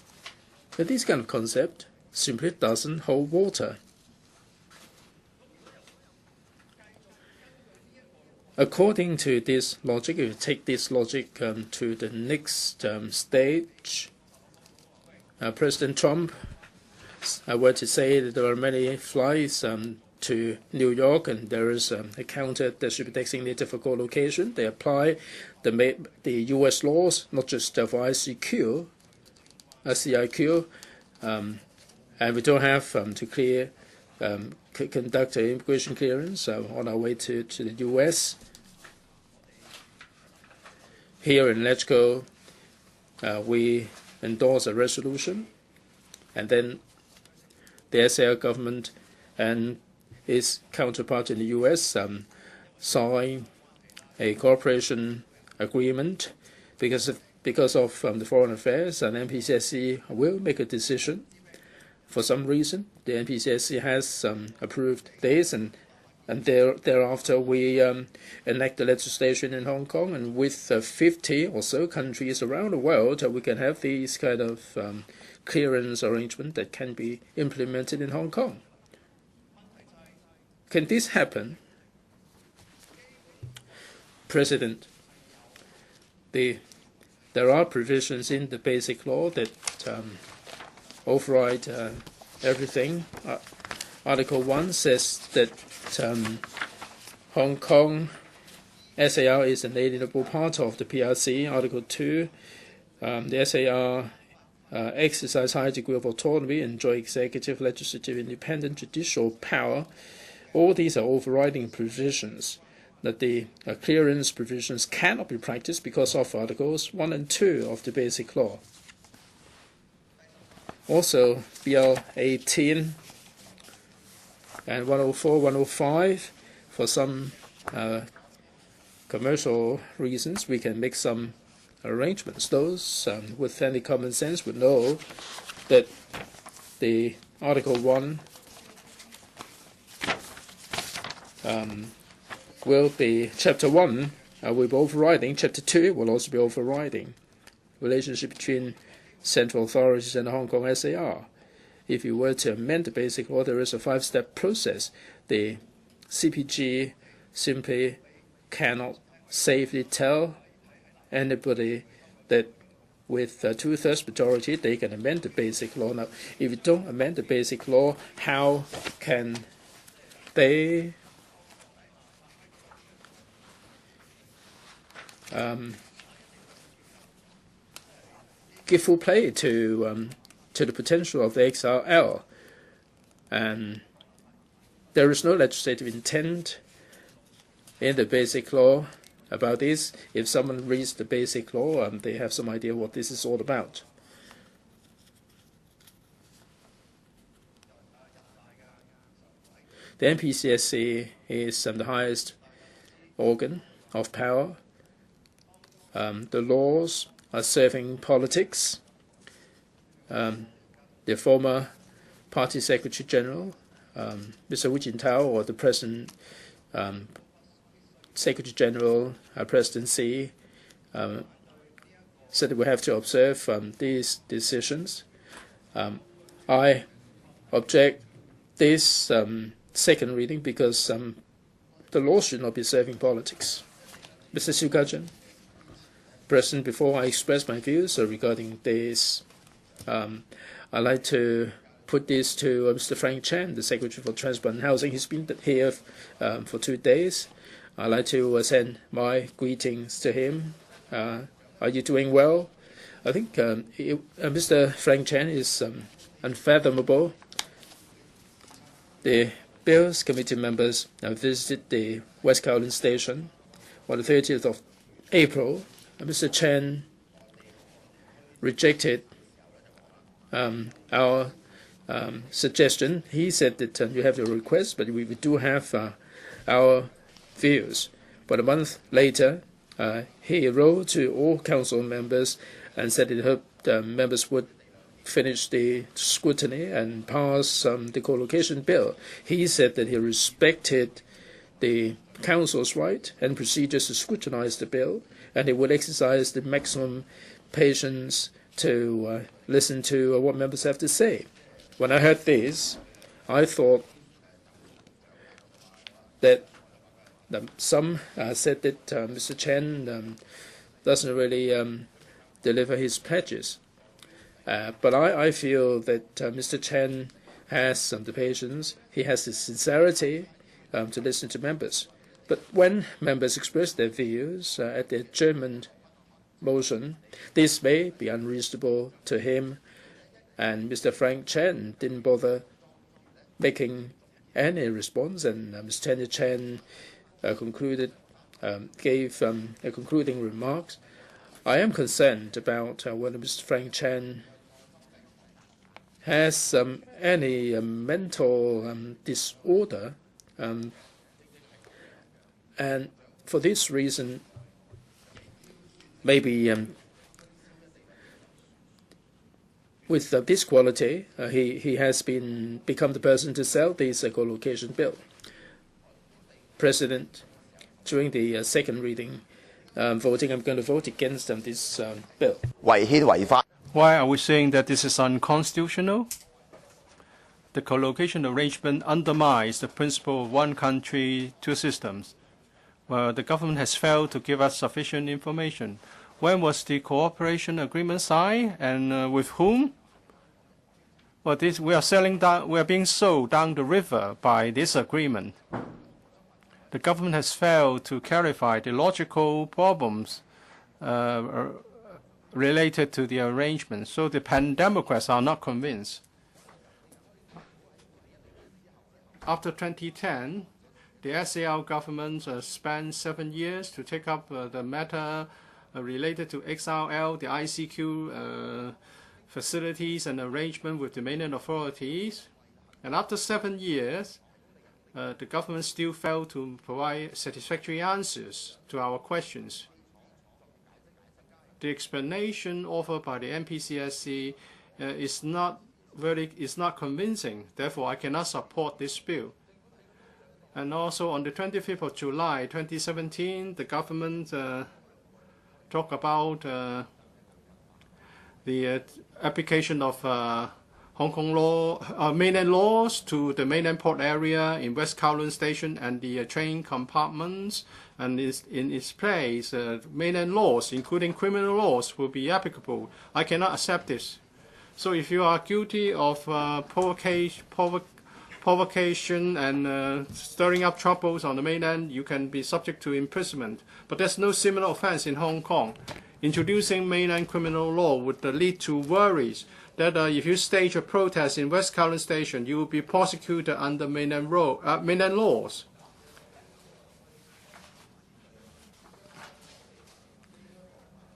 But this kind of concept simply doesn't hold water. According to this logic, if you take this logic to the next stage, President Trump were to say that there are many flights to New York, and there is a counter that should be designated for co-location. They apply the U.S. laws, not just for CIQ, and we don't have to conduct an immigration clearance on our way to the U.S. Here in LegCo, we endorse a resolution, and then the SAR government and its counterpart in the U.S. sign a cooperation agreement because of the Foreign Affairs, and NPCSC will make a decision for some reason, the NPCSC has approved this, and thereafter we enact the legislation in Hong Kong, and with 50 or so countries around the world, we can have these kind of clearance arrangement that can be implemented in Hong Kong. Can this happen? President, there are provisions in the Basic Law that override everything. Article 1 says that Hong Kong SAR is an alienable part of the PRC. Article 2, the SAR exercise high degree of autonomy, enjoy executive, legislative, independent, judicial power. All these are overriding provisions that the clearance provisions cannot be practiced because of Articles 1 and 2 of the Basic Law. Also, BL 18 and 104, 105, for some commercial reasons, we can make some arrangements. Those with any common sense would know that the Article 1 will be, Chapter 1 will be overriding, Chapter 2 will also be overriding. Relationship between central authorities and the Hong Kong SAR. If you were to amend the Basic Law, there is a 5-step process. The CPG simply cannot safely tell anybody that with a 2/3 majority they can amend the Basic Law. Now, if you don't amend the Basic Law, how can they give full play to the potential of the XRL? And there is no legislative intent in the Basic Law about this. If someone reads the Basic Law, they have some idea what this is all about. The NPCSC is the highest organ of power. The laws are serving politics. The former Party Secretary General, Mr. Wu Jintao, or the present Secretary General, President Xi, said that we have to observe these decisions. I object this second reading because the law should not be serving politics. Mr. Siu Ka-chun, President, before I express my views regarding this, I'd like to put this to Mr. Frank Chan, the Secretary for Transport and Housing. He's been here for 2 days. I'd like to send my greetings to him. Are you doing well? I think Mr. Frank Chan is unfathomable. The Bills Committee members visited the West Kowloon Station on the 30th of April. Mr. Chan rejected our suggestion. He said that you have your request, but we do have our views. But a month later, he wrote to all council members and said he hoped members would finish the scrutiny and pass the co-location bill. He said that he respected the council's right and procedures to scrutinize the bill, and he would exercise the maximum patience to listen to what members have to say. When I heard this, I thought that some said that Mr. Chen doesn't really deliver his pledges. But I feel that Mr. Chen has the patience, he has the sincerity to listen to members. But when members express their views at the adjournment motion, this may be unreasonable to him, and Mr. Frank Chen didn't bother making any response, and Mr. Chen gave concluding remarks. I am concerned about whether Mr. Frank Chen has any mental disorder, and for this reason, maybe with this quality, he has become the person to sell this co-location bill. President, during the second reading voting, I'm going to vote against this bill. Why are we saying that this is unconstitutional? The co-location arrangement undermines the principle of one country, two systems. Well, the government has failed to give us sufficient information. When was the cooperation agreement signed, and with whom? Well, we are being sold down the river by this agreement. The government has failed to clarify the logical problems related to the arrangement, so the pan-democrats are not convinced. After 2010, the SAR government spent 7 years to take up the matter related to XRL, the ICQ facilities and arrangement with the mainland authorities. And after 7 years, the government still failed to provide satisfactory answers to our questions. The explanation offered by the NPCSC is not convincing. Therefore, I cannot support this bill. And also, on the 25th of July 2017, the government talked about the application of Hong Kong law, mainland laws to the mainland port area in West Kowloon Station and the train compartments, and in its place, mainland laws, including criminal laws, will be applicable. I cannot accept this. So if you are guilty of provocation and stirring up troubles on the mainland, you can be subject to imprisonment. But there's no similar offense in Hong Kong. Introducing mainland criminal law would lead to worries that if you stage a protest in West Kowloon Station, you will be prosecuted under mainland laws.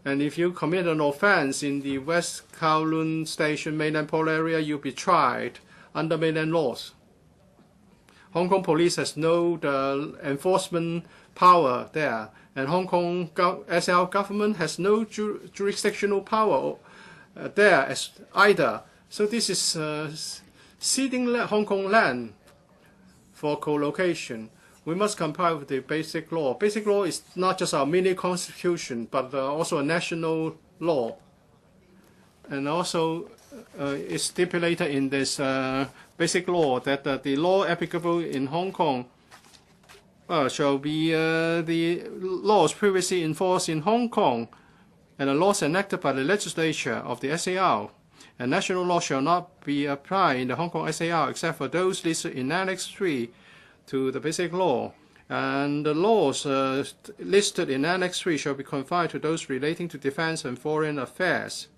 And if you commit an offense in the West Kowloon Station mainland port area, you'll be tried under mainland laws. Hong Kong police has no enforcement power there, and Hong Kong SL government has no jurisdictional power there as either. So this is ceding Hong Kong land for co-location. We must comply with the basic law. Basic law is not just our mini constitution, but also a national law. And also it's stipulated in this basic law that the law applicable in Hong Kong shall be the laws previously enforced in Hong Kong and the laws enacted by the legislature of the SAR. And national law shall not be applied in the Hong Kong SAR except for those listed in Annex 3 to the basic law. And the laws listed in Annex 3 shall be confined to those relating to defense and foreign affairs,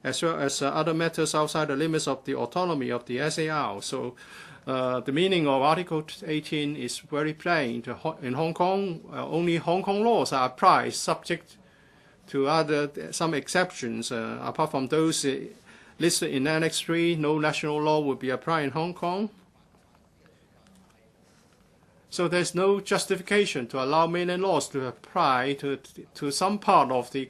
as well as other matters outside the limits of the autonomy of the SAR. So the meaning of Article 18 is very plain. In Hong Kong, only Hong Kong laws are applied, subject to some exceptions. Apart from those listed in Annex 3, no national law will be applied in Hong Kong. So there's no justification to allow mainland laws to apply to some part of the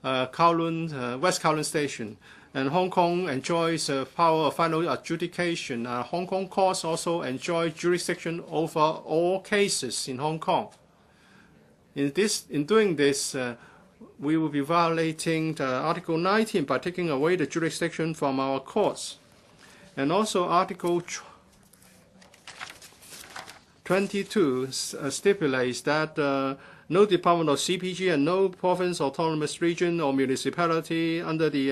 West Kowloon Station. And Hong Kong enjoys power of final adjudication. Hong Kong courts also enjoy jurisdiction over all cases in Hong Kong. In doing this, we will be violating Article 19 by taking away the jurisdiction from our courts. And also Article 22 stipulates that no department of CPG and no province, autonomous region, or municipality under the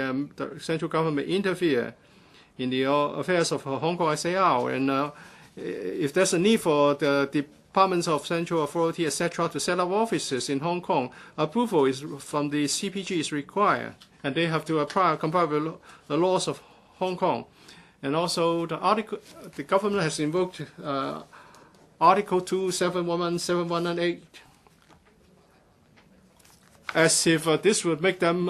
central government interfere in the affairs of Hong Kong SAR. And if there's a need for the departments of central authority, etc., to set up offices in Hong Kong, approval from the CPG is required, and they have to comply with the laws of Hong Kong. And also, the government has invoked Article 2, 711, 718, as if this would make them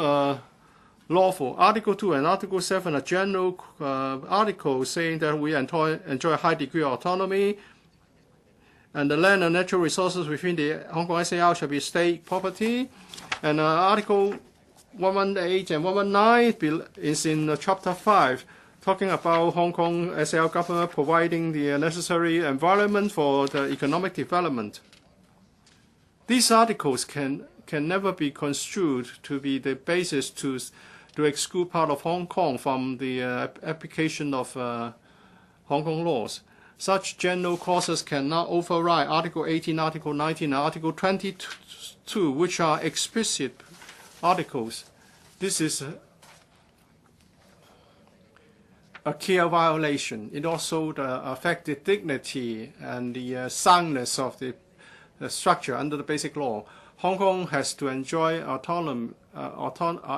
lawful. Article 2 and Article 7 are general articles saying that we enjoy a high degree of autonomy, and the land and natural resources within the Hong Kong SAR shall be state property. And Article 118 and 119 is in Chapter 5, talking about Hong Kong SAR government providing the necessary environment for the economic development. These articles can never be construed to be the basis to exclude part of Hong Kong from the application of Hong Kong laws. Such general clauses cannot override Article 18, Article 19, and Article 22, which are explicit articles. This is a clear violation. It also affects the dignity and the soundness of the structure under the Basic Law. Hong Kong has to enjoy autonomy,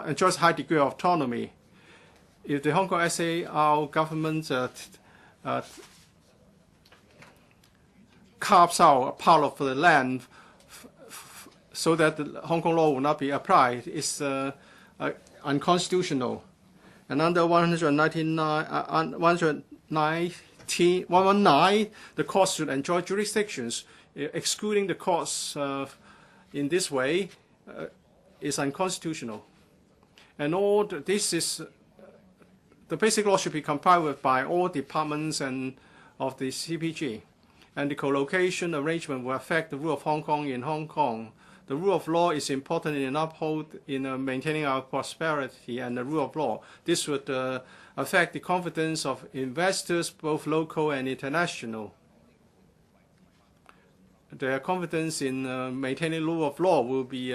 enjoys a high degree of autonomy. If the Hong Kong SAR government carves out a part of the land so that the Hong Kong law will not be applied, it's unconstitutional. And under 119, the courts should enjoy jurisdictions. Excluding the courts in this way is unconstitutional. And all this is the Basic Law should be complied with by all departments and of the CPG. And the co-location arrangement will affect the rule of Hong Kong in Hong Kong. The rule of law is important in maintaining our prosperity and the rule of law. This would affect the confidence of investors, both local and international. Their confidence in maintaining the rule of law will be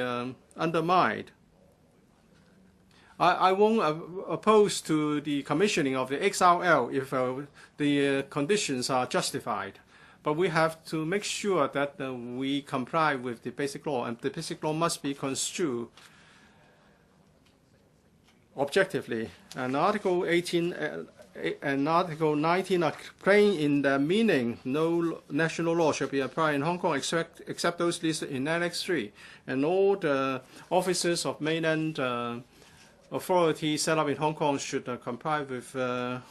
undermined. I won't oppose to the commissioning of the XRL if the conditions are justified. But we have to make sure that we comply with the Basic Law, and the Basic Law must be construed objectively. And Article 18 and Article 19 are plain in their meaning. No national law shall be applied in Hong Kong except those listed in Annex 3. And all the officers of mainland authorities set up in Hong Kong should comply with our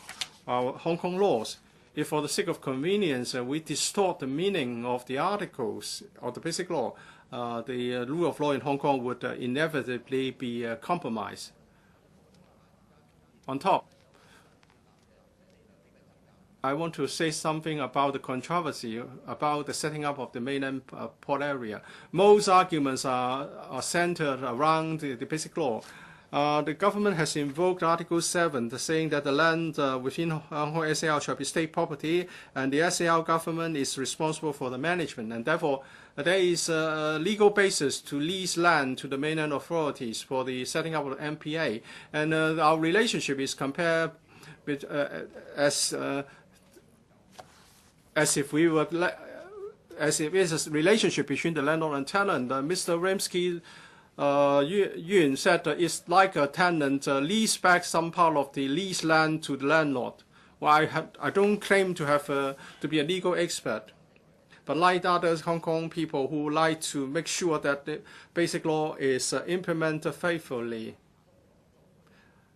Hong Kong laws. If for the sake of convenience we distort the meaning of the articles of the Basic Law, the rule of law in Hong Kong would inevitably be compromised. On top, I want to say something about the controversy about the setting up of the mainland port area. Most arguments are centered around the Basic Law. The government has invoked Article 7, saying that the land within Hong Kong SAR shall be state property, and the SAR government is responsible for the management. And therefore, there is a legal basis to lease land to the mainland authorities for the setting up of the MPA. And our relationship is compared with as if it's a relationship between the landlord and tenant. Mr. Ramsky Yun said it's like a tenant lease back some part of the leased land to the landlord. Well, I don't claim to have to be a legal expert, but like other Hong Kong people who like to make sure that the Basic Law is implemented faithfully,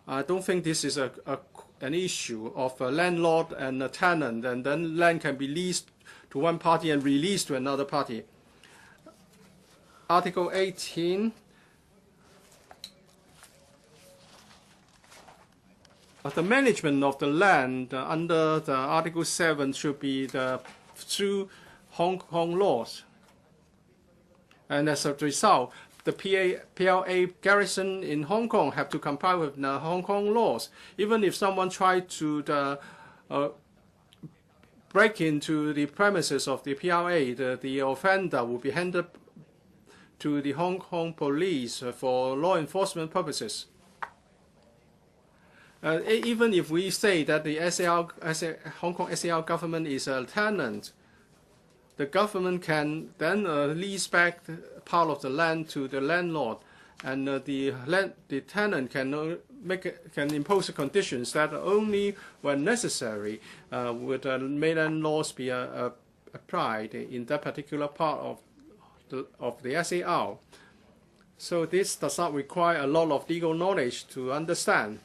I don't think this is an issue of a landlord and a tenant, and then land can be leased to one party and released to another party. Article 18. The management of the land under the Article 7 should be through Hong Kong laws. And as a result, the PLA garrison in Hong Kong have to comply with the Hong Kong laws. Even if someone tried to break into the premises of the PLA, the offender will be handed to the Hong Kong police for law enforcement purposes. Even if we say that the Hong Kong SAR government is a tenant, the government can then lease back part of the land to the landlord, and the tenant can impose the conditions that only when necessary would mainland laws be applied in that particular part of the SAR. So this does not require a lot of legal knowledge to understand.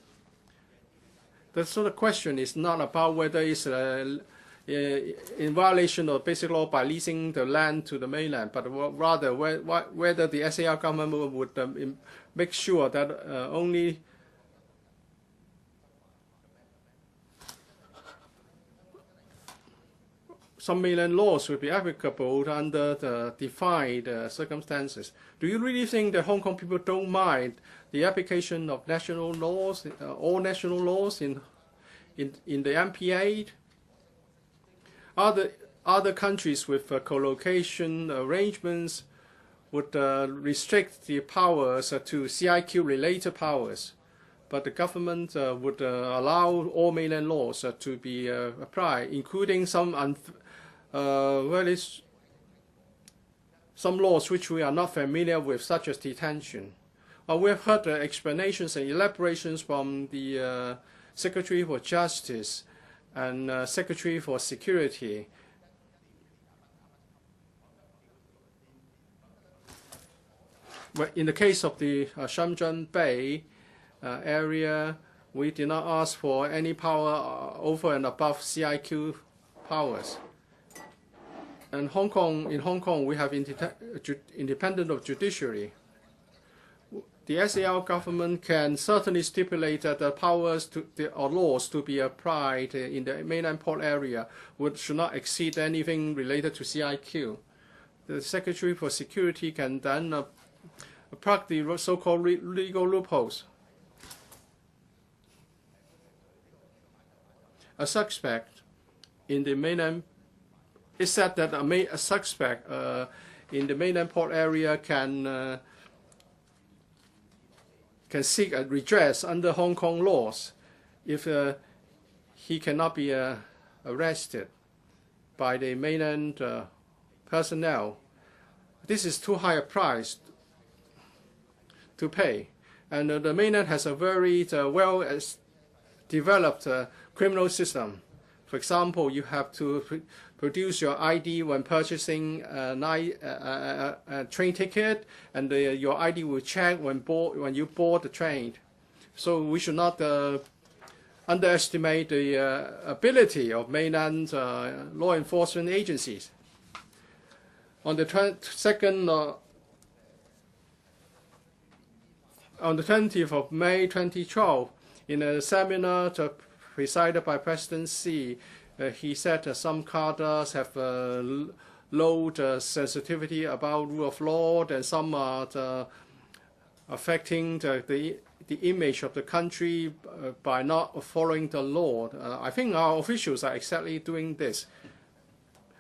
So the question is not about whether it's in violation of basic law by leasing the land to the mainland, but rather whether the SAR government would make sure that only some mainland laws will be applicable under the defined circumstances. Do you really think that Hong Kong people don't mind the application of national laws, all national laws in the MPA? Other countries with co-location arrangements would restrict the powers to CIQ-related powers, but the government would allow all mainland laws to be applied, including some laws which we are not familiar with, such as detention. We have heard explanations and elaborations from the Secretary for Justice and Secretary for Security. In the case of the Shenzhen Bay area, we did not ask for any power over and above CIQ powers. And in Hong Kong, we have independent of judiciary. The SAR government can certainly stipulate that the powers or laws to be applied in the mainland port area should not exceed anything related to CIQ. The Secretary for Security can then plug the so-called legal loopholes. A suspect in the mainland, it's said that a suspect in the mainland port area can seek a redress under Hong Kong laws if he cannot be arrested by the mainland personnel. This is too high a price to pay, and the mainland has a very well-developed criminal system. For example, you have to produce your ID when purchasing a train ticket, and your ID will check when you board the train. So we should not underestimate the ability of mainland law enforcement agencies. On the 20th of May 2012, in a seminar presided by President Xi, he said that some cadres have low sensitivity about rule of law, and some are affecting the image of the country by not following the law. I think our officials are exactly doing this.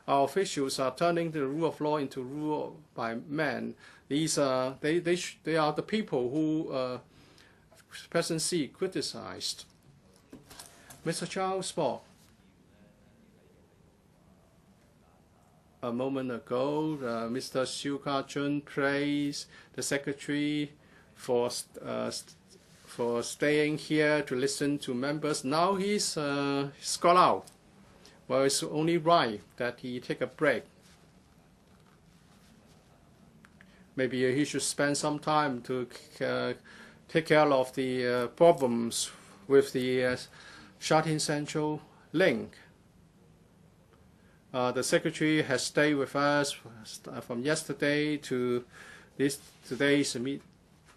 Our officials are turning the rule of law into rule by men. These they are the people who President Xi criticized. Mr. Charles spoke a moment ago. Mr. Siu Ka-chun praised the Secretary for staying here to listen to members. Now he's got out. Well, it's only right that he take a break. Maybe he should spend some time to take care of the problems with the Shatin Central link. The Secretary has stayed with us from yesterday to today's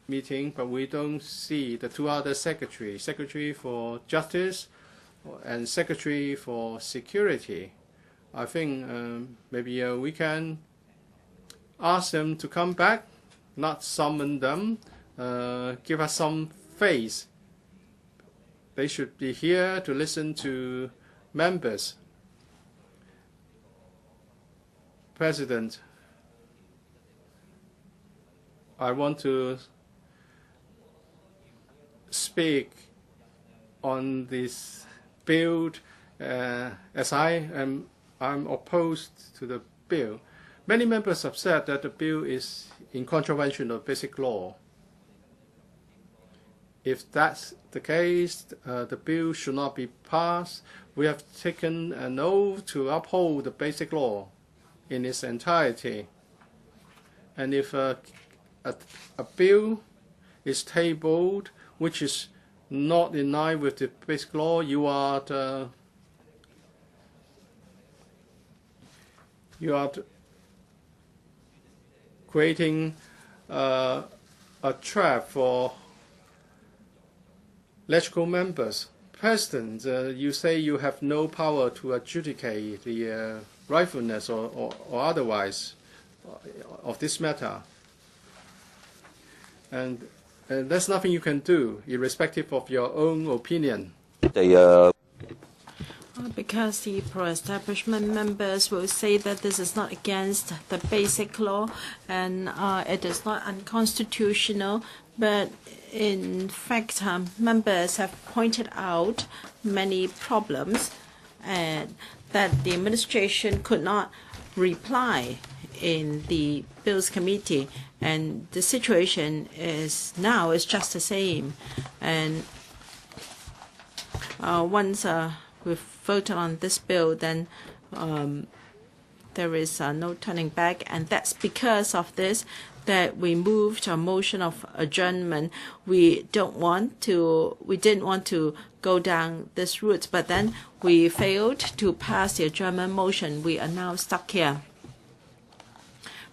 meeting, but we don't see the two other secretaries, Secretary for Justice and Secretary for Security. I think maybe we can ask them to come back, not summon them, give us some face. They should be here to listen to members. President, I want to speak on this bill as I'm opposed to the bill. Many members have said that the bill is in contravention of basic law. If that's the case, the bill should not be passed. We have taken an oath to uphold the basic law in its entirety. And if a bill is tabled which is not in line with the basic law, you are you are creating a trap for legislative members. President, you say you have no power to adjudicate the rightfulness or otherwise of this matter. And there's nothing you can do, irrespective of your own opinion. Because the pro-establishment members will say that this is not against the basic law and it is not unconstitutional, but in fact members have pointed out many problems and that the administration could not reply in the Bills Committee, and the situation is just the same. And once we've voted on this bill, then there is no turning back, and that's because of this that we moved a motion of adjournment. We didn't want to go down this route, but then we failed to pass the adjournment motion. We are now stuck here.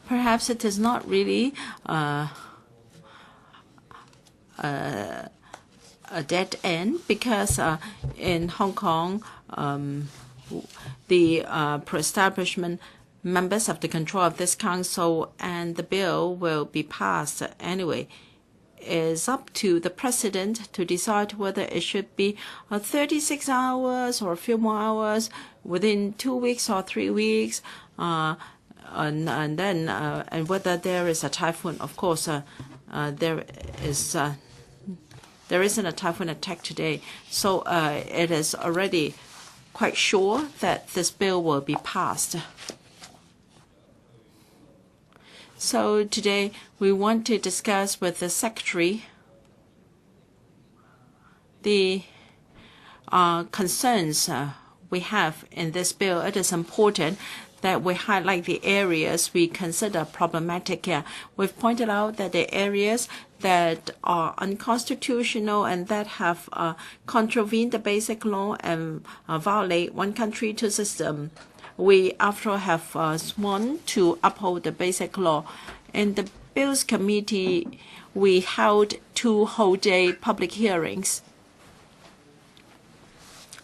Perhaps it is not really a dead end, because in Hong Kong, the pro-establishment members have the control of this council, and the bill will be passed anyway. It's up to the president to decide whether it should be 36 hours or a few more hours, within 2 weeks or 3 weeks, and whether there is a typhoon. Of course, there isn't a typhoon attack today, so it is already quite sure that this bill will be passed. So today we want to discuss with the Secretary the concerns we have in this bill. It is important that we highlight the areas we consider problematic here. We've pointed out that the areas that are unconstitutional and that have contravened the basic law and violate one country, two system. We, after all, have sworn to uphold the basic law. In the Bills Committee, we held 2 whole-day public hearings.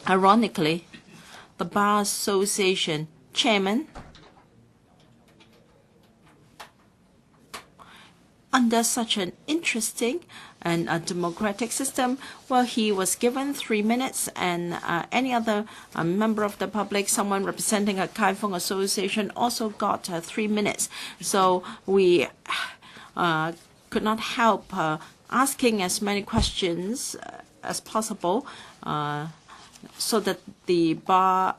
Ironically, the Bar Association chairman, under such an interesting and a democratic system, well, he was given 3 minutes, and any other member of the public, someone representing a Kaifeng association, also got 3 minutes. So we could not help asking as many questions as possible so that the Bar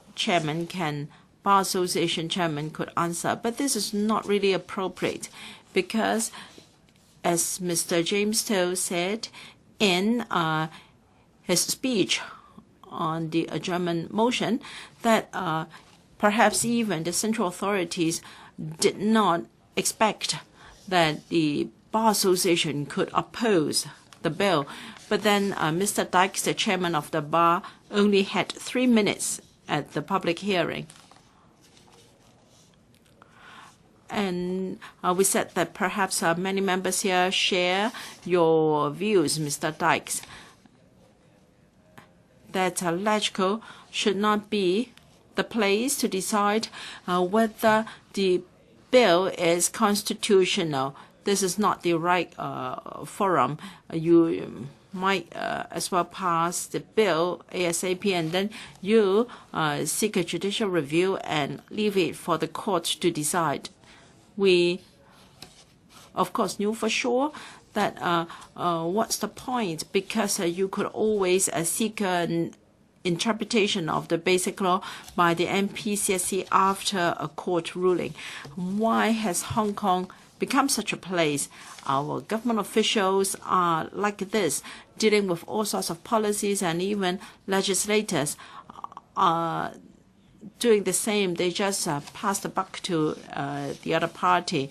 Association chairman could answer. But this is not really appropriate, because as Mr. James To said in his speech on the adjournment motion, that perhaps even the central authorities did not expect that the Bar Association could oppose the bill. But then Mr. Dykes, the chairman of the Bar, only had 3 minutes at the public hearing. And we said that perhaps many members here share your views, Mr. Dykes, that LegCo should not be the place to decide whether the bill is constitutional. This is not the right forum. You might as well pass the bill ASAP, and then you seek a judicial review and leave it for the court to decide. We, of course, knew for sure that what's the point, because you could always seek an interpretation of the basic law by the MPCSC after a court ruling. Why has Hong Kong become such a place? Our government officials are like this, dealing with all sorts of policies, and even legislators are doing the same. They just pass the buck to the other party.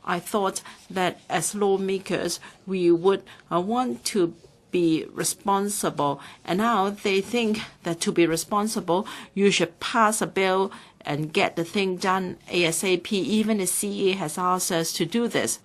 I thought that as lawmakers, we would want to be responsible, and now they think that to be responsible, you should pass a bill and get the thing done ASAP. Even the CE has asked us to do this.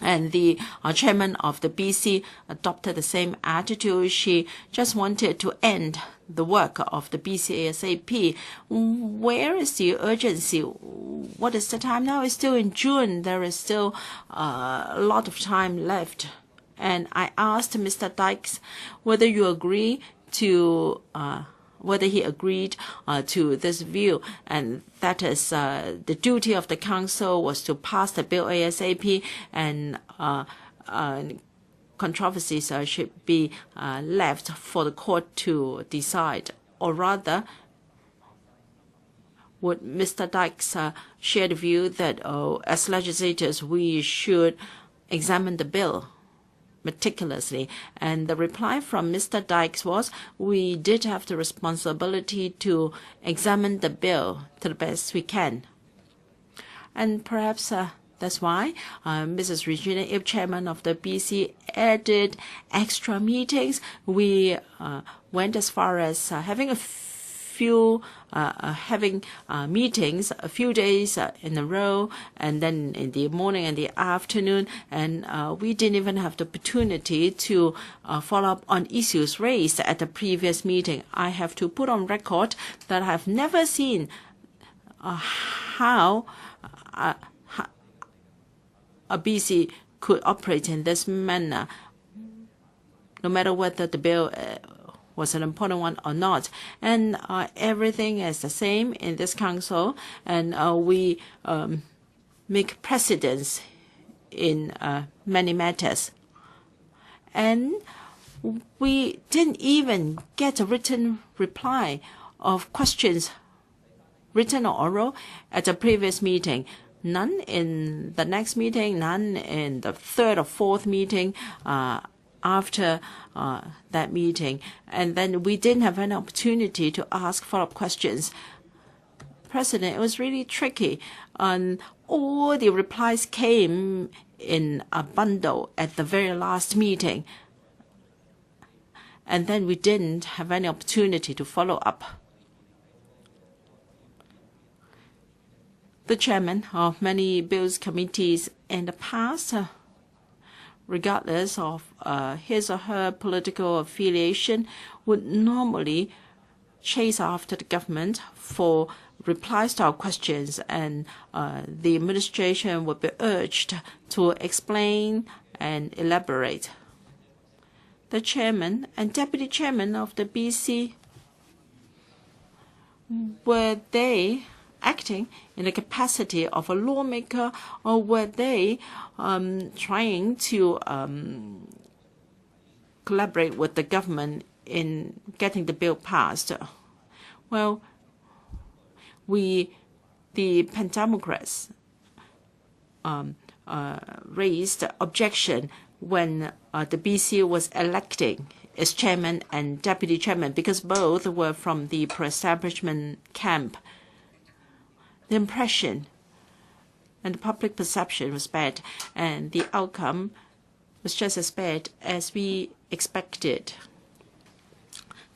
And the chairman of the BC adopted the same attitude. She just wanted to end the work of the BC ASAP. Where is the urgency? What is the time now? It's still in June. There is still a lot of time left. And I asked Mr. Dykes whether you agree to whether he agreed to this view, and that is the duty of the Council was to pass the bill ASAP, and controversies should be left for the court to decide. Or rather, would Mr. Dykes share the view that as legislators we should examine the bill meticulously? And the reply from Mr. Dykes was, we did have the responsibility to examine the bill to the best we can. And perhaps that's why Mrs. Regina Ip, chairman of the BC, added extra meetings. We went as far as having meetings a few days in a row, and then in the morning and the afternoon, and we didn't even have the opportunity to follow up on issues raised at the previous meeting. I have to put on record that I have never seen how a BC could operate in this manner, no matter whether the bill was an important one or not. And everything is the same in this council, and we make precedents in many matters. And we didn't even get a written reply of questions, written or oral, at the previous meeting. None in the next meeting, none in the third or fourth meeting after that meeting. And then we didn't have an opportunity to ask follow-up questions. President, it was really tricky. All the replies came in a bundle at the very last meeting. And then we didn't have any opportunity to follow up. The chairman of many bills committees in the past, regardless of his or her political affiliation, would normally chase after the government for replies to our questions, and the administration would be urged to explain and elaborate. The chairman and deputy chairman of the BC, were they acting in the capacity of a lawmaker, or were they trying to collaborate with the government in getting the bill passed? Well, the Pan Democrats raised objection when the BC was electing its chairman and deputy chairman, because both were from the pro-establishment camp. The impression and the public perception was bad, and the outcome was just as bad as we expected.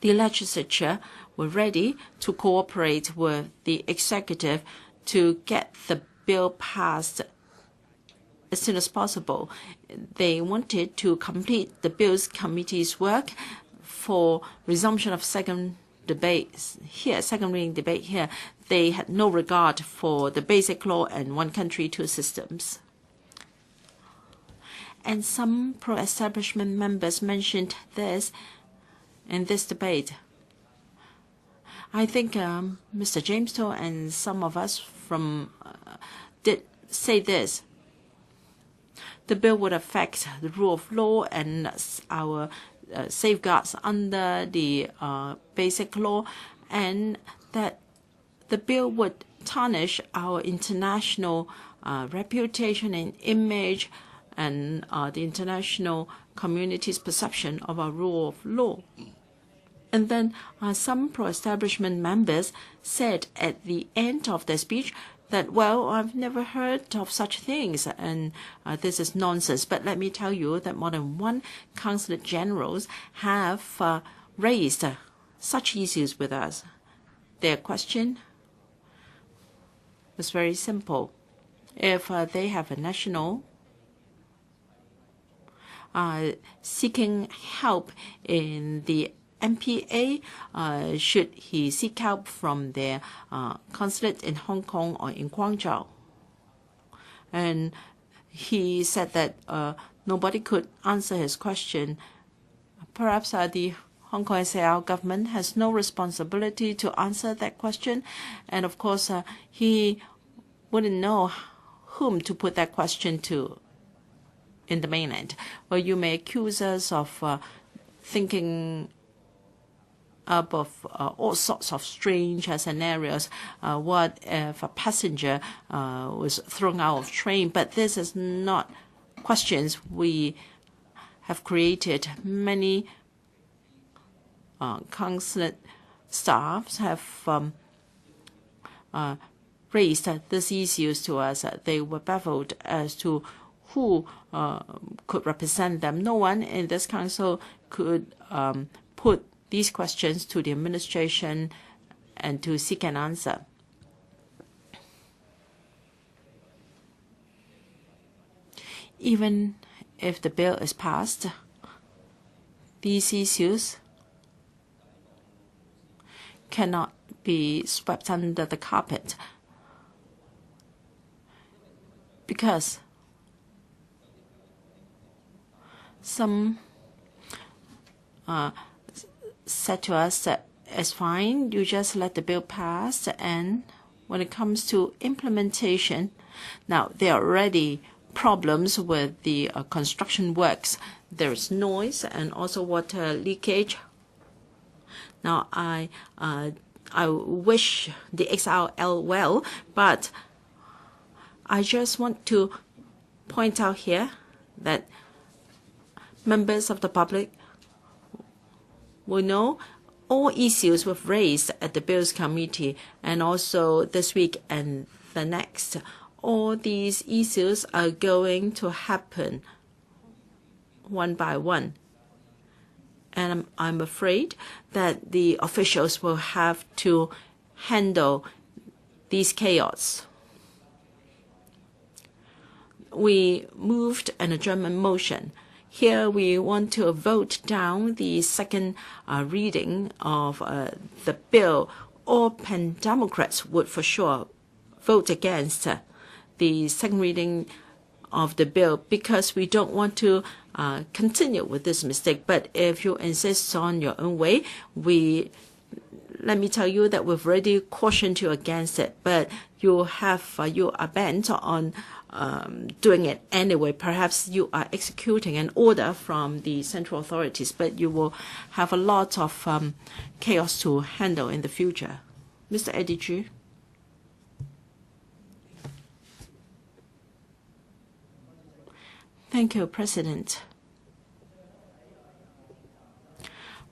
The legislature were ready to cooperate with the executive to get the bill passed as soon as possible. They wanted to complete the Bills Committee's work for resumption of second reading debate here. They had no regard for the basic law and one country, two systems. And some pro-establishment members mentioned this in this debate. I think Mr. James Toh and some of us from did say this. The bill would affect the rule of law and our safeguards under the basic law, and that the bill would tarnish our international reputation and image, and the international community's perception of our rule of law. And then some pro-establishment members said at the end of their speech that, well, I've never heard of such things, and this is nonsense. But let me tell you that more than one consulate generals have raised such issues with us. Their question It's very simple. If they have a national seeking help in the MPA, should he seek help from their consulate in Hong Kong or in Guangzhou? And he said that nobody could answer his question. Perhaps the Hong Kong SAR government has no responsibility to answer that question. And of course, he wouldn't know whom to put that question to in the mainland. Well, you may accuse us of thinking up of all sorts of strange scenarios. What if a passenger was thrown out of train? But this is not questions we have created. Many consulate staffs have raised these issues to us. They were baffled as to who could represent them. No one in this council could put these questions to the administration and to seek an answer. Even if the bill is passed, these issues cannot be swept under the carpet, because some said to us that it's fine, you just let the bill pass, and when it comes to implementation, now there are already problems with the construction works. There is noise and also water leakage. Now, I wish the XRL well, but I just want to point out here that members of the public will know all issues we've raised at the Bills Committee, and also this week and the next. All these issues are going to happen one by one. And I'm afraid that the officials will have to handle these chaos. We moved an adjournment motion. Here we want to vote down the second reading of the bill. All Pan Democrats would for sure vote against the second reading of the bill, because we don't want to continue with this mistake. But if you insist on your own way, let me tell you that we've already cautioned you against it, but you are bent on doing it anyway. Perhaps you are executing an order from the central authorities, but you will have a lot of chaos to handle in the future. Mr. Eddie Chu. Thank you, President.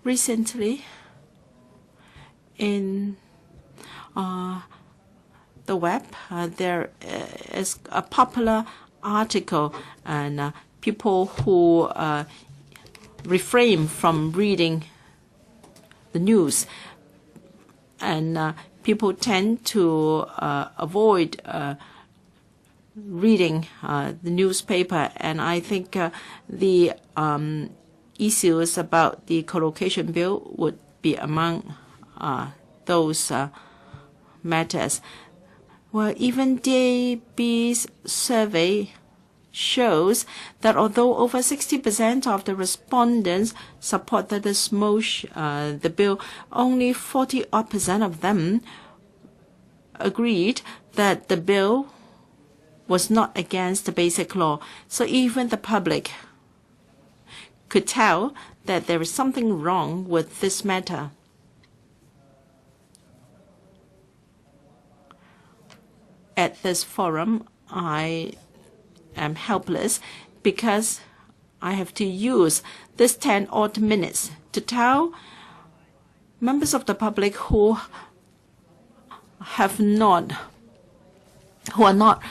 Recently, in the web, there is a popular article, and people who refrain from reading the news, and people tend to avoid reading the newspaper. And I think the issues about the co-location bill would be among those matters. Well, even II.Bills survey shows that although over 60% of the respondents supported this motion, the bill, only 40% of them agreed that the bill was not against the basic law. So even the public could tell that there is something wrong with this matter. At this forum, I am helpless because I have to use this 10 odd minutes to tell members of the public who are not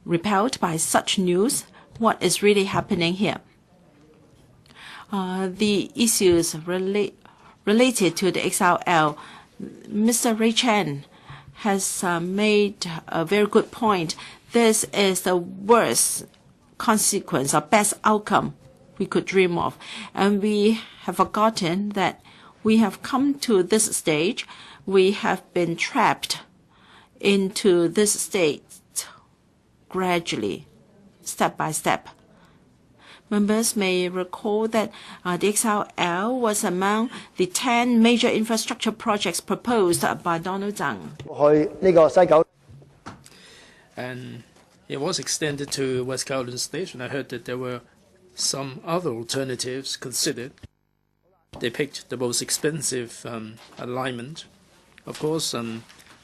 repelled by such news what is really happening here. The issues related to the XRL, Mr. Ray Chen has made a very good point. This is the worst consequence or best outcome we could dream of. And we have forgotten that we have come to this stage. We have been trapped into this state gradually, step by step. Members may recall that the XRL was among the 10 major infrastructure projects proposed by Donald Tsang. And it was extended to West Kowloon Station. I heard that there were some other alternatives considered. They picked the most expensive alignment. Of course,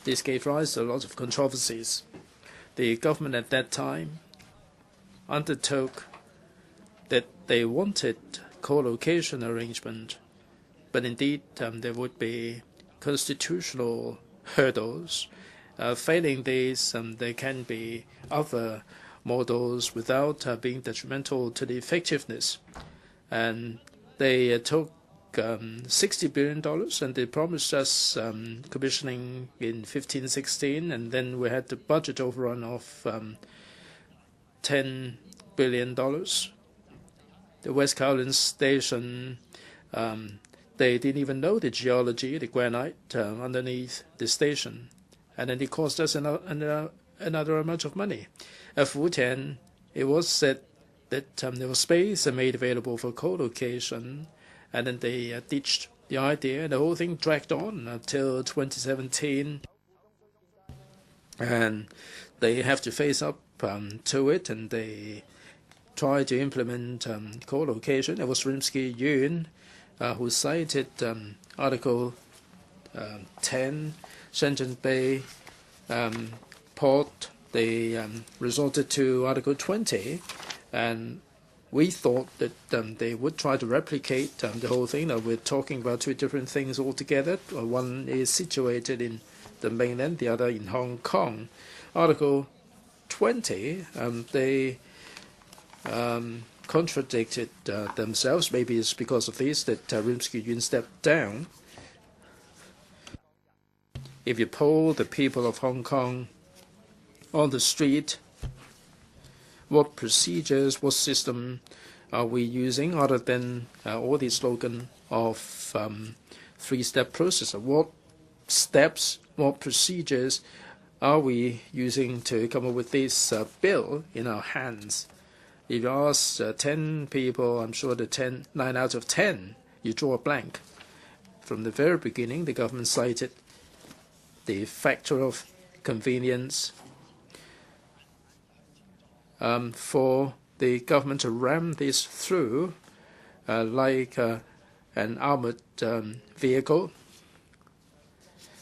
this gave rise to a lot of controversies. The government at that time undertook that they wanted co-location arrangement, but indeed there would be constitutional hurdles. Failing these, there can be other models without being detrimental to the effectiveness. And they took $60 billion, and they promised us commissioning in 15-16, and then we had the budget overrun of $10 billion. The West Kowloon Station, they didn't even know the geology, the granite underneath the station, and then it cost us another amount of money. At Futian, it was said that there was space made available for co-location, and then they ditched the idea, and the whole thing dragged on until 2017. And they have to face up to it, and they try to implement co-location. It was Rimsky-Yuen who cited Article 10, Shenzhen Bay port. They resorted to Article 20, and we thought that they would try to replicate the whole thing. Now, we're talking about two different things altogether. One is situated in the mainland, the other in Hong Kong. Article 20, they contradicted themselves. Maybe it's because of this that Rimsky-Yuen stepped down. If you poll the people of Hong Kong on the street, what procedures, what system are we using other than all the slogan of three-step process? What steps, what procedures are we using to come up with this bill in our hands? If you ask 10 people, I'm sure the 9 out of 10, you draw a blank. From the very beginning, the government cited the factor of convenience. For the government to ram this through like an armored vehicle,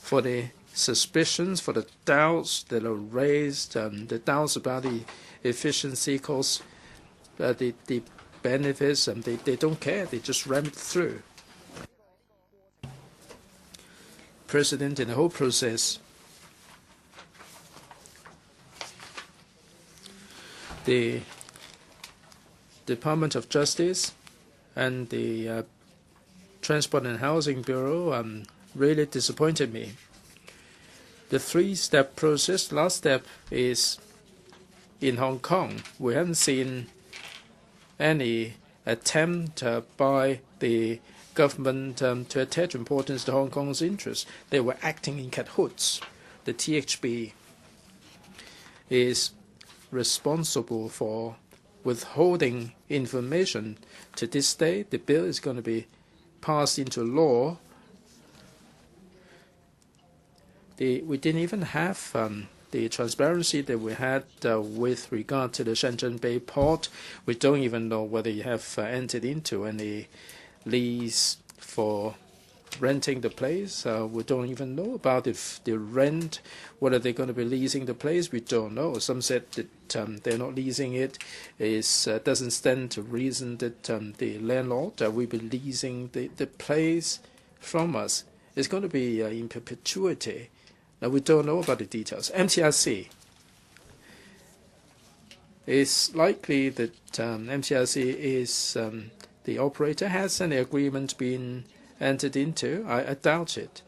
for the suspicions, for the doubts that are raised, the doubts about the efficiency, costs, the benefits, they don't care. They just ram it through. President in the whole process, the Department of Justice and the Transport and Housing Bureau really disappointed me. The three-step process, last step is in Hong Kong. We haven't seen any attempt by the government to attach importance to Hong Kong's interests. They were acting in cahoots. The THB is responsible for withholding information. To this day, the bill is going to be passed into law. We didn't even have the transparency that we had with regard to the Shenzhen Bay port. We don't even know whether you have entered into any lease for renting the place. We don't even know about if the rent, whether they're going to be leasing the place. We don't know. Some said that they're not leasing it. It doesn't stand to reason that the landlord will be leasing the place from us. It's going to be in perpetuity. Now, we don't know about the details. MTRC. It's likely that MTRC is the operator. Has any agreement been entered into? I doubt it.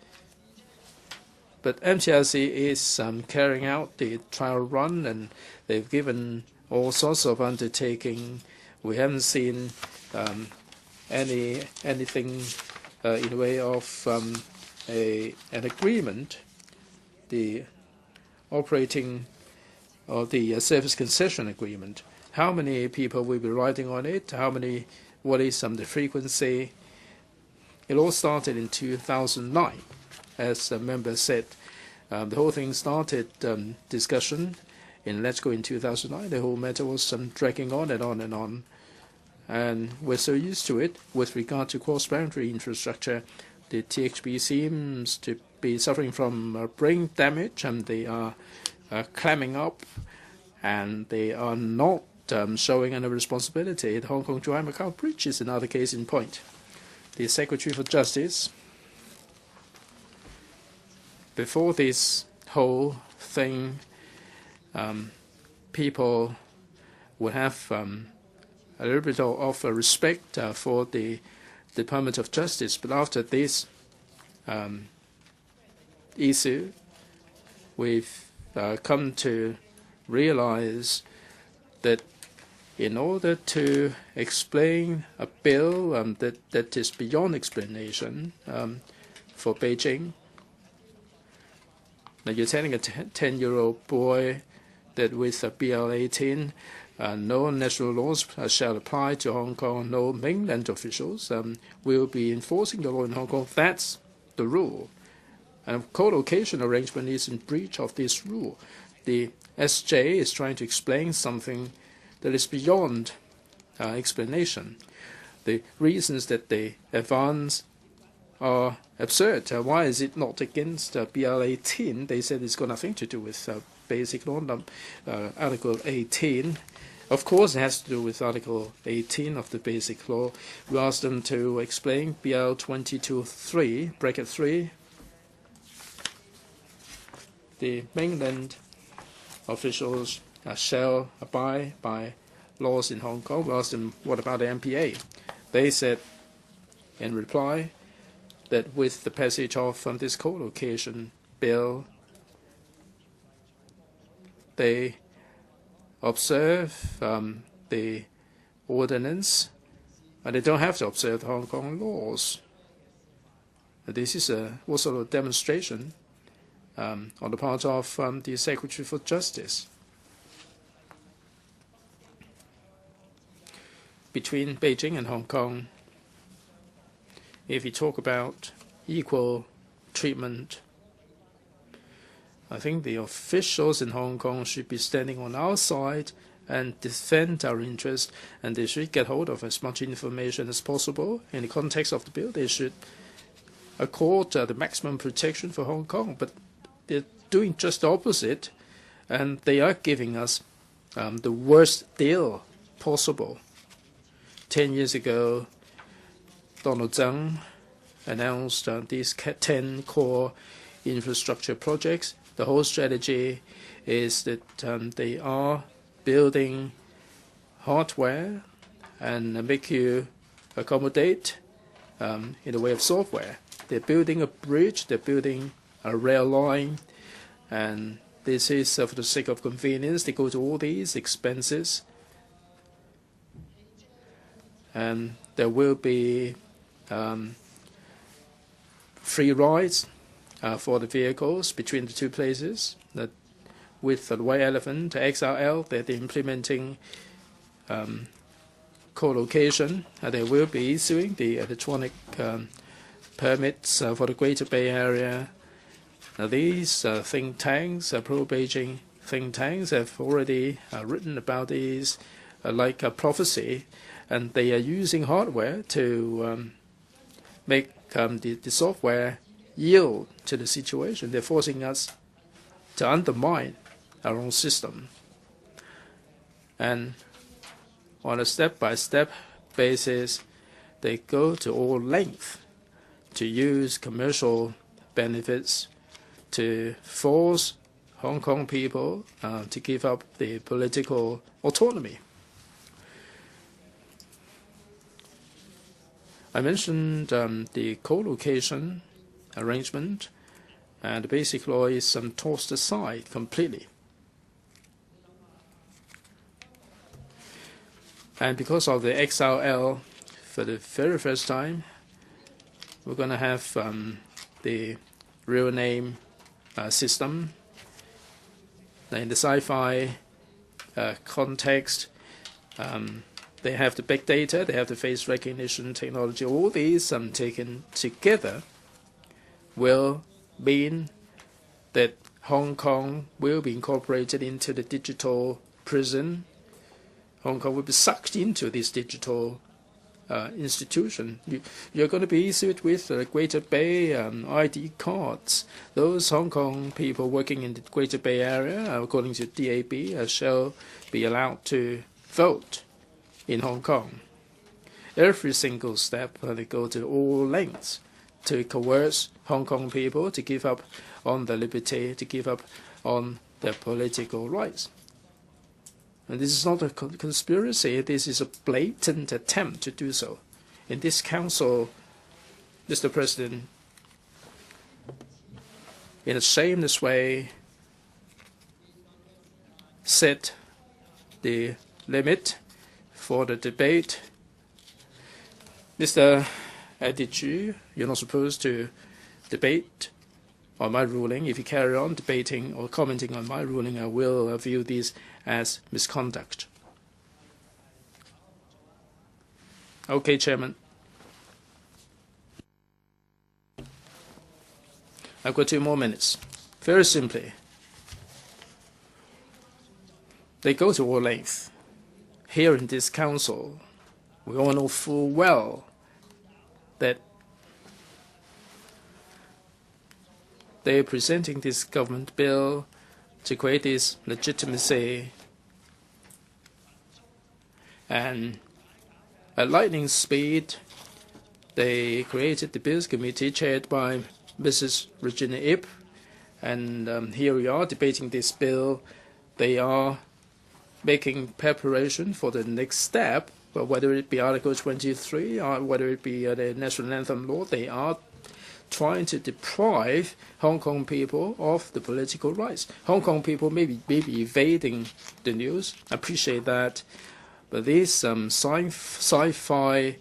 But MTRC is carrying out the trial run, and they've given all sorts of undertaking. We haven't seen anything in the way of an agreement. The operating or the service concession agreement. How many people will be riding on it? What is the frequency? It all started in 2009, as a member said. The whole thing started discussion in Let's Go in 2009. The whole matter was dragging on and on and on. And we're so used to it. With regard to cross-boundary infrastructure, the THB seems to be suffering from brain damage, and they are clamming up, and they are not showing any responsibility. The Hong Kong-Zhuhai-Macau Bridge is another case in point. The Secretary for Justice, before this whole thing, people would have a little bit of respect for the Department of Justice. But after this issue, we've come to realize that in order to explain a bill that is beyond explanation for Beijing, now you're telling a 10-year-old boy that with a BL-18, no national laws shall apply to Hong Kong, no mainland officials will be enforcing the law in Hong Kong. That's the rule. And co-location arrangement is in breach of this rule. The SJ is trying to explain something that is beyond explanation. The reasons that they advance are absurd. Why is it not against BL-18? They said it's got nothing to do with Basic Law, Article 18. Of course, it has to do with Article 18 of the Basic Law. We asked them to explain BL 22(3), bracket 3. The mainland officials shall abide by laws in Hong Kong. We asked them, what about the MPA? They said, in reply, that with the passage of this co-location bill, they observe the ordinance, and they don't have to observe the Hong Kong laws. This is also a demonstration on the part of the Secretary for Justice. Between Beijing and Hong Kong, if you talk about equal treatment, I think the officials in Hong Kong should be standing on our side and defend our interests, and they should get hold of as much information as possible. In the context of the bill, they should accord the maximum protection for Hong Kong, but they're doing just the opposite, and they are giving us the worst deal possible. 10 years ago, Donald Tsang announced these 10 core infrastructure projects. The whole strategy is that they are building hardware and make you accommodate in the way of software. They're building a bridge, they're building a rail line, and this is for the sake of convenience. They go to all these expenses, and there will be free rides for the vehicles between the two places. That with the White Elephant, XRL, they're implementing co-location. They will be issuing the electronic permits for the Greater Bay Area. Now, these think tanks, pro-Beijing think tanks, have already written about these like a prophecy, and they are using hardware to make the software yield to the situation. They're forcing us to undermine our own system. And on a step-by-step basis, they go to all length to use commercial benefits to force Hong Kong people to give up the political autonomy. I mentioned the co-location arrangement and the Basic Law is tossed aside completely. And because of the XRL, for the very first time, we're going to have the real name system. In the sci-fi context, they have the big data, they have the face recognition technology. All these taken together will mean that Hong Kong will be incorporated into the digital prison. Hong Kong will be sucked into this digital institution. You're going to be issued with Greater Bay ID cards. Those Hong Kong people working in the Greater Bay Area, according to DAB, shall be allowed to vote in Hong Kong. Every single step, they go to all lengths to coerce Hong Kong people to give up on their liberty, to give up on their political rights. And this is not a conspiracy, this is a blatant attempt to do so. In this council, Mr. President, in a shameless way, set the limit for the debate. Mr. Pt2, you're not supposed to debate on my ruling. If you carry on debating or commenting on my ruling, I will view this as misconduct. Okay, Chairman. I've got 2 more minutes. Very simply, they go to all lengths. Here in this council, we all know full well that they are presenting this government bill to create this legitimacy, and at lightning speed, they created the Bills Committee chaired by Mrs. Regina Ip, and here we are debating this bill. They are making preparation for the next step, but whether it be Article 23 or whether it be the National Anthem law, they are trying to deprive Hong Kong people of the political rights. Hong Kong people may be evading the news. I appreciate that. But this sci-fi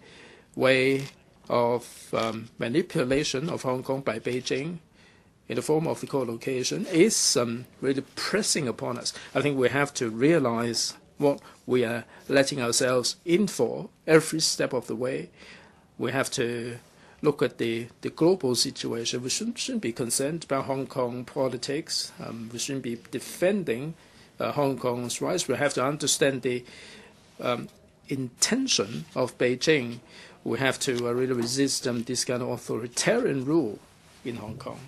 way of manipulation of Hong Kong by Beijing in the form of the co-location is really pressing upon us. I think we have to realize what we are letting ourselves in for every step of the way. We have to look at the global situation. We shouldn't be concerned about Hong Kong politics. We shouldn't be defending Hong Kong's rights. We have to understand the intention of Beijing. We have to really resist this kind of authoritarian rule in Hong Kong.